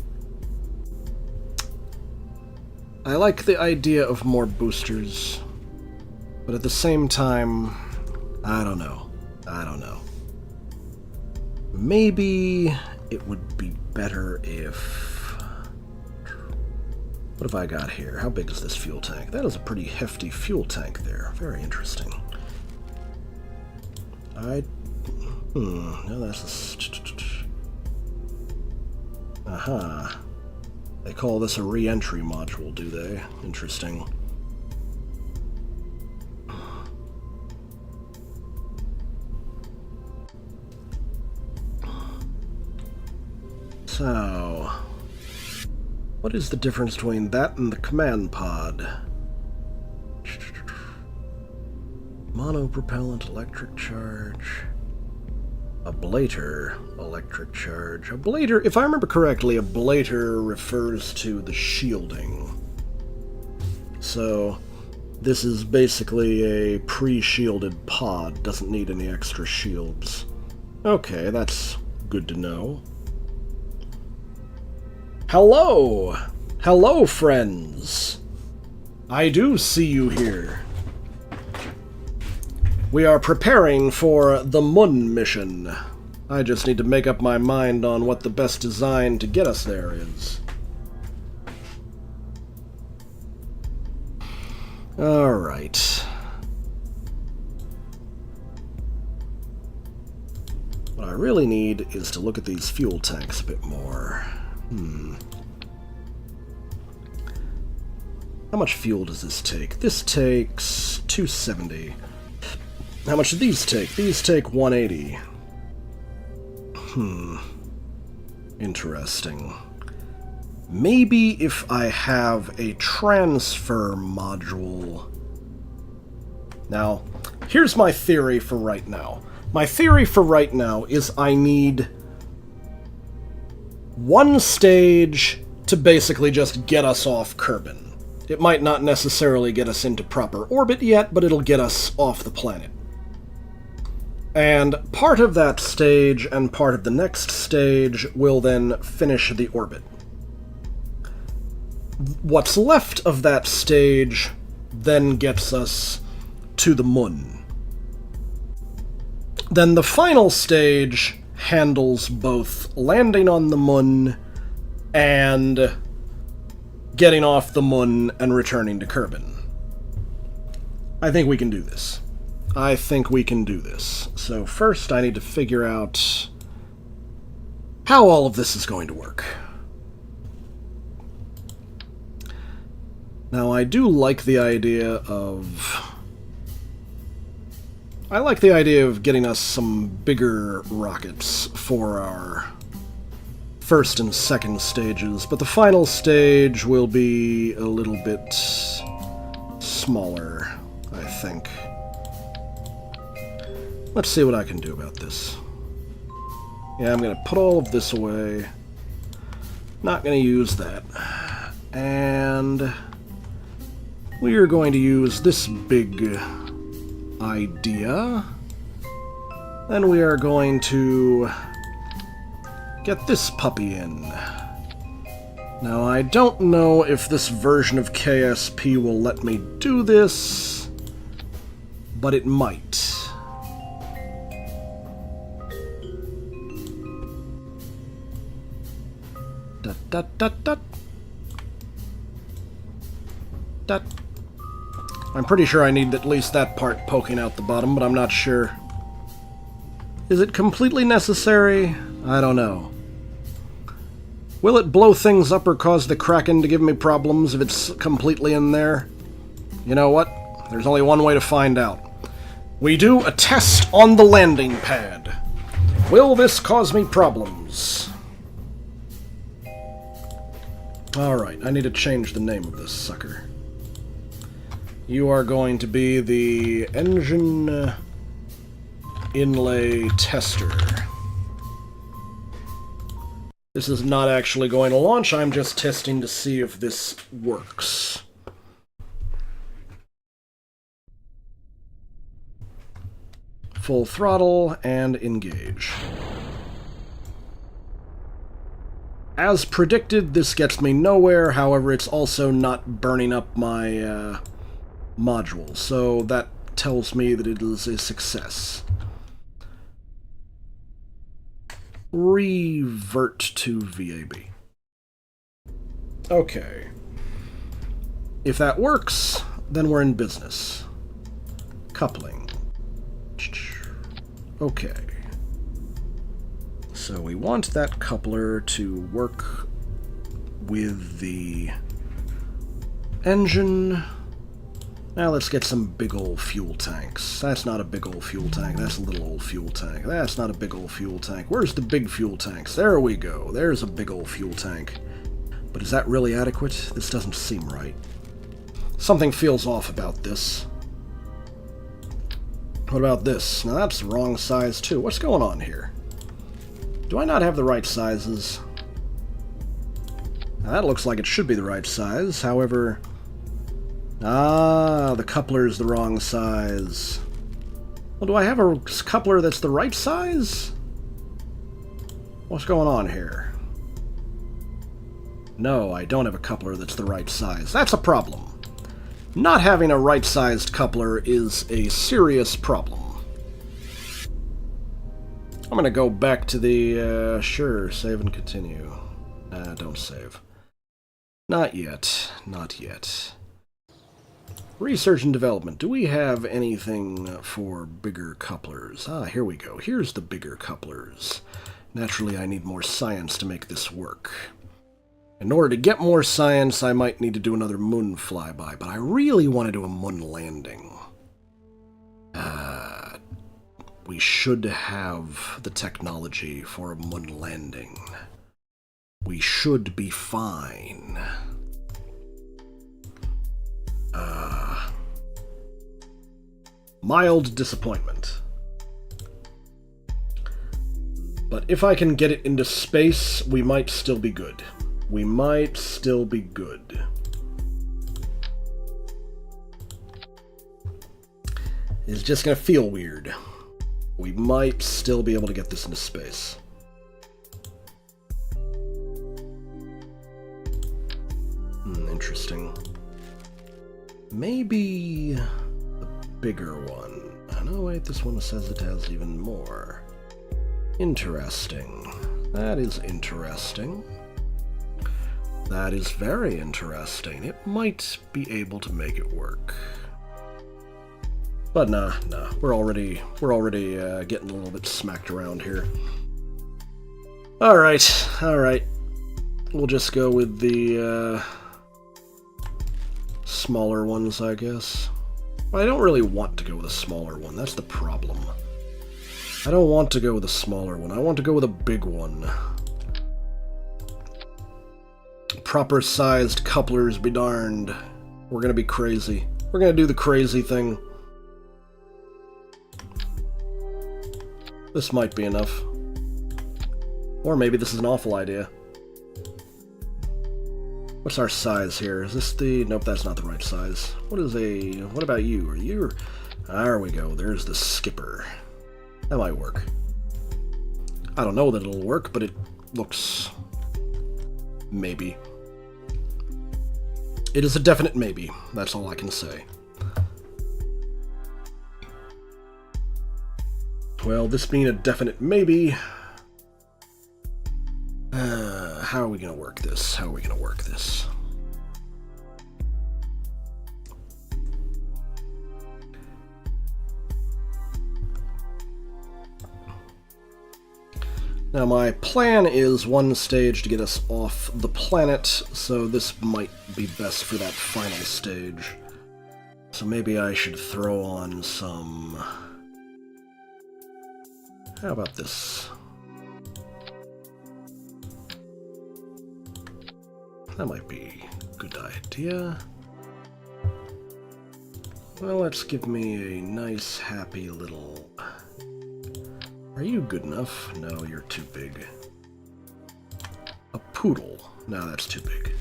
S1: I like the idea of more boosters, but at the same time, I don't know. I don't know. Maybe it would be better if... What have I got here? How big is this fuel tank? That is a pretty hefty fuel tank there. Very interesting. No, that's a... Aha. They call this a re-entry module, do they? Interesting. So, what is the difference between that and the command pod? Monopropellant electric charge. Ablator electric charge. Ablator, if I remember correctly, ablator refers to the shielding. So, this is basically a pre-shielded pod. Doesn't need any extra shields. Okay, that's good to know. Hello! Hello, friends! I do see you here. We are preparing for the Mun mission. I just need to make up my mind on what the best design to get us there is. Alright. What I really need is to look at these fuel tanks a bit more. How much fuel does this take? This takes 270. How much do these take? These take 180. Interesting. Maybe if I have a transfer module... Now, here's my theory for right now. My theory for right now is I need one stage to basically just get us off Kerbin. It might not necessarily get us into proper orbit yet, but it'll get us off the planet. And part of that stage and part of the next stage will then finish the orbit. What's left of that stage then gets us to the Mun. Then the final stage handles both landing on the Mun and getting off the Mun and returning to Kerbin. I think we can do this. I think we can do this. So first I need to figure out how all of this is going to work. Now I do like the idea of... I like the idea of getting us some bigger rockets for our first and second stages, but the final stage will be a little bit smaller, I think. Let's see what I can do about this. Yeah, I'm going to put all of this away. Not going to use that. And we are going to use this big idea. Then we are going to get this puppy in. Now, I don't know if this version of KSP will let me do this, but it might. I'm pretty sure I need at least that part poking out the bottom, but I'm not sure. Is it completely necessary? I don't know. Will it blow things up or cause the Kraken to give me problems if it's completely in there? You know what? There's only one way to find out. We do a test on the landing pad. Will this cause me problems? Alright, I need to change the name of this sucker. You are going to be the engine inlay tester. This is not actually going to launch, I'm just testing to see if this works. Full throttle and engage. As predicted, this gets me nowhere, however it's also not burning up my module, so that tells me that it is a success. Revert to VAB. Okay. If that works, then we're in business. Coupling. Okay. So we want that coupler to work with the engine. Now let's get some big old fuel tanks. That's not a big old fuel tank, that's a little old fuel tank. That's not a big old fuel tank. Where's the big fuel tanks? There we go. There's a big old fuel tank. But is that really adequate? This doesn't seem right. Something feels off about this. What about this? Now that's the wrong size too. What's going on here? Do I not have the right sizes? Now that looks like it should be the right size, however... Ah, the coupler is the wrong size. Well, do I have a coupler that's the right size? What's going on here? No, I don't have a coupler that's the right size. That's a problem. Not having a right-sized coupler is a serious problem. I'm gonna go back to the, sure, save and continue. Don't save. Not yet. Not yet. Research and development. Do we have anything for bigger couplers? Ah, here we go. Here's the bigger couplers. Naturally, I need more science to make this work. In order to get more science, I might need to do another moon flyby, but I really want to do a moon landing. We should have the technology for a moon landing. We should be fine. Mild disappointment. But if I can get it into space, we might still be good. We might still be good. It's just gonna feel weird. We might still be able to get this into space. Interesting. Maybe the bigger one. No, wait, this one says it has even more. Interesting. That is interesting. That is very interesting. It might be able to make it work. But nah, we're already getting a little bit smacked around here. Alright. We'll just go with the smaller ones, I guess. I don't really want to go with a smaller one, that's the problem. I don't want to go with a smaller one, I want to go with a big one. Proper sized couplers be darned. We're gonna be crazy. We're gonna do the crazy thing. This might be enough. Or maybe this is an awful idea. What's our size here? Is this the... Nope, that's not the right size. What about you? Are you... There we go. There's the skipper. That might work. I don't know that it'll work, but it looks... maybe. It is a definite maybe. That's all I can say. Well, this being a definite maybe... how are we going to work this? Now my plan is one stage to get us off the planet, so this might be best for that final stage. So maybe I should throw on some How about this? That might be a good idea. Well, let's give me a nice, happy little... Are you good enough? No, you're too big. A poodle. No, that's too big.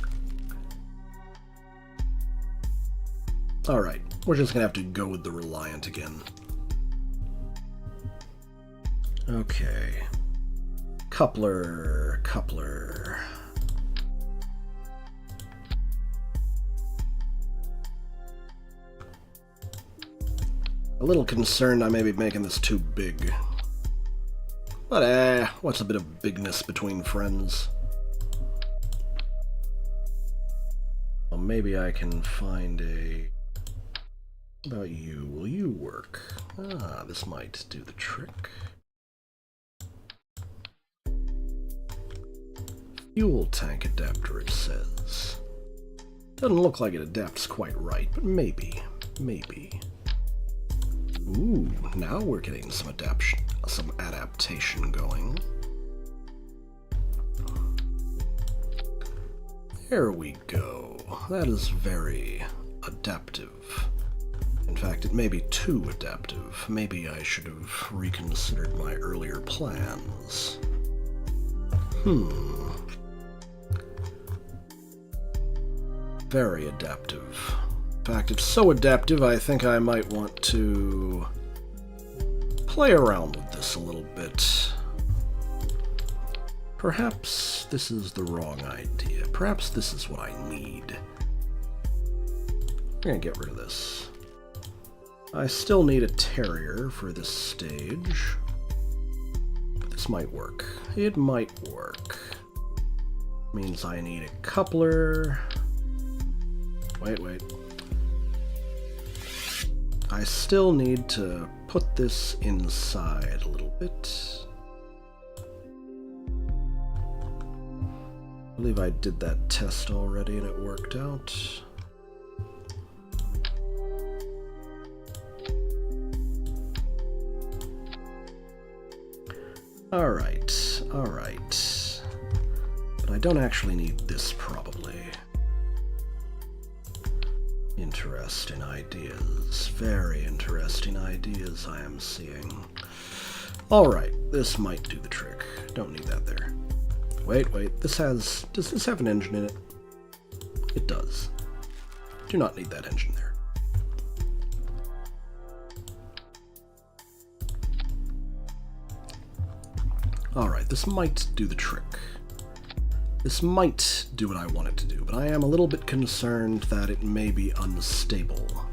S1: Alright, we're just gonna have to go with the Reliant again. Okay. Coupler. A little concerned I may be making this too big. But what's a bit of bigness between friends? Well, maybe I can find a... How about you? Will you work? Ah, this might do the trick. Fuel tank adapter, it says. Doesn't look like it adapts quite right, but maybe. Ooh, now we're getting some adaptation going. There we go. That is very adaptive. In fact, it may be too adaptive. Maybe I should have reconsidered my earlier plans. Very adaptive. In fact, it's so adaptive I think I might want to play around with this a little bit. Perhaps this is the wrong idea. Perhaps this is what I need. I'm gonna get rid of this. I still need a Terrier for this stage. But this might work. It might work. Means I need a coupler. Wait. I still need to put this inside a little bit. I believe I did that test already and it worked out. Alright. But I don't actually need this, probably. Interesting ideas. Very interesting ideas I am seeing. Alright, this might do the trick. Don't need that there. Wait. Does this have an engine in it? It does. Do not need that engine there. Alright, this might do the trick. This might do what I want it to do, but I am a little bit concerned that it may be unstable.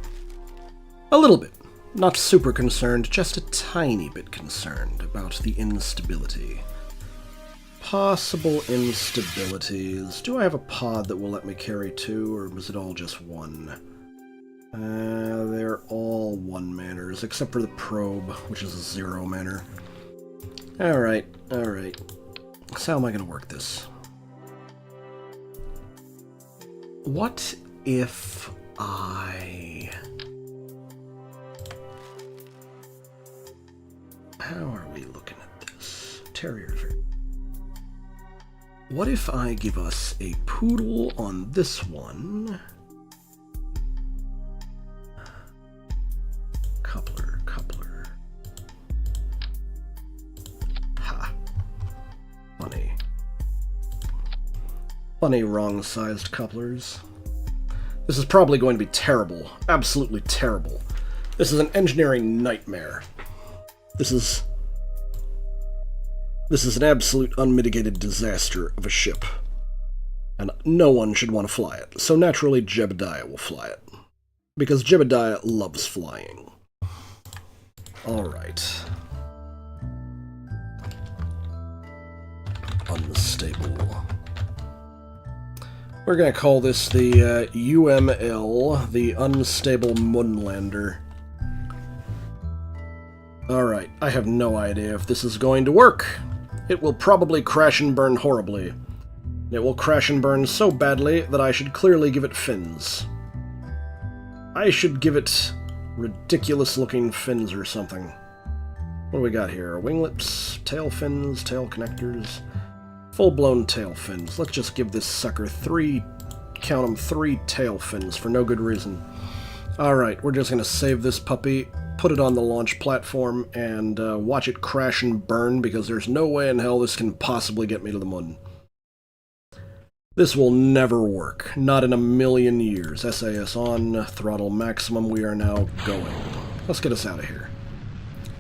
S1: A little bit. Not super concerned, just a tiny bit concerned about the instability. Possible instabilities. Do I have a pod that will let me carry two, or was it all just one? They're all one-manners, except for the probe, which is a zero-manner. Alright. So how am I going to work this? What if I... How are we looking at this? Terrier. What if I give us a poodle on this one? Coupler. Ha. Funny wrong-sized couplers. This is probably going to be terrible. Absolutely terrible. This is an engineering nightmare. This is an absolute unmitigated disaster of a ship. And no one should want to fly it. So naturally, Jebediah will fly it. Because Jebediah loves flying. Alright. Unstable. We're gonna call this the UML, the Unstable Moonlander. Alright, I have no idea if this is going to work. It will probably crash and burn horribly. It will crash and burn so badly that I should clearly give it fins. I should give it ridiculous-looking fins or something. What do we got here? Winglets, tail fins, tail connectors, full-blown tail fins. Let's just give this sucker three tail fins for no good reason. Alright, we're just going to save this puppy, put it on the launch platform, and watch it crash and burn, because there's no way in hell this can possibly get me to the moon. This will never work. Not in a million years. SAS on, throttle maximum, we are now going. Let's get us out of here.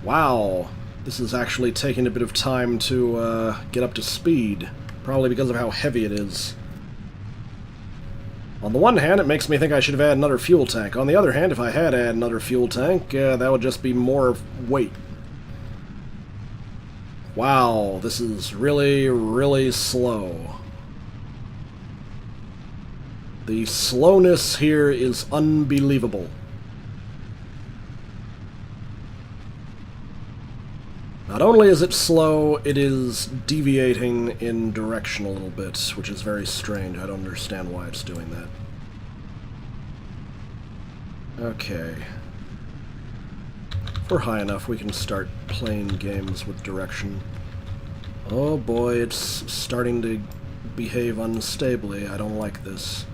S1: Wow, this is actually taking a bit of time to get up to speed, probably because of how heavy it is. On the one hand, it makes me think I should have had another fuel tank. On the other hand, if I had had another fuel tank, that would just be more weight. Wow, this is really, really slow. The slowness here is unbelievable. Not only is it slow, it is deviating in direction a little bit, which is very strange. I don't understand why it's doing that. Okay. If we're high enough, we can start playing games with direction. Oh boy, it's starting to behave unstably. I don't like this.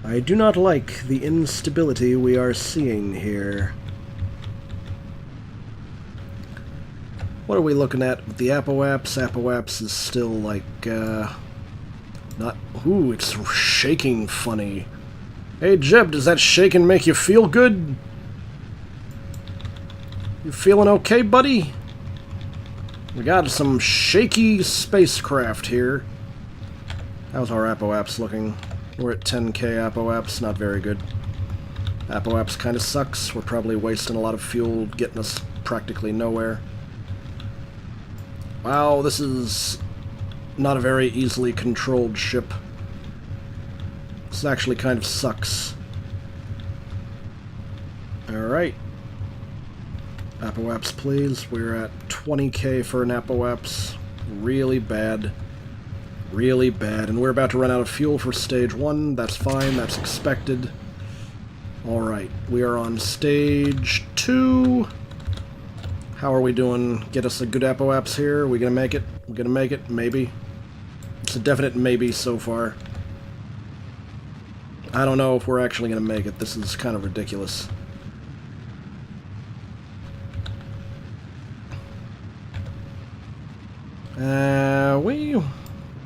S1: I do not like the instability we are seeing here. What are we looking at with the Apoaps? Apoaps is still like, not... Ooh, it's shaking funny. Hey Jeb, does that shaking make you feel good? You feeling okay, buddy? We got some shaky spacecraft here. How's our Apoaps looking? We're at 10k Apoaps, not very good. Apoaps kind of sucks. We're probably wasting a lot of fuel, getting us practically nowhere. Wow, this is not a very easily controlled ship. This actually kind of sucks. Alright. Apoaps, please. We're at 20k for an Apoaps. Really bad. Really bad. And we're about to run out of fuel for stage 1. That's fine. That's expected. Alright. We are on stage 2. How are we doing? Get us a good Apoaps here. Are we gonna make it? We're gonna make it? Maybe. It's a definite maybe so far. I don't know if we're actually gonna make it. This is kind of ridiculous.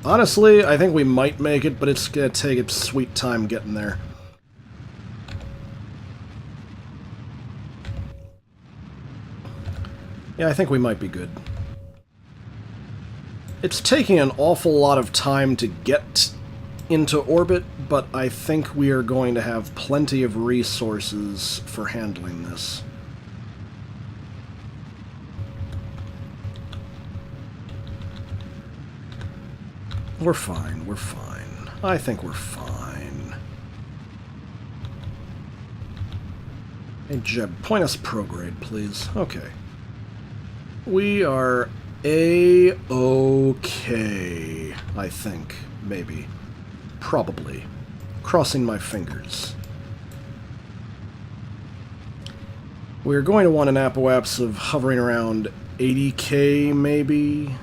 S1: Honestly, I think we might make it, but it's gonna take its sweet time getting there. Yeah, I think we might be good. It's taking an awful lot of time to get into orbit, but I think we are going to have plenty of resources for handling this. We're fine, we're fine. I think we're fine. Hey Jeb, point us prograde, please. Okay. We are A-okay, I think. Maybe. Probably. Crossing my fingers. We're going to want an Apoaps of hovering around 80k, maybe?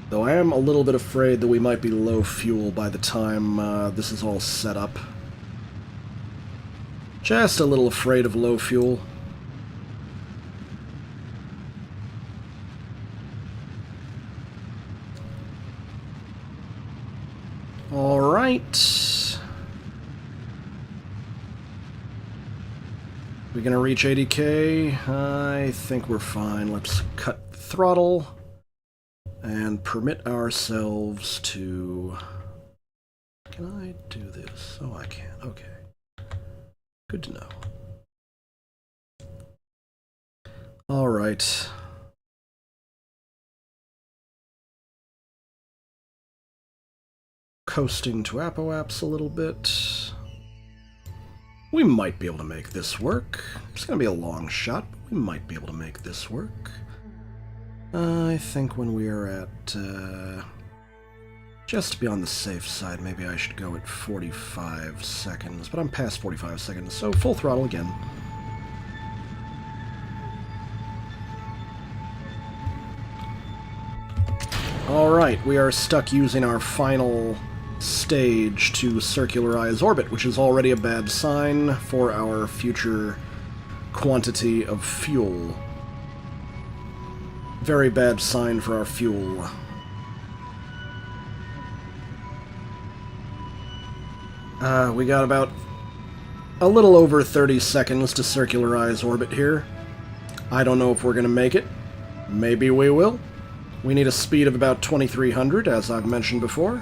S1: Though I am a little bit afraid that we might be low fuel by the time this is all set up. Just a little afraid of low fuel. Alright. We gonna reach 80k? I think we're fine. Let's cut the throttle and permit ourselves to... Can I do this? Oh, I can. Okay. Good to know. Alright. Coasting to Apoaps a little bit. We might be able to make this work. It's going to be a long shot, but we might be able to make this work. I think when we are at Just to be on the safe side, maybe I should go at 45 seconds, but I'm past 45 seconds, so full throttle again. Alright, we are stuck using our final stage to circularize orbit, which is already a bad sign for our future quantity of fuel. Very bad sign for our fuel. We got about a little over 30 seconds to circularize orbit here. I don't know if we're going to make it. Maybe we will. We need a speed of about 2300, as I've mentioned before.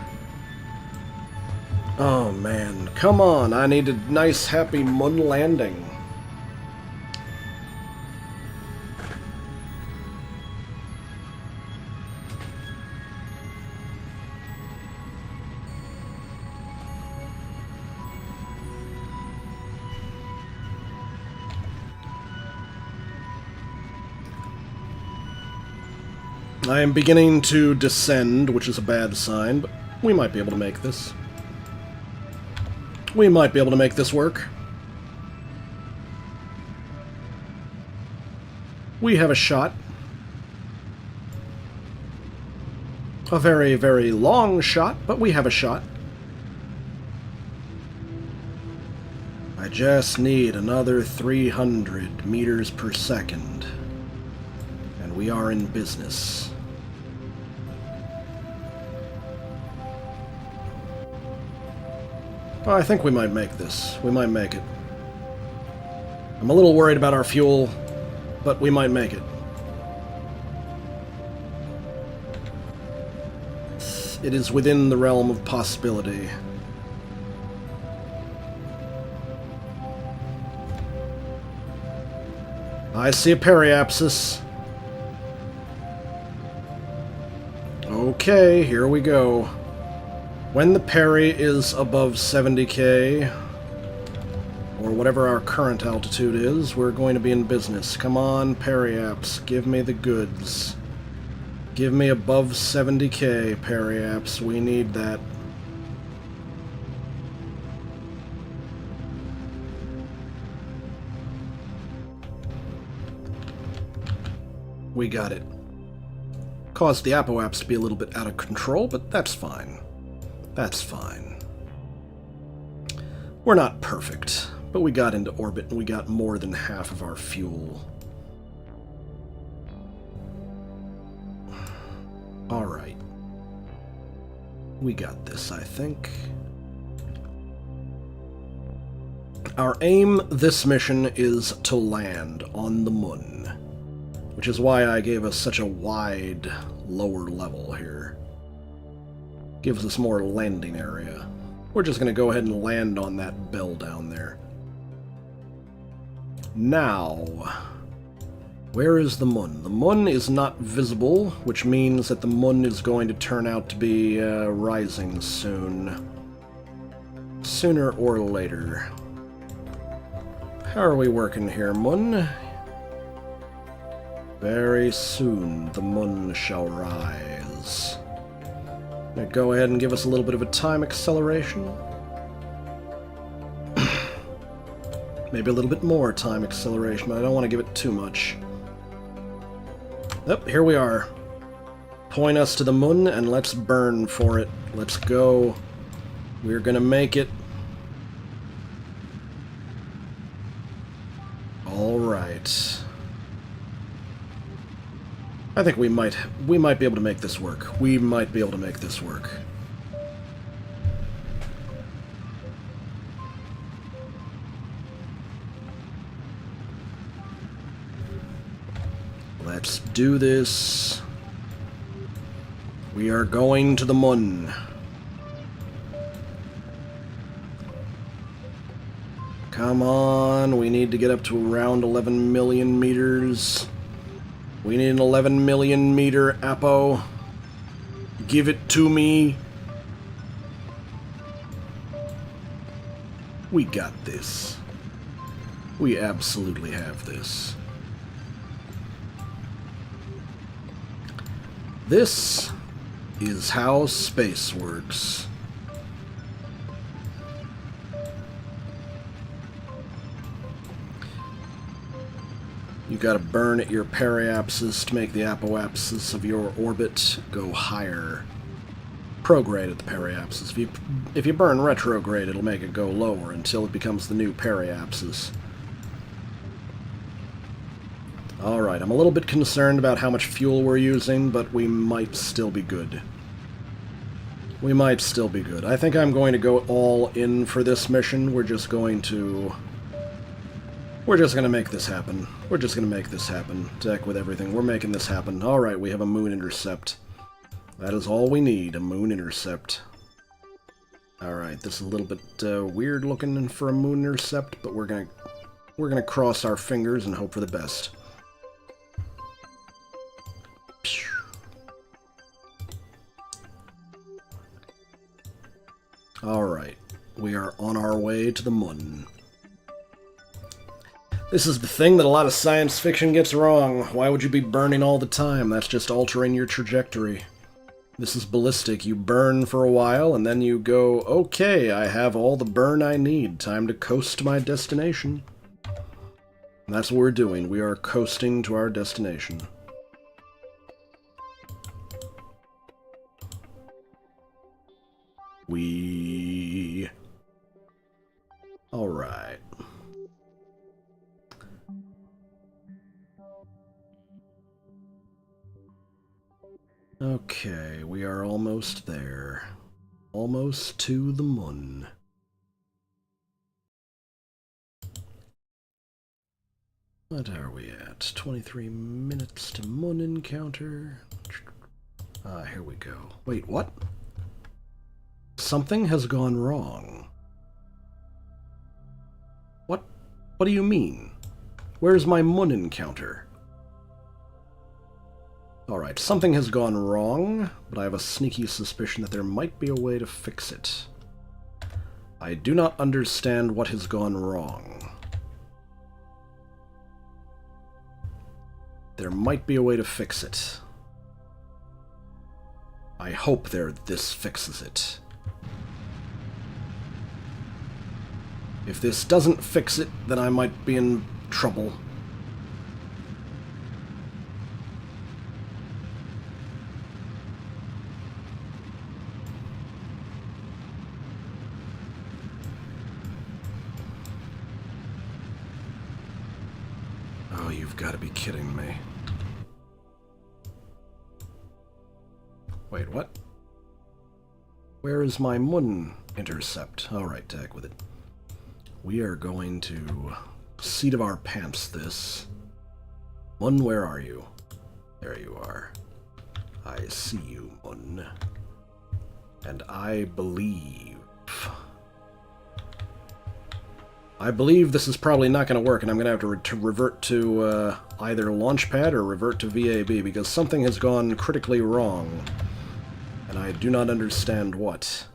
S1: Oh man, come on, I need a nice happy moon landing. I am beginning to descend, which is a bad sign, but we might be able to make this. We might be able to make this work. We have a shot. A very, very long shot, but we have a shot. I just need another 300 meters per second. And we are in business. I think we might make this. We might make it. I'm a little worried about our fuel, but we might make it. It is within the realm of possibility. I see a periapsis. Okay, here we go. When the peri is above 70k, or whatever our current altitude is, we're going to be in business. Come on, periaps, give me the goods. Give me above 70k, periaps. We need that. We got it. Caused the apoaps to be a little bit out of control, but that's fine. That's fine. We're not perfect, but we got into orbit and we got more than half of our fuel. Alright. We got this, I think. Our aim this mission is to land on the moon, which is why I gave us such a wide lower level here. Gives us more landing area. We're just going to go ahead and land on that bell down there. Now, where is the moon? The moon is not visible, which means that the moon is going to turn out to be rising soon. Sooner or later. How are we working here, moon? Very soon the moon shall rise. Now go ahead and give us a little bit of a time acceleration. Maybe a little bit more time acceleration, but I don't want to give it too much. Yep, here we are. Point us to the moon and let's burn for it. Let's go. We're gonna make it. Alright. I think we might be able to make this work. We might be able to make this work. Let's do this. We are going to the moon. Come on, we need to get up to around 11 million meters. We need an 11 million meter Apo. Give it to me. We got this. We absolutely have this. This is how space works. You gotta burn at your periapsis to make the apoapsis of your orbit go higher. Prograde at the periapsis. If you burn retrograde, it'll make it go lower until it becomes the new periapsis. Alright, I'm a little bit concerned about how much fuel we're using, but we might still be good. We might still be good. I think I'm going to go all in for this mission. We're just going to make this happen. We're just going to make this happen. To heck with everything. We're making this happen. Alright, we have a moon intercept. That is all we need, a moon intercept. Alright, this is a little bit weird looking for a moon intercept, but we're gonna cross our fingers and hope for the best. Alright, we are on our way to the moon. This is the thing that a lot of science fiction gets wrong. Why would you be burning all the time? That's just altering your trajectory. This is ballistic. You burn for a while, and then you go, okay, I have all the burn I need. Time to coast to my destination. And that's what we're doing. We are coasting to our destination. Alright. Okay, we are almost there. Almost to the moon. What are we at? 23 minutes to moon encounter. Here we go. Wait, what? Something has gone wrong. What do you mean? Where's my moon encounter? Alright, something has gone wrong, but I have a sneaky suspicion that there might be a way to fix it. I do not understand what has gone wrong. There might be a way to fix it. I hope this fixes it. If this doesn't fix it, then I might be in trouble. Oh, you've got to be kidding me. Wait, what? Where is my moon intercept? Alright, to heck with it. We are going to seat of our pants this. Moon, where are you? There you are. I see you, Moon. And I believe this is probably not going to work, and I'm going to have to revert to either Launchpad or revert to VAB, because something has gone critically wrong. And I do not understand what.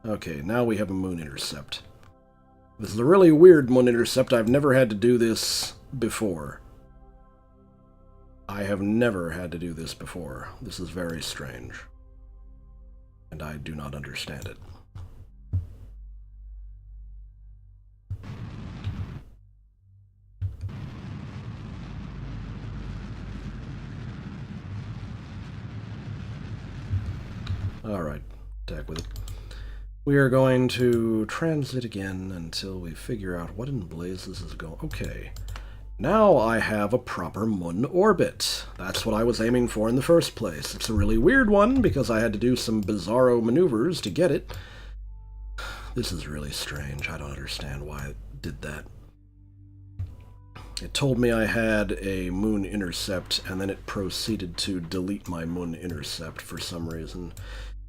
S1: Okay, now we have a moon intercept. This is a really weird moon intercept. I've never had to do this before. I have never had to do this before. This is very strange. And I do not understand it. Alright, attack with it. We are going to transit again until we figure out what in blazes is going... Okay. Now I have a proper moon orbit. That's what I was aiming for in the first place. It's a really weird one, because I had to do some bizarro maneuvers to get it. This is really strange. I don't understand why it did that. It told me I had a moon intercept, and then it proceeded to delete my moon intercept for some reason.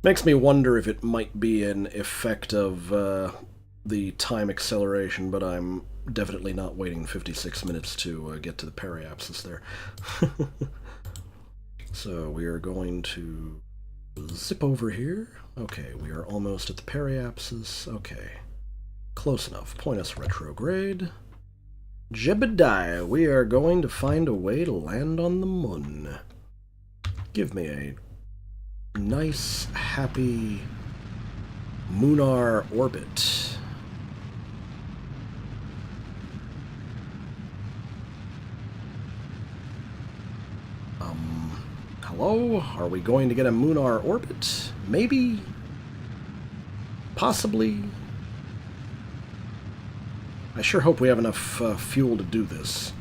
S1: Makes me wonder if it might be an effect of the time acceleration, but I'm definitely not waiting 56 minutes to get to the periapsis there. So we are going to zip over here. Okay, we are almost at the periapsis. Okay, close enough. Point us retrograde. Jebediah, we are going to find a way to land on the moon. Give me a nice, happy lunar orbit. Hello? Are we going to get a lunar orbit? Maybe? Possibly? I sure hope we have enough fuel to do this,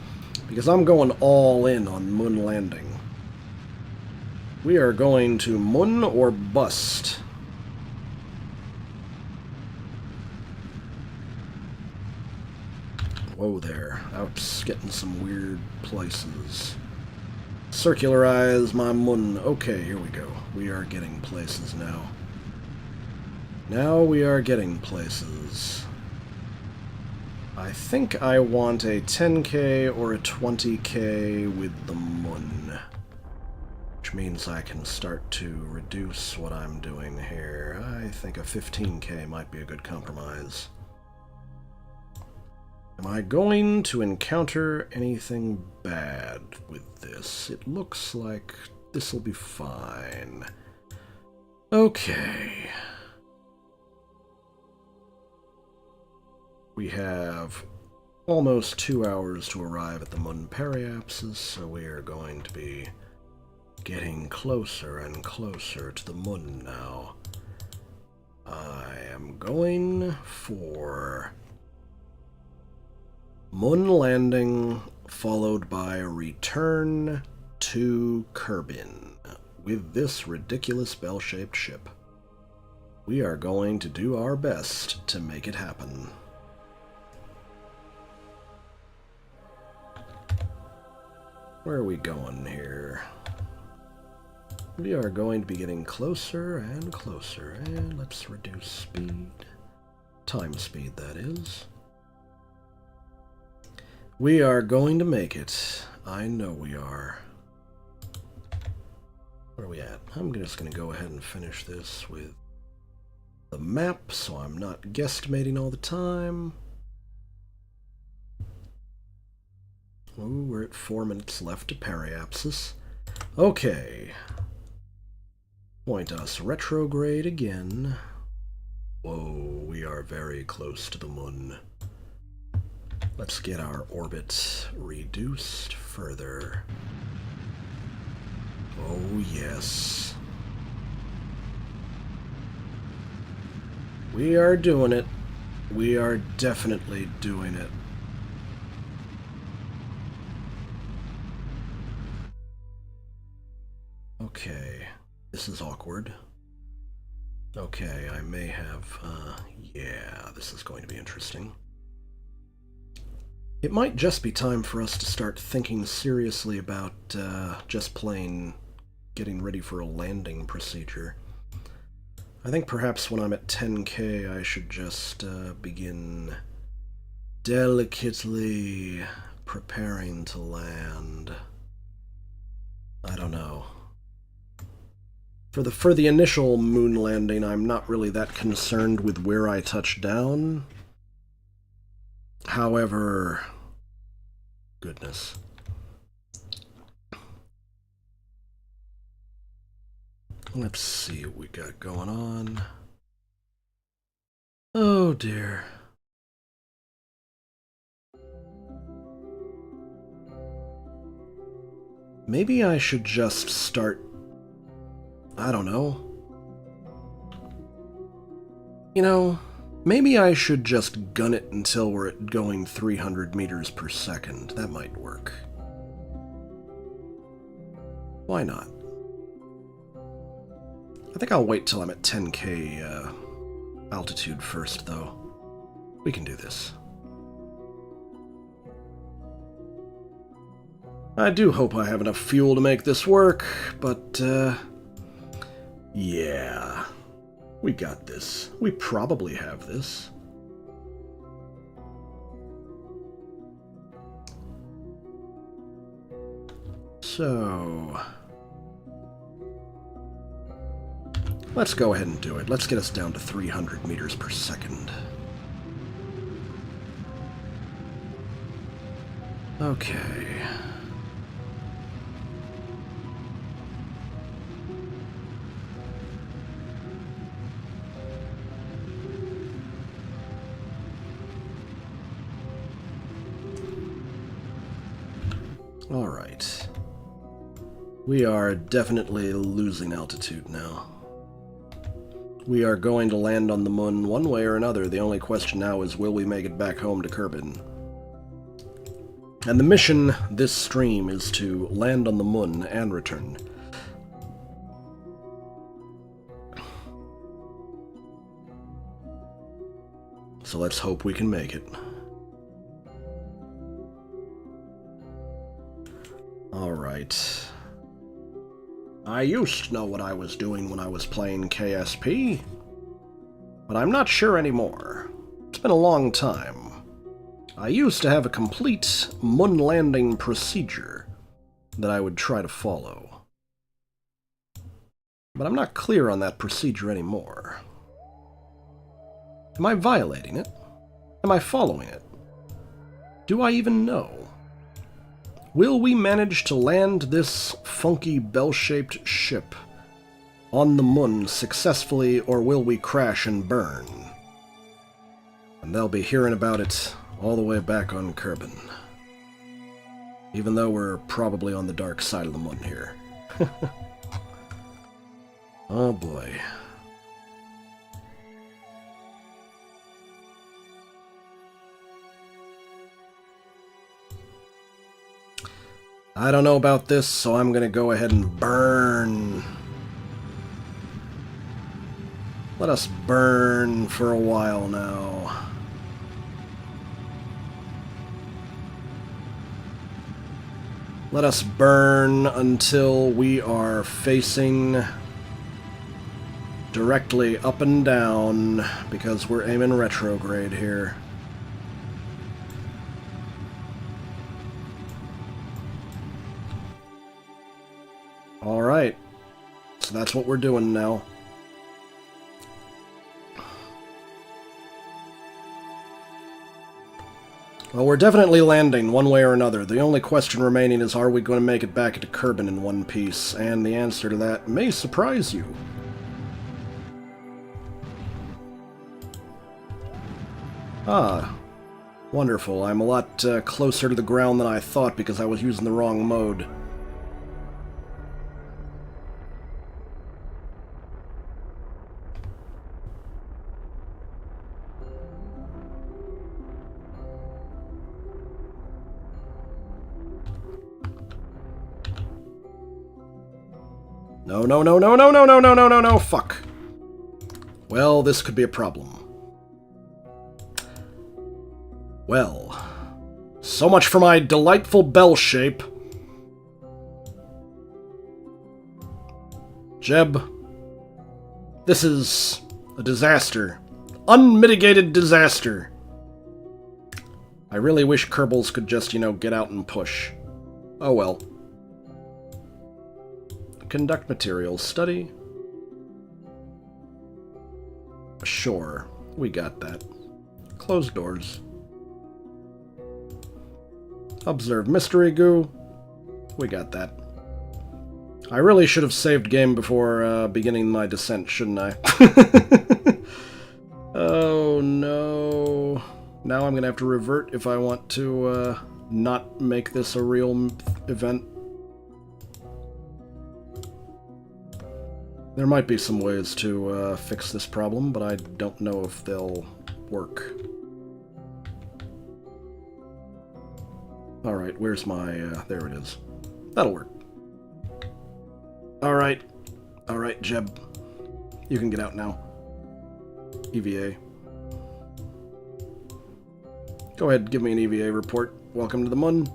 S1: because I'm going all in on moon landing. We are going to moon or bust. Whoa there, out getting some weird places. Circularize my moon. Okay, here we go. We are getting places now. Now we are getting places. I think I want a 10K or a 20K with the moon. Which means I can start to reduce what I'm doing here. I think a 15K might be a good compromise. Am I going to encounter anything bad with this? It looks like this will be fine. Okay. We have almost 2 hours to arrive at the moon periapsis, so we are going to be getting closer and closer to the moon now. I am going for moon landing, followed by a return to Kerbin with this ridiculous bell-shaped ship. We are going to do our best to make it happen. Where are we going here? We are going to be getting closer and closer, and let's reduce speed. Time speed, that is. We are going to make it. I know we are. Where are we at? I'm just going to go ahead and finish this with the map, so I'm not guesstimating all the time. Ooh, we're at 4 minutes left to periapsis. Okay. Point us retrograde again. Whoa, we are very close to the moon. Let's get our orbit reduced further. Oh, yes. We are doing it. We are definitely doing it. Okay, this is awkward. Okay, I may have, yeah, this is going to be interesting. It might just be time for us to start thinking seriously about, just plain getting ready for a landing procedure. I think perhaps when I'm at 10K, I should just, begin delicately preparing to land. I don't know. For the initial moon landing, I'm not really that concerned with where I touch down. However, goodness. Let's see what we got going on. Oh dear. Maybe I should just start, I don't know. You know, maybe I should just gun it until we're at going 300 meters per second. That might work. Why not? I think I'll wait till I'm at 10K altitude first, though. We can do this. I do hope I have enough fuel to make this work, but, yeah. We got this. We probably have this. So, let's go ahead and do it. Let's get us down to 300 meters per second. Okay. Alright. We are definitely losing altitude now. We are going to land on the moon one way or another. The only question now is, will we make it back home to Kerbin? And the mission this stream is to land on the moon and return. So let's hope we can make it. Alright. I used to know what I was doing when I was playing KSP, but I'm not sure anymore. It's been a long time. I used to have a complete moon landing procedure that I would try to follow. But I'm not clear on that procedure anymore. Am I violating it? Am I following it? Do I even know? Will we manage to land this funky bell-shaped ship on the moon successfully, or will we crash and burn? And they'll be hearing about it all the way back on Kerbin. Even though we're probably on the dark side of the moon here. Oh boy. I don't know about this, so I'm gonna go ahead and burn. Let us burn for a while now. Let us burn until we are facing directly up and down, because we're aiming retrograde here. Alright, so that's what we're doing now. Well, we're definitely landing one way or another. The only question remaining is, are we going to make it back into Kerbin in one piece? And the answer to that may surprise you. Ah, wonderful. I'm a lot closer to the ground than I thought because I was using the wrong mode. No, no, no, no, no, no, no, no, no, no, no, fuck. Well, this could be a problem. Well, so much for my delightful bell shape. Jeb, this is a disaster. Unmitigated disaster. I really wish Kerbals could just, you know, get out and push. Oh well. Conduct materials. Study. Sure, we got that. Close doors. Observe mystery goo. We got that. I really should have saved game before beginning my descent, shouldn't I? Oh no. Now I'm gonna have to revert if I want to not make this a real event. There might be some ways to fix this problem, but I don't know if they'll work. Alright, where's my... there it is. That'll work. Alright. Alright, Jeb. You can get out now. EVA. Go ahead, give me an EVA report. Welcome to the moon.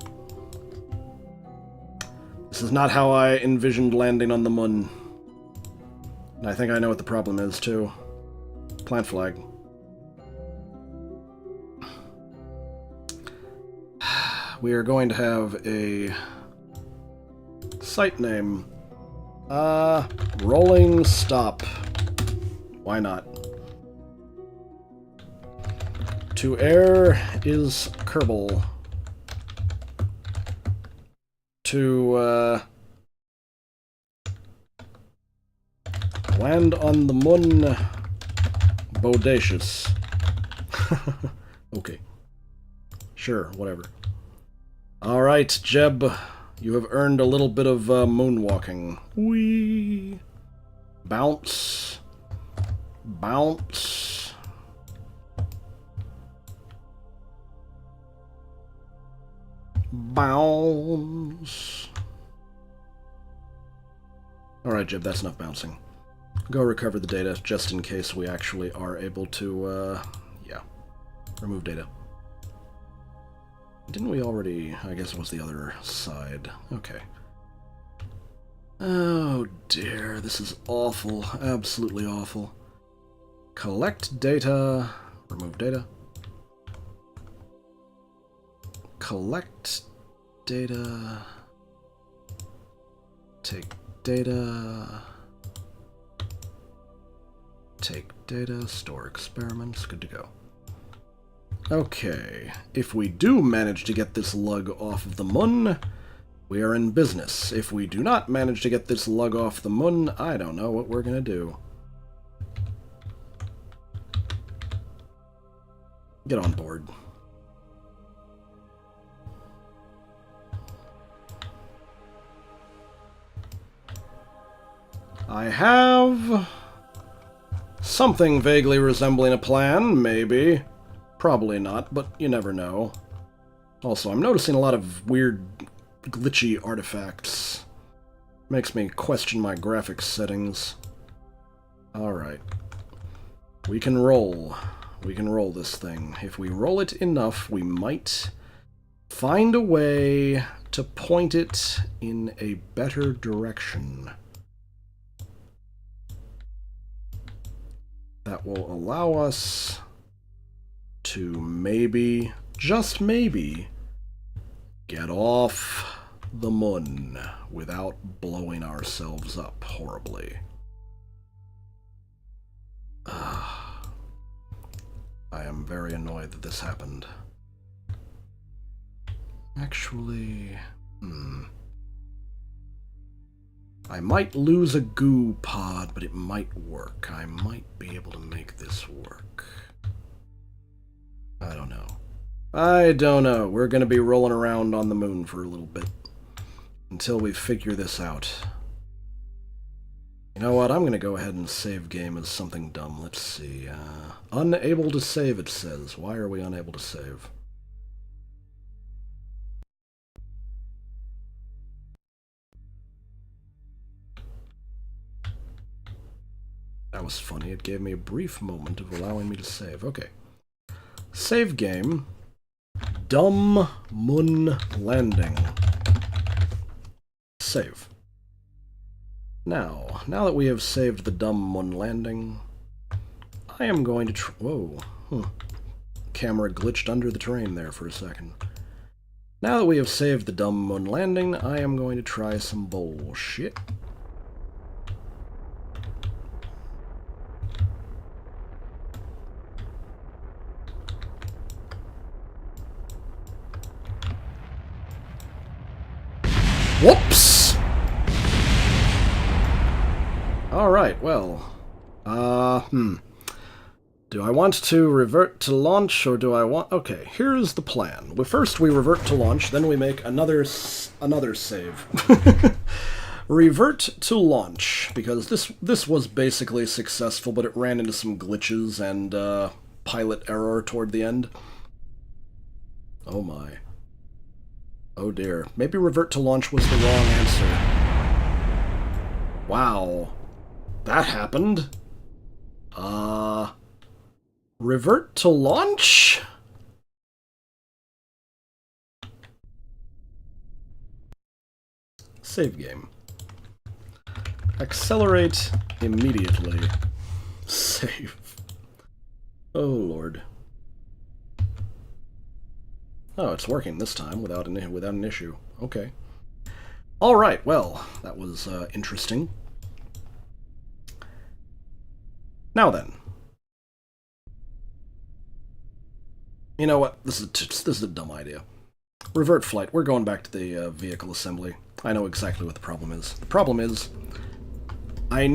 S1: This is not how I envisioned landing on the moon. And I think I know what the problem is, too. Plant flag. We are going to have a site name. Rolling stop. Why not? To air is Kerbal. To, land on the moon, bodacious. Okay. Sure, whatever. Alright, Jeb. You have earned a little bit of moonwalking. Whee! Bounce. Bounce. Bounce. Alright, Jib, that's enough bouncing. Go recover the data, just in case we actually are able to, yeah. Remove data. Didn't we already... I guess it was the other side. Okay. Oh dear, this is awful. Absolutely awful. Collect data. Remove data. Collect data. Take data. Take data. Store experiments. Good to go. Okay. If we do manage to get this lug off of the moon, we are in business. If we do not manage to get this lug off the moon, I don't know what we're gonna do. Get on board. I have something vaguely resembling a plan, maybe. Probably not, but you never know. Also, I'm noticing a lot of weird, glitchy artifacts. Makes me question my graphics settings. Alright. We can roll. We can roll this thing. If we roll it enough, we might find a way to point it in a better direction. That will allow us to maybe, just maybe, get off the moon without blowing ourselves up horribly. I am very annoyed that this happened. Actually, I might lose a goo pod, but it might work. I might be able to make this work. I don't know. I don't know. We're going to be rolling around on the moon for a little bit until we figure this out. You know what? I'm going to go ahead and save game as something dumb. Let's see. Unable to save, it says. Why are we unable to save? That was funny. It gave me a brief moment of allowing me to save. Okay. Save game. Dumb moon landing. Save. Now that we have saved the dumb moon landing, I am going to whoa. Camera glitched under the terrain there for a second. Now that we have saved the dumb moon landing, I am going to try some bullshit. Whoops! Alright, well. Do I want to revert to launch, or do I want... Okay, here's the plan. First we revert to launch, then we make another save. Revert to launch, because this was basically successful, but it ran into some glitches and pilot error toward the end. Oh my. Oh dear. Maybe revert to launch was the wrong answer. Wow. That happened. Revert to launch? Save game. Accelerate immediately. Save. Oh lord. Oh, it's working this time without an issue. Okay. All right. Well, that was interesting. Now then. You know what? This is a dumb idea. Revert flight. We're going back to the vehicle assembly. I know exactly what the problem is. The problem is, I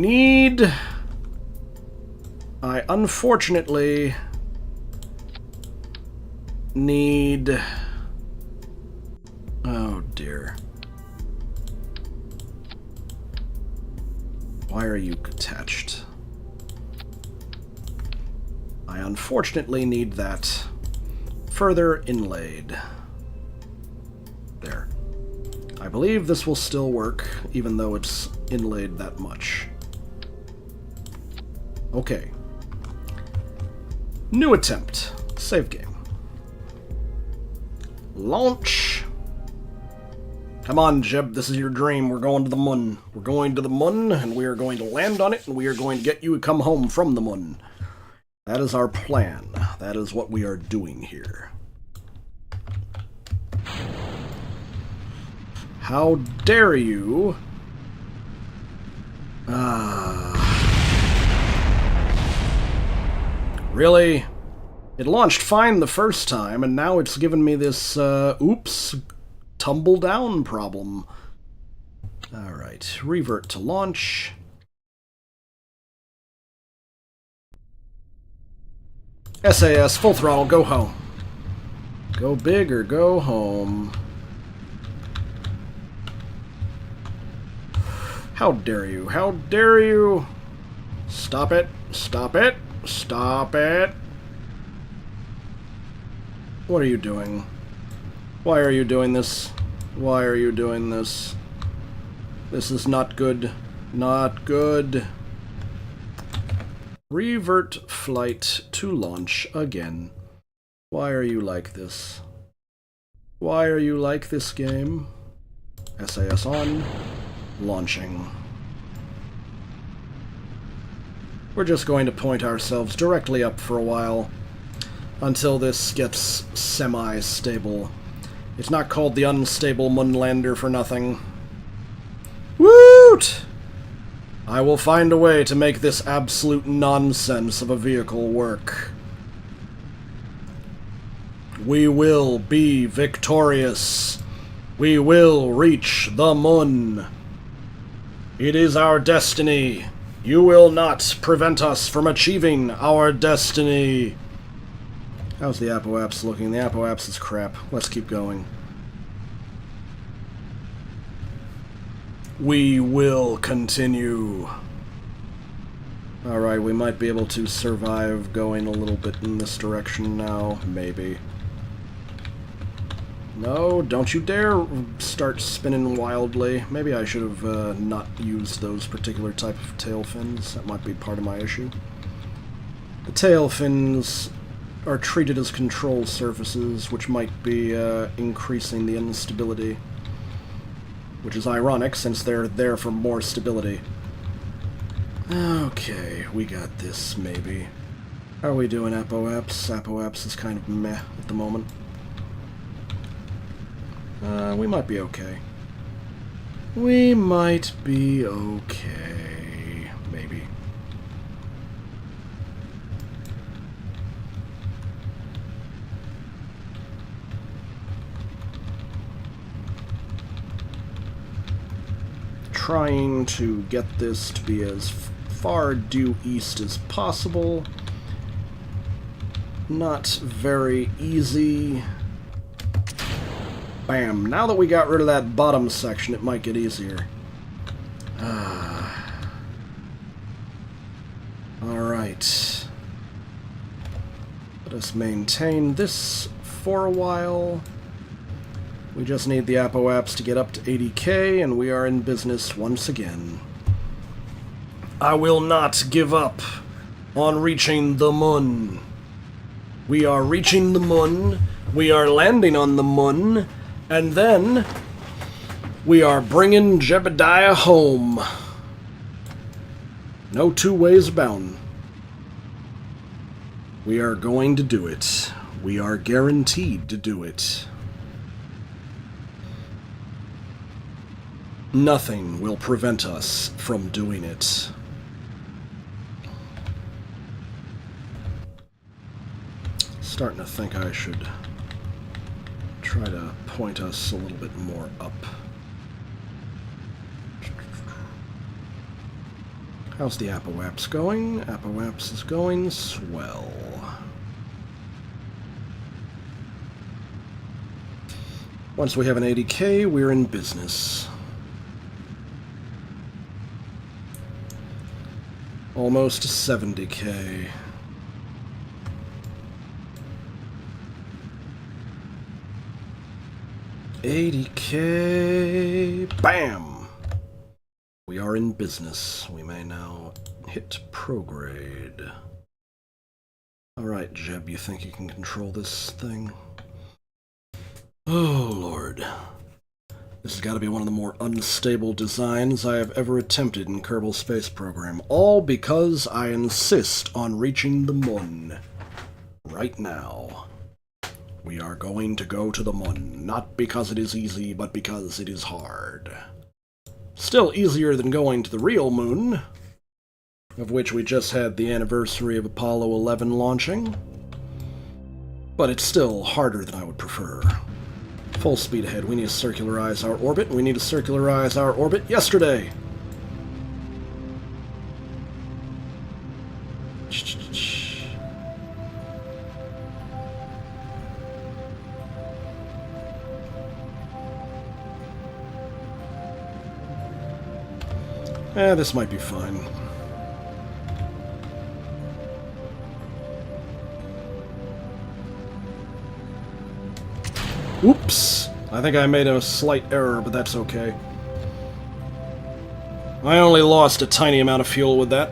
S1: unfortunately need... Oh dear. Why are you attached? I unfortunately need that further inlaid. There. I believe this will still work, even though it's inlaid that much. Okay. New attempt. Save game. Launch. Come on, Jeb, this is your dream. We're going to the moon. We're going to the moon, and we are going to land on it, and we are going to get you to come home from the moon. That is our plan. That is what we are doing here. How dare you? Really? It launched fine the first time, and now it's given me this, oops, tumble down problem. Alright, revert to launch. SAS, full throttle, go home. Go big or go home. How dare you? How dare you? Stop it. Stop it. Stop it. What are you doing? Why are you doing this? Why are you doing this? This is not good. Not good. Revert flight to launch again. Why are you like this? Why are you like this game? SAS on. Launching. We're just going to point ourselves directly up for a while until this gets semi-stable. It's not called the Unstable Moonlander for nothing. Woot! I will find a way to make this absolute nonsense of a vehicle work. We will be victorious. We will reach the moon. It is our destiny. You will not prevent us from achieving our destiny. How's the Apoapse looking? The Apoapse is crap. Let's keep going. We will continue. Alright, we might be able to survive going a little bit in this direction now. Maybe. No, don't you dare start spinning wildly. Maybe I should have not used those particular type of tail fins. That might be part of my issue. The tail fins are treated as control surfaces, which might be increasing the instability. Which is ironic, since they're there for more stability. Okay, we got this, maybe. How are we doing, Apoapse? Apoapse is kind of meh at the moment. We might be okay. We might be okay. Maybe. Trying to get this to be as far due east as possible. Not very easy. Bam. Now that we got rid of that bottom section, it might get easier. Alright. Let us maintain this for a while. We just need the Apoapse to get up to 80k, and we are in business once again. I will not give up on reaching the moon. We are reaching the moon. We are landing on the moon. And then, we are bringing Jebediah home. No two ways about it. We are going to do it. We are guaranteed to do it. Nothing will prevent us from doing it. Starting to think I should try to point us a little bit more up. How's the Apoapse going? Apoapse is going swell. Once we have an 80k, we're in business. Almost 70K. $80K. Bam! We are in business. We may now hit prograde. Alright, Jeb, you think you can control this thing? Oh, Lord. This has got to be one of the more unstable designs I have ever attempted in Kerbal Space Program. All because I insist on reaching the moon. Right now. We are going to go to the moon. Not because it is easy, but because it is hard. Still easier than going to the real moon, of which we just had the anniversary of Apollo 11 launching. But it's still harder than I would prefer. Full speed ahead. We need to circularize our orbit. We need to circularize our orbit yesterday. This might be fine. Oops! I think I made a slight error, but that's okay. I only lost a tiny amount of fuel with that.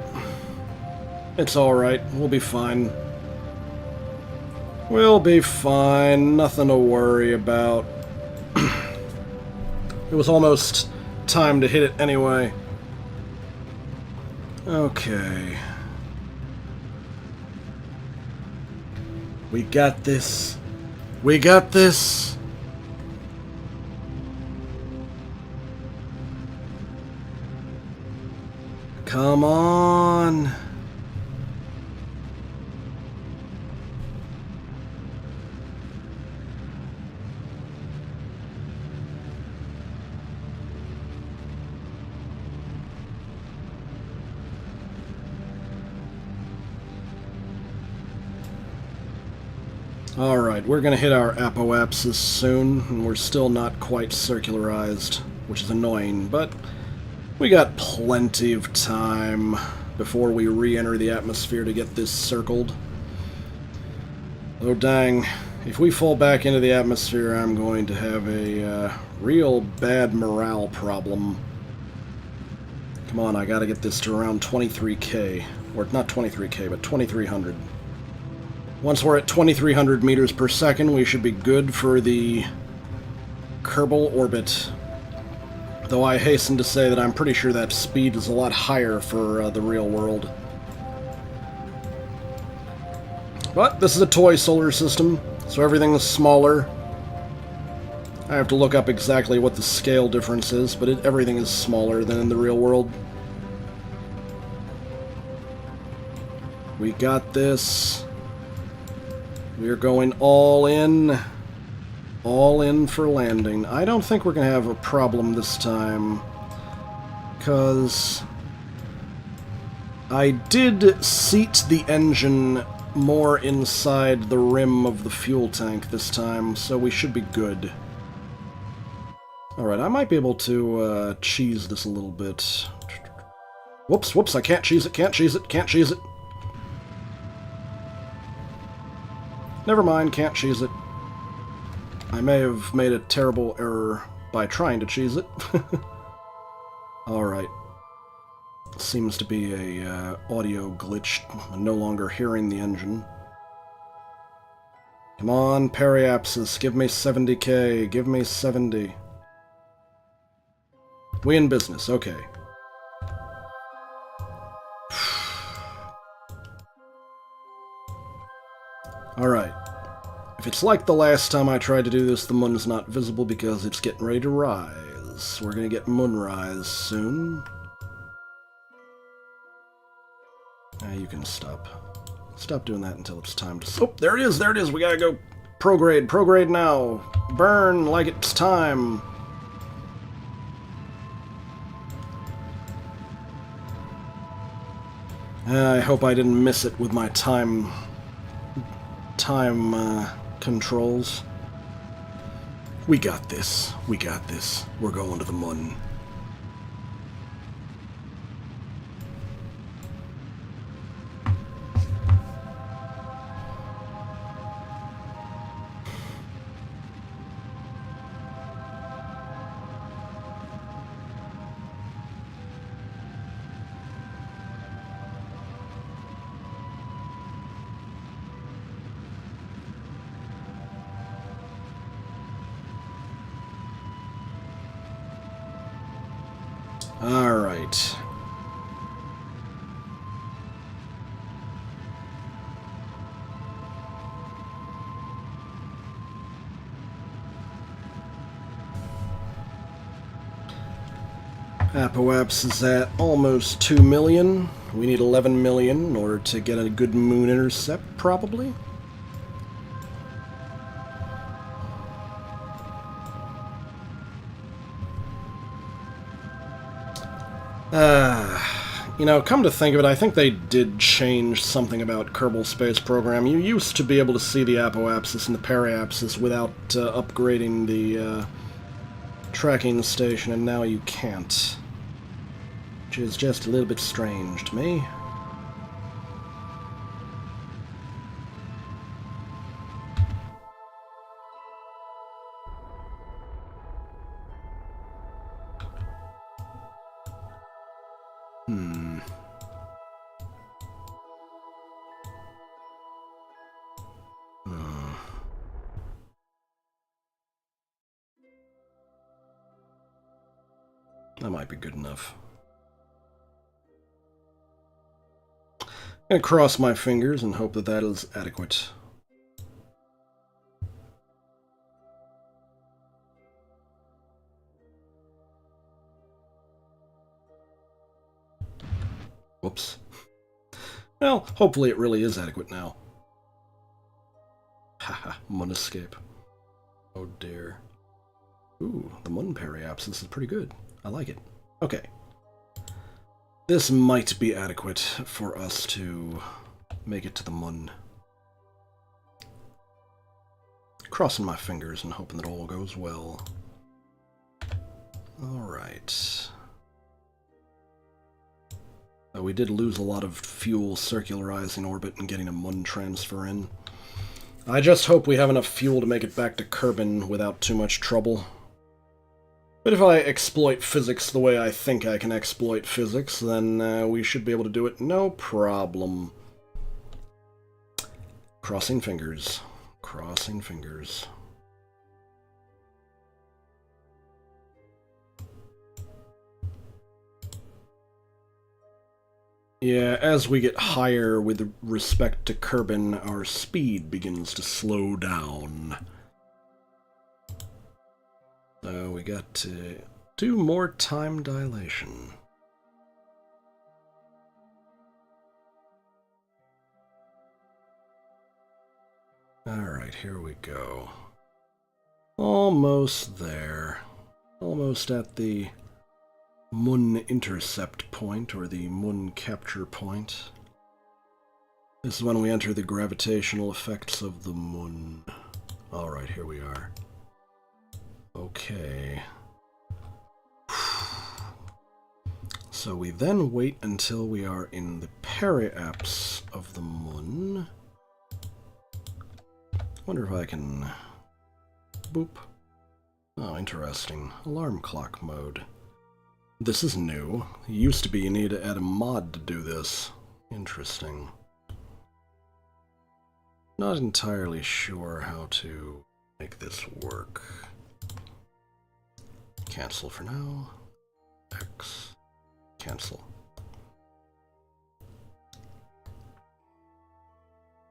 S1: It's alright. We'll be fine. We'll be fine. Nothing to worry about. It was almost time to hit it anyway. Okay. We got this. We got this. Come on. Alright, we're gonna hit our apoapsis soon, and we're still not quite circularized, which is annoying, but we got plenty of time before we re-enter the atmosphere to get this circled. Oh dang, if we fall back into the atmosphere, I'm going to have a real bad morale problem. Come on, I gotta get this to around 23K. Or not 23K, but 2300. Once we're at 2300 meters per second, we should be good for the Kerbal orbit. Though I hasten to say that I'm pretty sure that speed is a lot higher for the real world. But this is a toy solar system, so everything is smaller. I have to look up exactly what the scale difference is, but everything is smaller than in the real world. We got this. We are going all in. All in for landing. I don't think we're going to have a problem this time, because I did seat the engine more inside the rim of the fuel tank this time, so we should be good. Alright, I might be able to cheese this a little bit. Whoops, whoops, I can't cheese it, can't cheese it, can't cheese it. Never mind, can't cheese it. I may have made a terrible error by trying to cheese it. Alright. Seems to be a audio glitch. I'm no longer hearing the engine. Come on, periapsis, give me 70K, give me 70. We in business, okay. Alright. If it's like the last time I tried to do this, the moon's not visible because it's getting ready to rise. We're gonna get moonrise soon. You can stop. Stop doing that until it's time to... Oh, there it is, there it is! We gotta go prograde, prograde now! Burn like it's time! I hope I didn't miss it with my time controls. We got this. We got this. We're going to the moon. Alright. Apoaps is at almost 2 million. We need 11 million in order to get a good moon intercept, probably. You know, come to think of it, I think they did change something about Kerbal Space Program. You used to be able to see the apoapsis and the periapsis without upgrading the tracking station, and now you can't. Which is just a little bit strange to me. That might be good enough. I'm gonna cross my fingers and hope that that is adequate. Whoops. Well, hopefully it really is adequate now. Haha, Mun escape. Oh dear. Ooh, the Mun periapsis is pretty good. I like it. Okay. This might be adequate for us to make it to the Mun. Crossing my fingers and hoping that all goes well. Alright. We did lose a lot of fuel circularizing orbit and getting a Mun transfer in. I just hope we have enough fuel to make it back to Kerbin without too much trouble. But if I exploit physics the way I think I can exploit physics, then we should be able to do it no problem. Crossing fingers. Crossing fingers. Yeah, as we get higher with respect to Kerbin, our speed begins to slow down. So we got to do more time dilation. Alright, here we go. Almost there. Almost at the Mun intercept point, or the Mun capture point. This is when we enter the gravitational effects of the Mun. Alright, here we are. Okay. So we then wait until we are in the periapse of the Mun. Wonder if I can... Boop. Oh, interesting. Alarm clock mode. This is new. It used to be you need to add a mod to do this. Interesting. Not entirely sure how to make this work. Cancel for now. X. Cancel.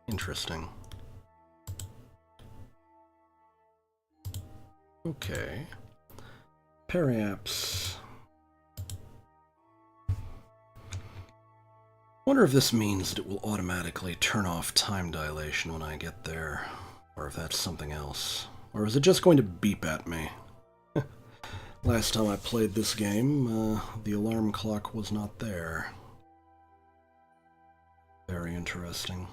S1: Interesting. Okay. Periapse. Wonder if this means that it will automatically turn off time dilation when I get there, or if that's something else. Or is it just going to beep at me? Last time I played this game, the alarm clock was not there. Very interesting.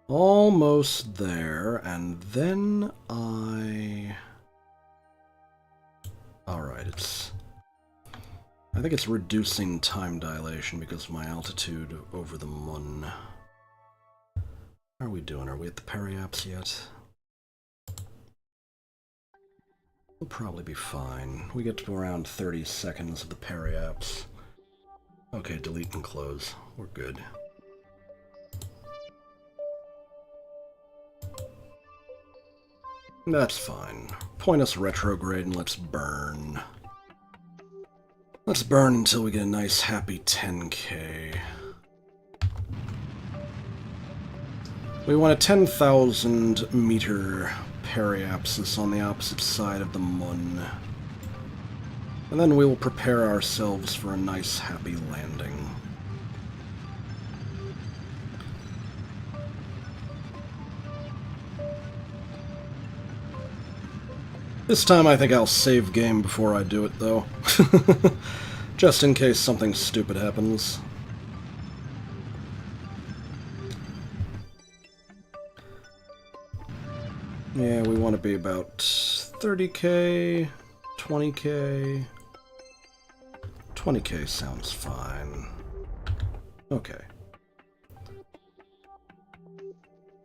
S1: Almost there, and then Alright, I think it's reducing time dilation because of my altitude over the Mun. How are we doing? Are we at the periapse yet? We'll probably be fine. We get to around 30 seconds of the periapse. Okay, delete and close. We're good. That's fine. Point us retrograde and let's burn. Let's burn until we get a nice happy 10k. We want a 10,000 meter periapsis on the opposite side of the moon. And then we will prepare ourselves for a nice happy landing. This time I think I'll save game before I do it, though. Just in case something stupid happens. Yeah, we want to be about 30k, 20k. 20k sounds fine. Okay.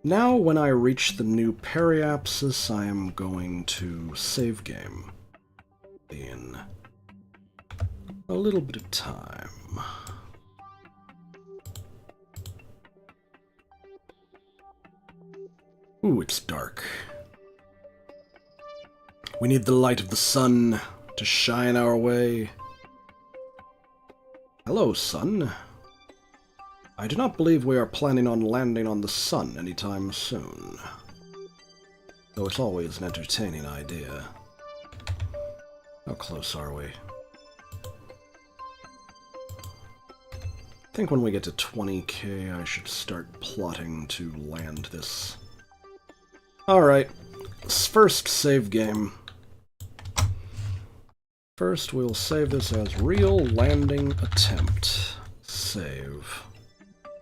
S1: Now, when I reach the new periapsis, I am going to save game in a little bit of time. Ooh, it's dark. We need the light of the sun to shine our way. Hello, sun. I do not believe we are planning on landing on the sun anytime soon. Though it's always an entertaining idea. How close are we? I think when we get to 20k, I should start plotting to land this. Alright, first save game. First, we'll save this as real landing attempt. Save.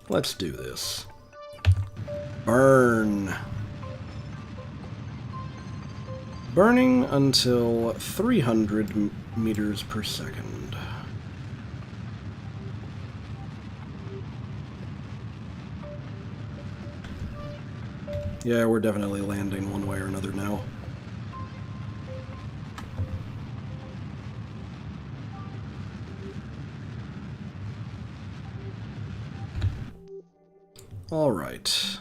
S1: Let's do this. Burn. Burning until 300 meters per second. Yeah, we're definitely landing one way or another now. Alright.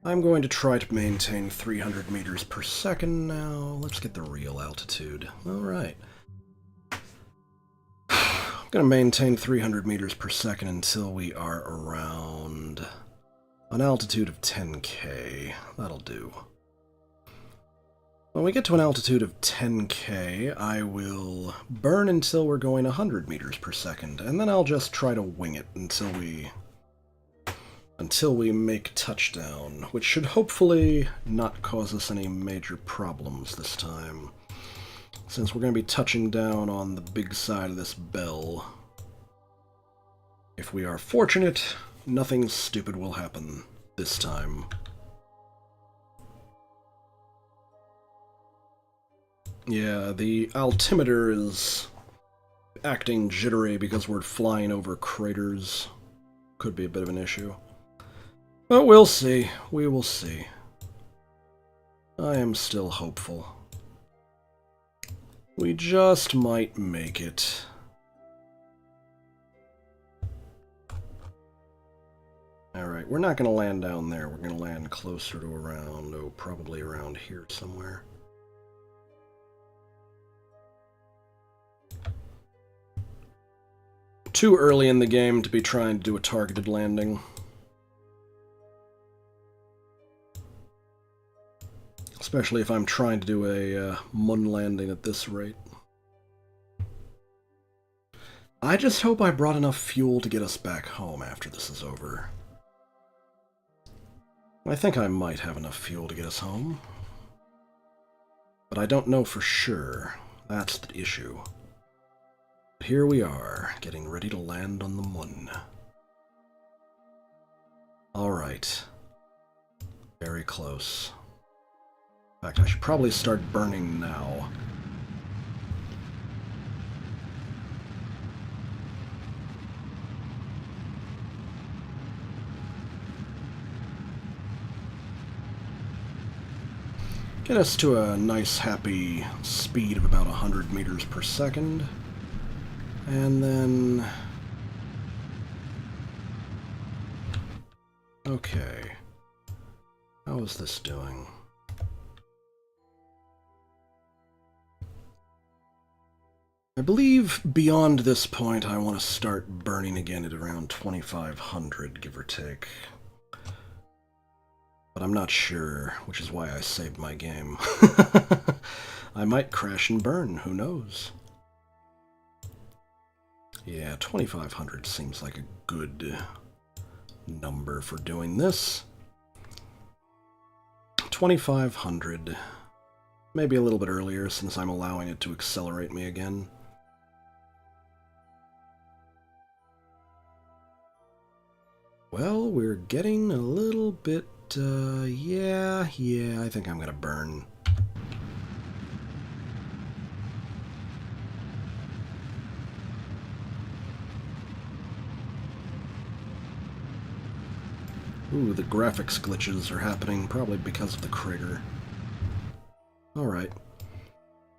S1: I'm going to try to maintain 300 meters per second now. Let's get the real altitude. Alright. I'm going to maintain 300 meters per second until we are around an altitude of 10k. That'll do. When we get to an altitude of 10k, I will burn until we're going 100 meters per second, and then I'll just try to wing it until we make touchdown, which should hopefully not cause us any major problems this time, since we're going to be touching down on the big side of this bell. If we are fortunate, nothing stupid will happen this time. Yeah, the altimeter is acting jittery because we're flying over craters. Could be a bit of an issue. But we'll see. We will see. I am still hopeful. We just might make it. Alright, we're not going to land down there. We're going to land closer to around, oh, probably around here somewhere. Too early in the game to be trying to do a targeted landing. Especially if I'm trying to do a moon landing at this rate. I just hope I brought enough fuel to get us back home after this is over. I think I might have enough fuel to get us home. But I don't know for sure. That's the issue. But here we are, getting ready to land on the moon. Alright. Very close. In fact, I should probably start burning now. Get us to a nice, happy speed of about 100 meters per second. And then Okay. How is this doing? I believe beyond this point I want to start burning again at around 2500, give or take. But I'm not sure, which is why I saved my game. I might crash and burn, who knows? Yeah, 2500 seems like a good number for doing this. 2500. Maybe a little bit earlier, since I'm allowing it to accelerate me again. Well, we're getting a little bit, yeah, I think I'm gonna burn. Ooh, the graphics glitches are happening, probably because of the crater. Alright.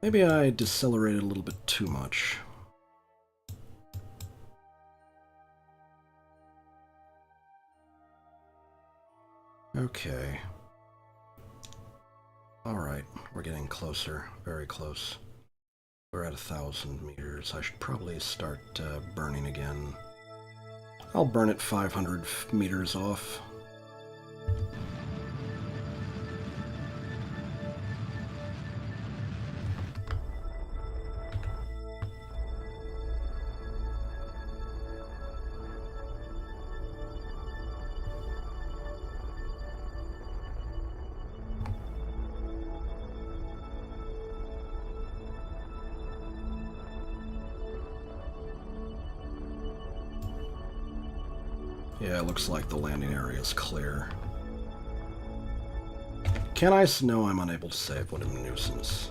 S1: Maybe I decelerated a little bit too much. Okay. Alright, we're getting closer. Very close. We're at 1,000 meters. I should probably start burning again. I'll burn it 500 meters off. Yeah, it looks like the landing area is clear. Can I? No, I'm unable to save. What a nuisance.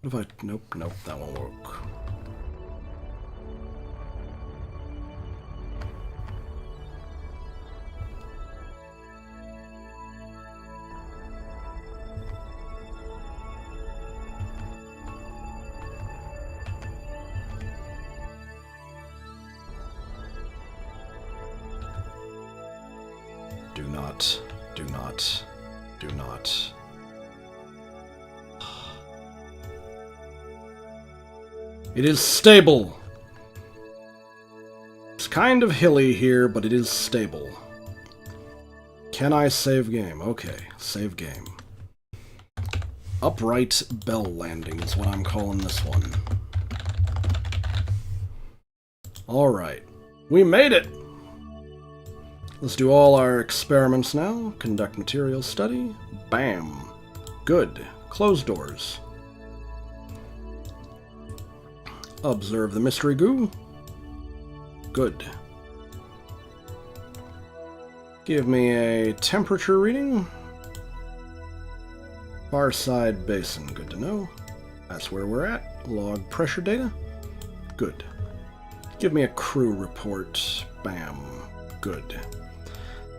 S1: What if I... Nope, that won't work. Do not. It is stable. It's kind of hilly here, but it is stable. Can I save game? Okay, save game. Upright bell landing is what I'm calling this one. Alright, we made it! Let's do all our experiments now. Conduct material study. Bam. Good. Close doors. Observe the mystery goo. Good. Give me a temperature reading. Far side basin. Good to know. That's where we're at. Log pressure data. Good. Give me a crew report. Bam. Good.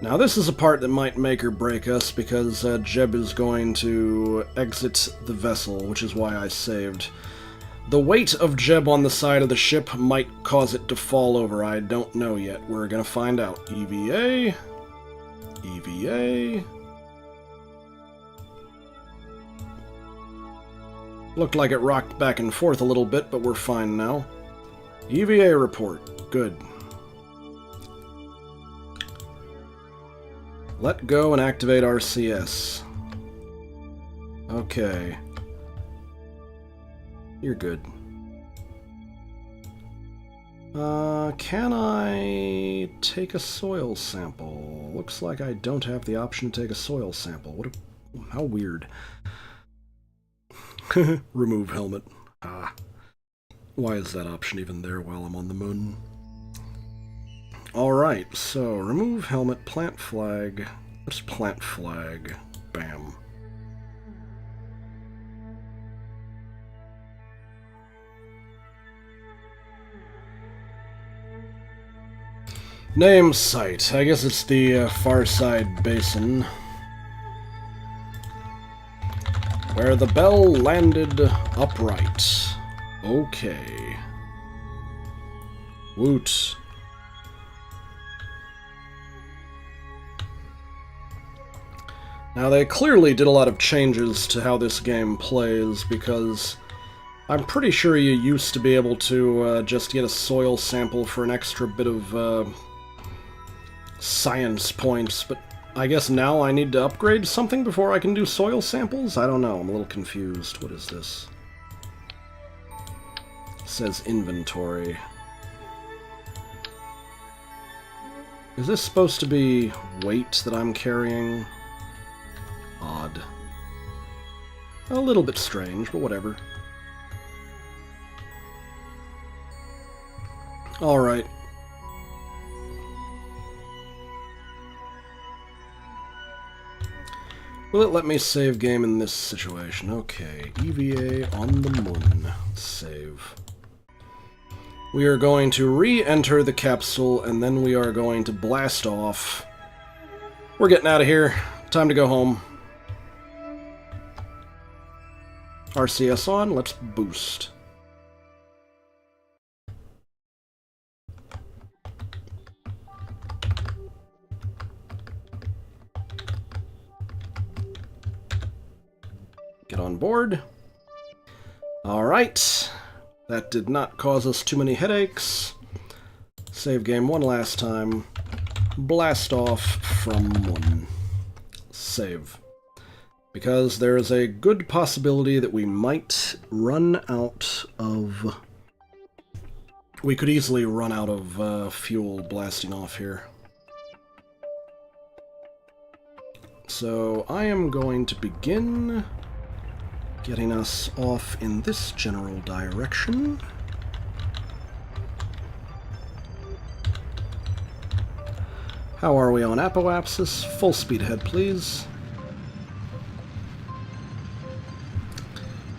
S1: Now this is a part that might make or break us, because Jeb is going to exit the vessel, which is why I saved. The weight of Jeb on the side of the ship might cause it to fall over. I don't know yet. We're gonna find out. EVA. EVA. Looked like it rocked back and forth a little bit, but we're fine now. EVA report. Good. Let go and activate RCS. Okay. You're good. Can I take a soil sample? Looks like I don't have the option to take a soil sample. How weird. Remove helmet. Ah. Why is that option even there while I'm on the moon? Alright, so remove helmet, plant flag. What's plant flag? Bam. Name site. I guess it's the Far Side Basin, where the bell landed upright. Okay. Woot. Now, they clearly did a lot of changes to how this game plays, because I'm pretty sure you used to be able to just get a soil sample for an extra bit of science points, but I guess now I need to upgrade something before I can do soil samples? I don't know, I'm a little confused. What is this? It says inventory. Is this supposed to be weight that I'm carrying? Odd. A little bit strange, but whatever. Alright. Will it let me save game in this situation? Okay, EVA on the moon. Save. We are going to re-enter the capsule, and then we are going to blast off. We're getting out of here. Time to go home. RCS on, let's boost. Get on board. Alright. That did not cause us too many headaches. Save game one last time. Blast off from one. Save. Because there is a good possibility that we might run out of... We could easily run out of fuel blasting off here. So I am going to begin getting us off in this general direction. How are we on apoapsis? Full speed ahead, please.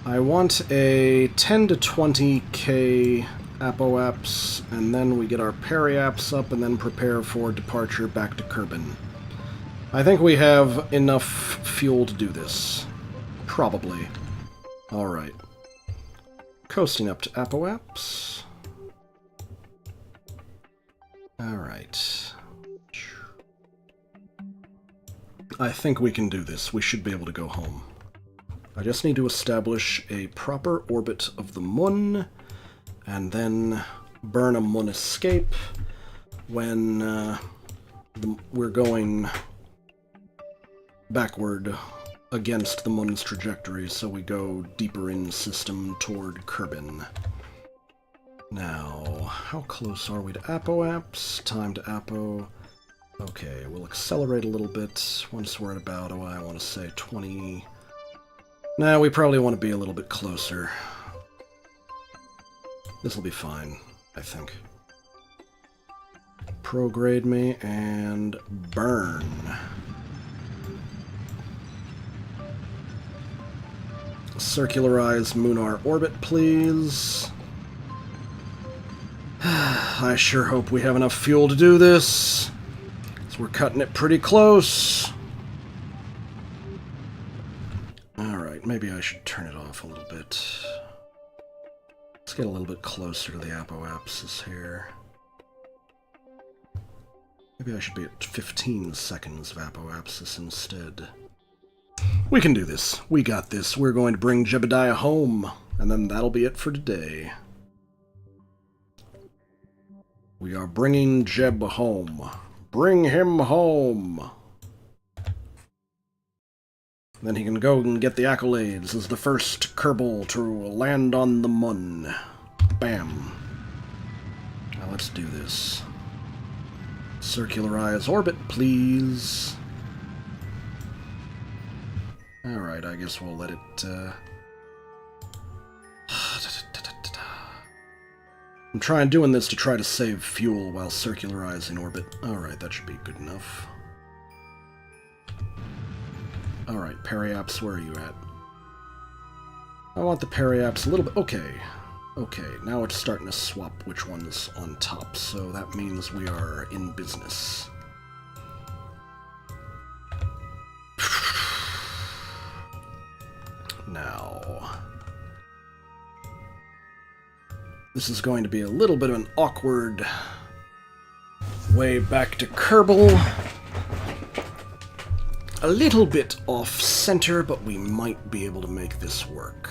S1: I want a 10 to 20k apoaps, and then we get our periaps up and then prepare for departure back to Kerbin. I think we have enough fuel to do this. Probably. Alright. Coasting up to apoaps. Alright. I think we can do this. We should be able to go home. I just need to establish a proper orbit of the moon, and then burn a moon escape when we're going backward against the moon's trajectory, so we go deeper in system toward Kerbin. Now, how close are we to apoaps? Time to apo. Okay, we'll accelerate a little bit once we're at about, oh, I want to say 20... Nah, we probably want to be a little bit closer. This'll be fine, I think. Prograde me, and burn. Circularize Munar orbit, please. I sure hope we have enough fuel to do this. So we're cutting it pretty close. Alright, maybe I should turn it off a little bit. Let's get a little bit closer to the apoapsis here. Maybe I should be at 15 seconds of apoapsis instead. We can do this. We got this. We're going to bring Jebediah home, and then that'll be it for today. We are bringing Jeb home. Bring him home! Then he can go and get the accolades as the first Kerbal to land on the moon. Bam. Now let's do this. Circularize orbit, please. Alright, I guess we'll let it, I'm doing this to try to save fuel while circularizing orbit. Alright, that should be good enough. Alright, periaps, where are you at? I want the periaps a little bit... Okay. Okay, now it's starting to swap which one's on top, so that means we are in business. Now... This is going to be a little bit of an awkward way back to Kerbal. A little bit off-center, but we might be able to make this work.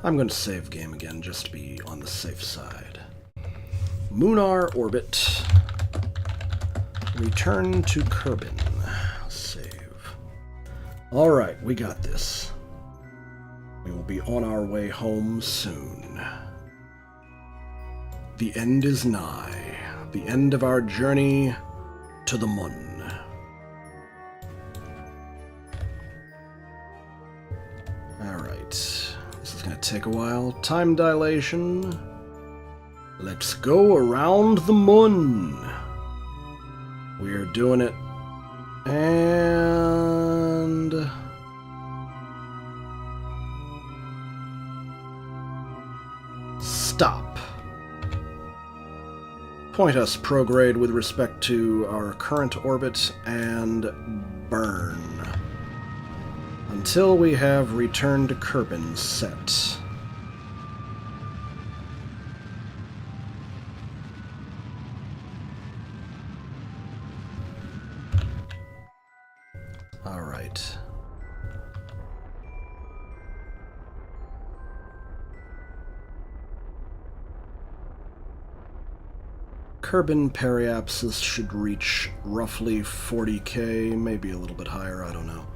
S1: I'm going to save game again, just to be on the safe side. Lunar orbit. Return to Kerbin. Save. Alright, we got this. We will be on our way home soon. The end is nigh. The end of our journey to the moon. Alright. This is going to take a while. Time dilation. Let's go around the moon. We're doing it. And... stop. Point us prograde with respect to our current orbit and burn. Until we have returned to Kerbin set. Alright. Kerbin periapsis should reach roughly 40k, maybe a little bit higher, I don't know.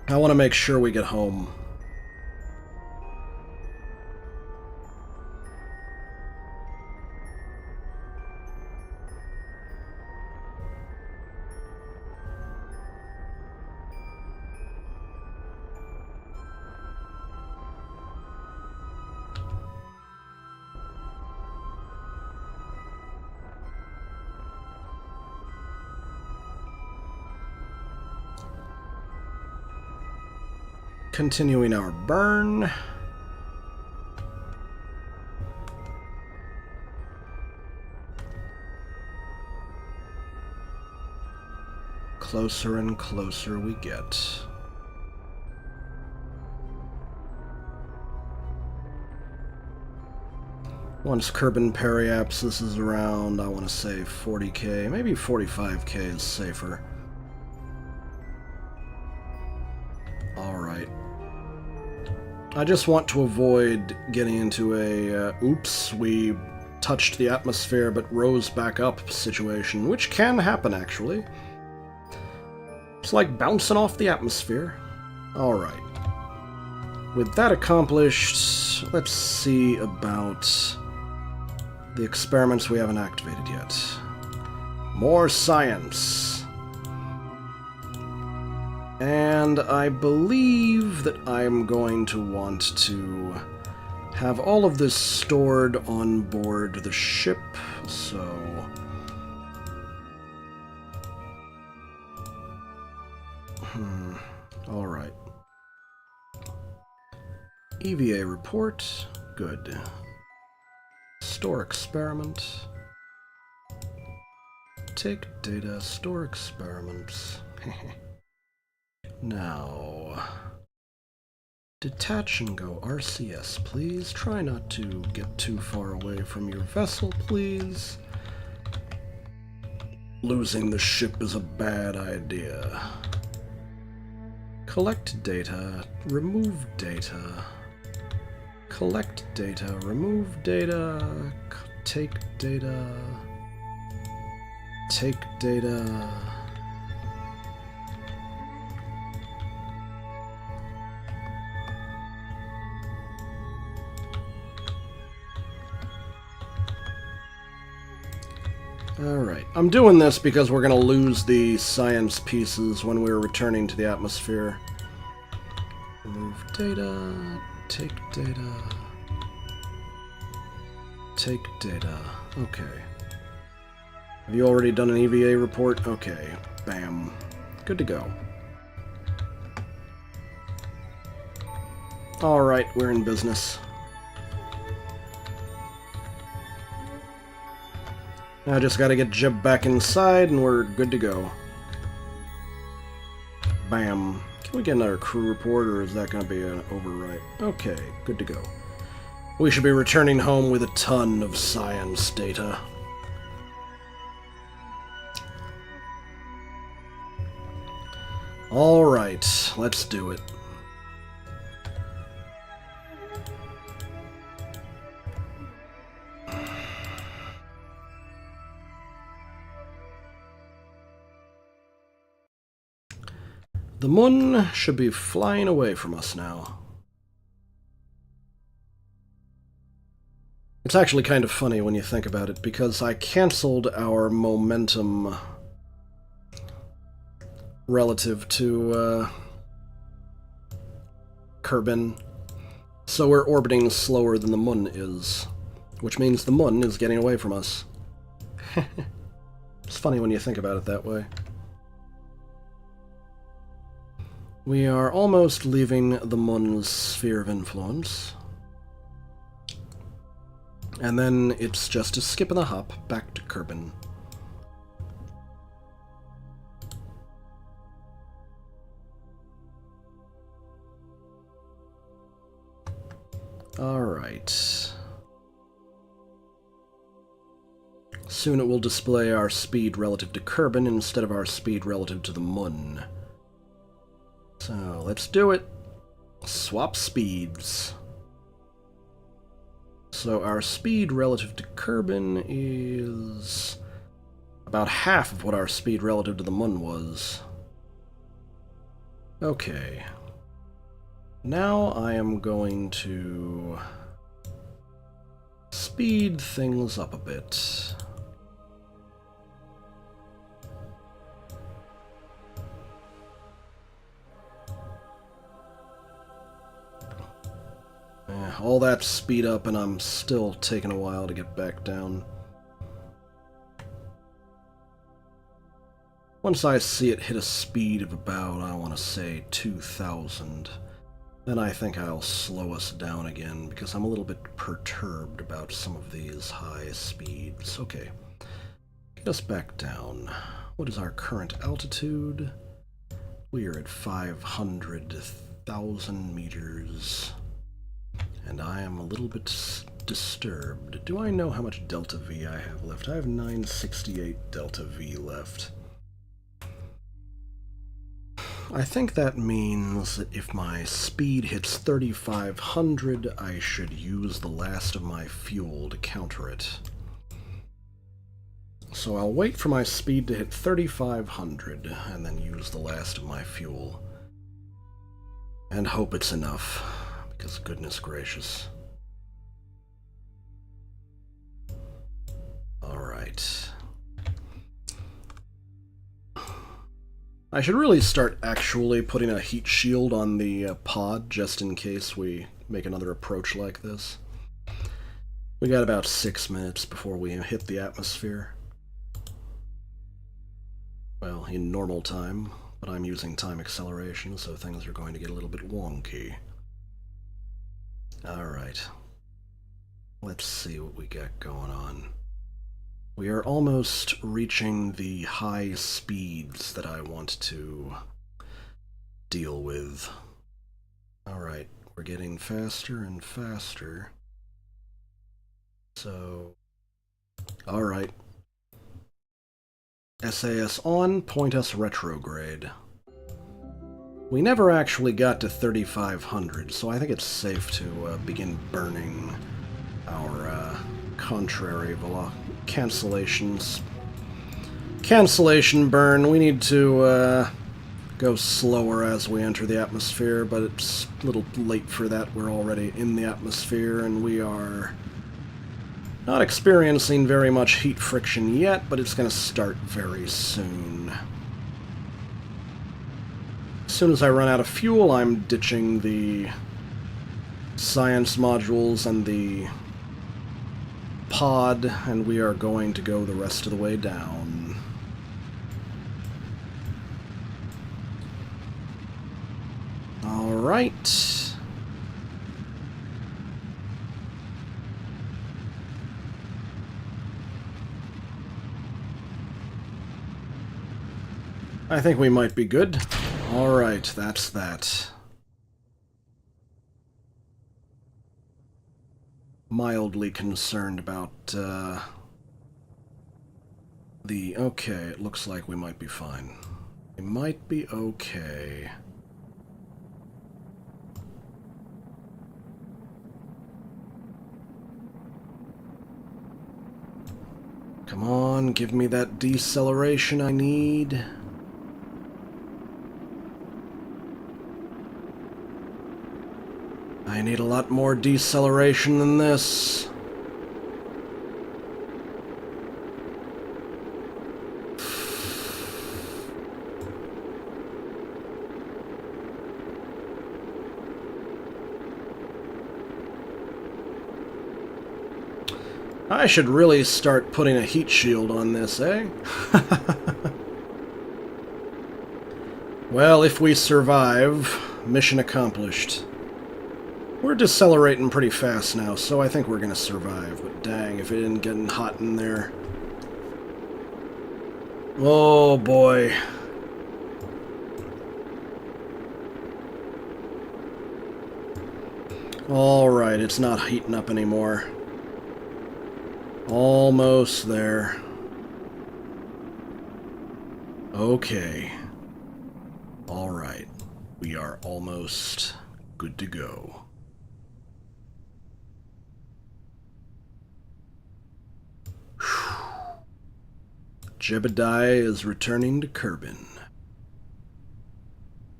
S1: I want to make sure we get home. Continuing our burn. Closer and closer we get. Once Kerbin periapsis is around, I want to say 40k, maybe 45k is safer. Alright. I just want to avoid getting into a, oops, we touched the atmosphere but rose back up situation, which can happen, actually. It's like bouncing off the atmosphere. Alright. With that accomplished, let's see about the experiments we haven't activated yet. More science. And I believe that I'm going to want to have all of this stored on board the ship, so... Alright. EVA report. Good. Store experiment. Take data, store experiments. Now, detach and go RCS, please. Try not to get too far away from your vessel, please. Losing the ship is a bad idea. Collect data, remove data. Collect data, remove data. Take data. Take data. Alright, I'm doing this because we're going to lose the science pieces when we're returning to the atmosphere. Remove data, take data, take data. Okay. Have you already done an EVA report? Okay, bam. Good to go. Alright, we're in business. Now I just gotta get Jib back inside and we're good to go. Bam. Can we get another crew report or is that gonna be an overwrite? Okay, good to go. We should be returning home with a ton of science data. Alright, let's do it. The moon should be flying away from us now. It's actually kind of funny when you think about it, because I cancelled our momentum relative to Kerbin, so we're orbiting slower than the moon is, which means the moon is getting away from us. It's funny when you think about it that way. We are almost leaving the moon's sphere of influence. And then it's just a skip and a hop back to Kerbin. Alright. Soon it will display our speed relative to Kerbin instead of our speed relative to the moon. So, let's do it. Swap speeds. So our speed relative to Kerbin is about half of what our speed relative to the moon was. Okay. Now I am going to speed things up a bit. All that speed up and I'm still taking a while to get back down. Once I see it hit a speed of about, I want to say, 2,000, then I think I'll slow us down again, because I'm a little bit perturbed about some of these high speeds. Okay, get us back down. What is our current altitude? We are at 500,000 meters. And I am a little bit disturbed. Do I know how much delta V I have left? I have 968 delta V left. I think that means that if my speed hits 3,500, I should use the last of my fuel to counter it. So I'll wait for my speed to hit 3,500 and then use the last of my fuel. And hope it's enough. Because goodness gracious. Alright. I should really start actually putting a heat shield on the pod, just in case we make another approach like this. We got about 6 minutes before we hit the atmosphere. Well, in normal time, but I'm using time acceleration, so things are going to get a little bit wonky. Alright. Let's see what we got going on. We are almost reaching the high speeds that I want to deal with. Alright, we're getting faster and faster. So, alright. SAS on, point us retrograde. We never actually got to 3,500, so I think it's safe to begin burning our contrary cancellations. Cancellation burn. We need to go slower as we enter the atmosphere, but it's a little late for that. We're already in the atmosphere, and we are not experiencing very much heat friction yet, but it's going to start very soon. As soon as I run out of fuel, I'm ditching the science modules and the pod, and we are going to go the rest of the way down. Alright. I think we might be good. Alright, that's that. mildly concerned about okay, it looks like we might be fine. We might be okay. Come on, give me that deceleration I need. I need a lot more deceleration than this. I should really start putting a heat shield on this, eh? Well, if we survive, mission accomplished. We're decelerating pretty fast now, so I think we're gonna survive, but dang, if it isn't getting hot in there. Oh boy. Alright, it's not heating up anymore. Almost there. Okay. Alright. We are almost good to go. Jebediah is returning to Kerbin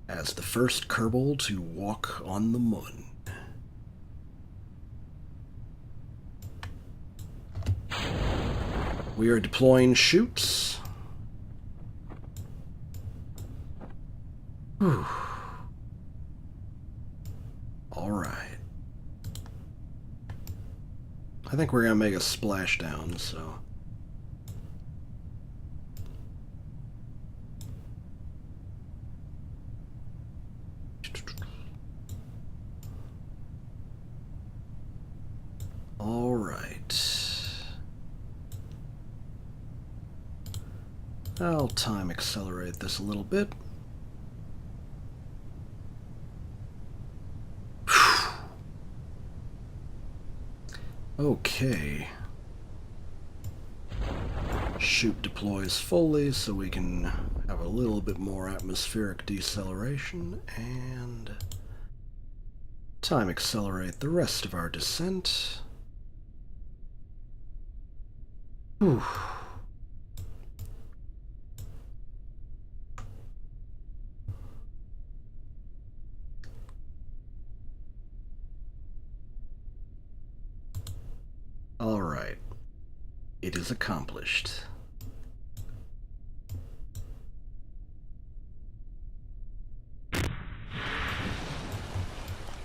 S1: as the first Kerbal to walk on the moon. We are deploying chutes. Whew. All right. I think we're gonna make a splashdown, so. All right. I'll time accelerate this a little bit. Okay. Chute deploys fully so we can have a little bit more atmospheric deceleration, and time accelerate the rest of our descent. Whew. All right. It is accomplished.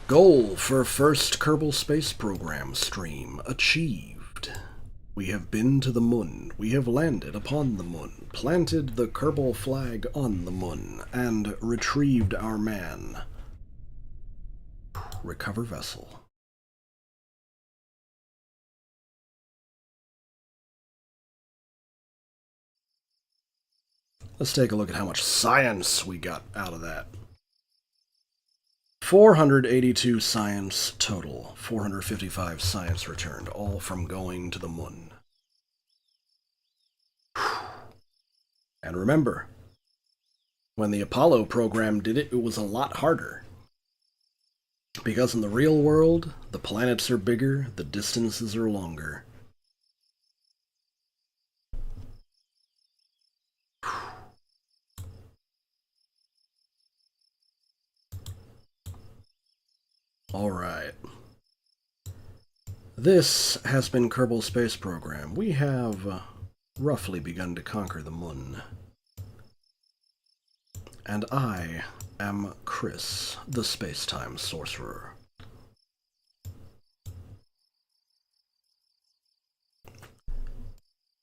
S1: Goal for first Kerbal Space Program stream achieved. We have been to the moon. We have landed upon the moon, planted the Kerbal flag on the moon, and retrieved our man. Recover vessel. Let's take a look at how much science we got out of that. 482 science total, 455 science returned, all from going to the moon. And remember, when the Apollo program did it, it was a lot harder. Because in the real world, the planets are bigger, the distances are longer. Alright. This has been Kerbal Space Program. We have roughly begun to conquer the moon. And I am Chris, the Space-Time Sorcerer.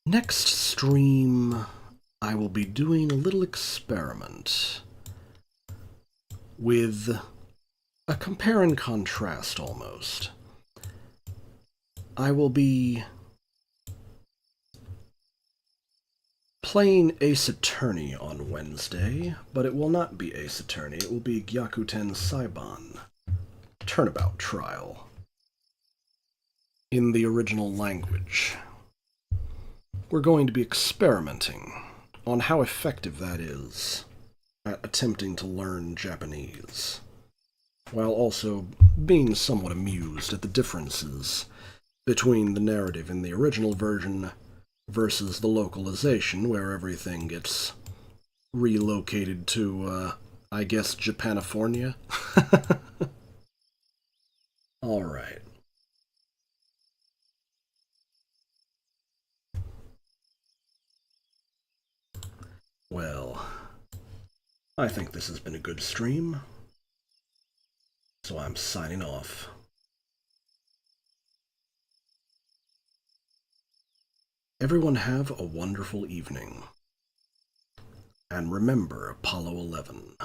S1: Next stream, I will be doing a little experiment with a compare and contrast, almost. I will be playing Ace Attorney on Wednesday, but it will not be Ace Attorney, it will be Gyakuten Saiban Turnabout Trial. in the original language. We're going to be experimenting on how effective that is at attempting to learn Japanese, while also being somewhat amused at the differences between the narrative in the original version versus the localization, where everything gets relocated to, I guess, Japanifornia. Alright. Well, I think this has been a good stream, so I'm signing off. Everyone have a wonderful evening. And remember Apollo 11.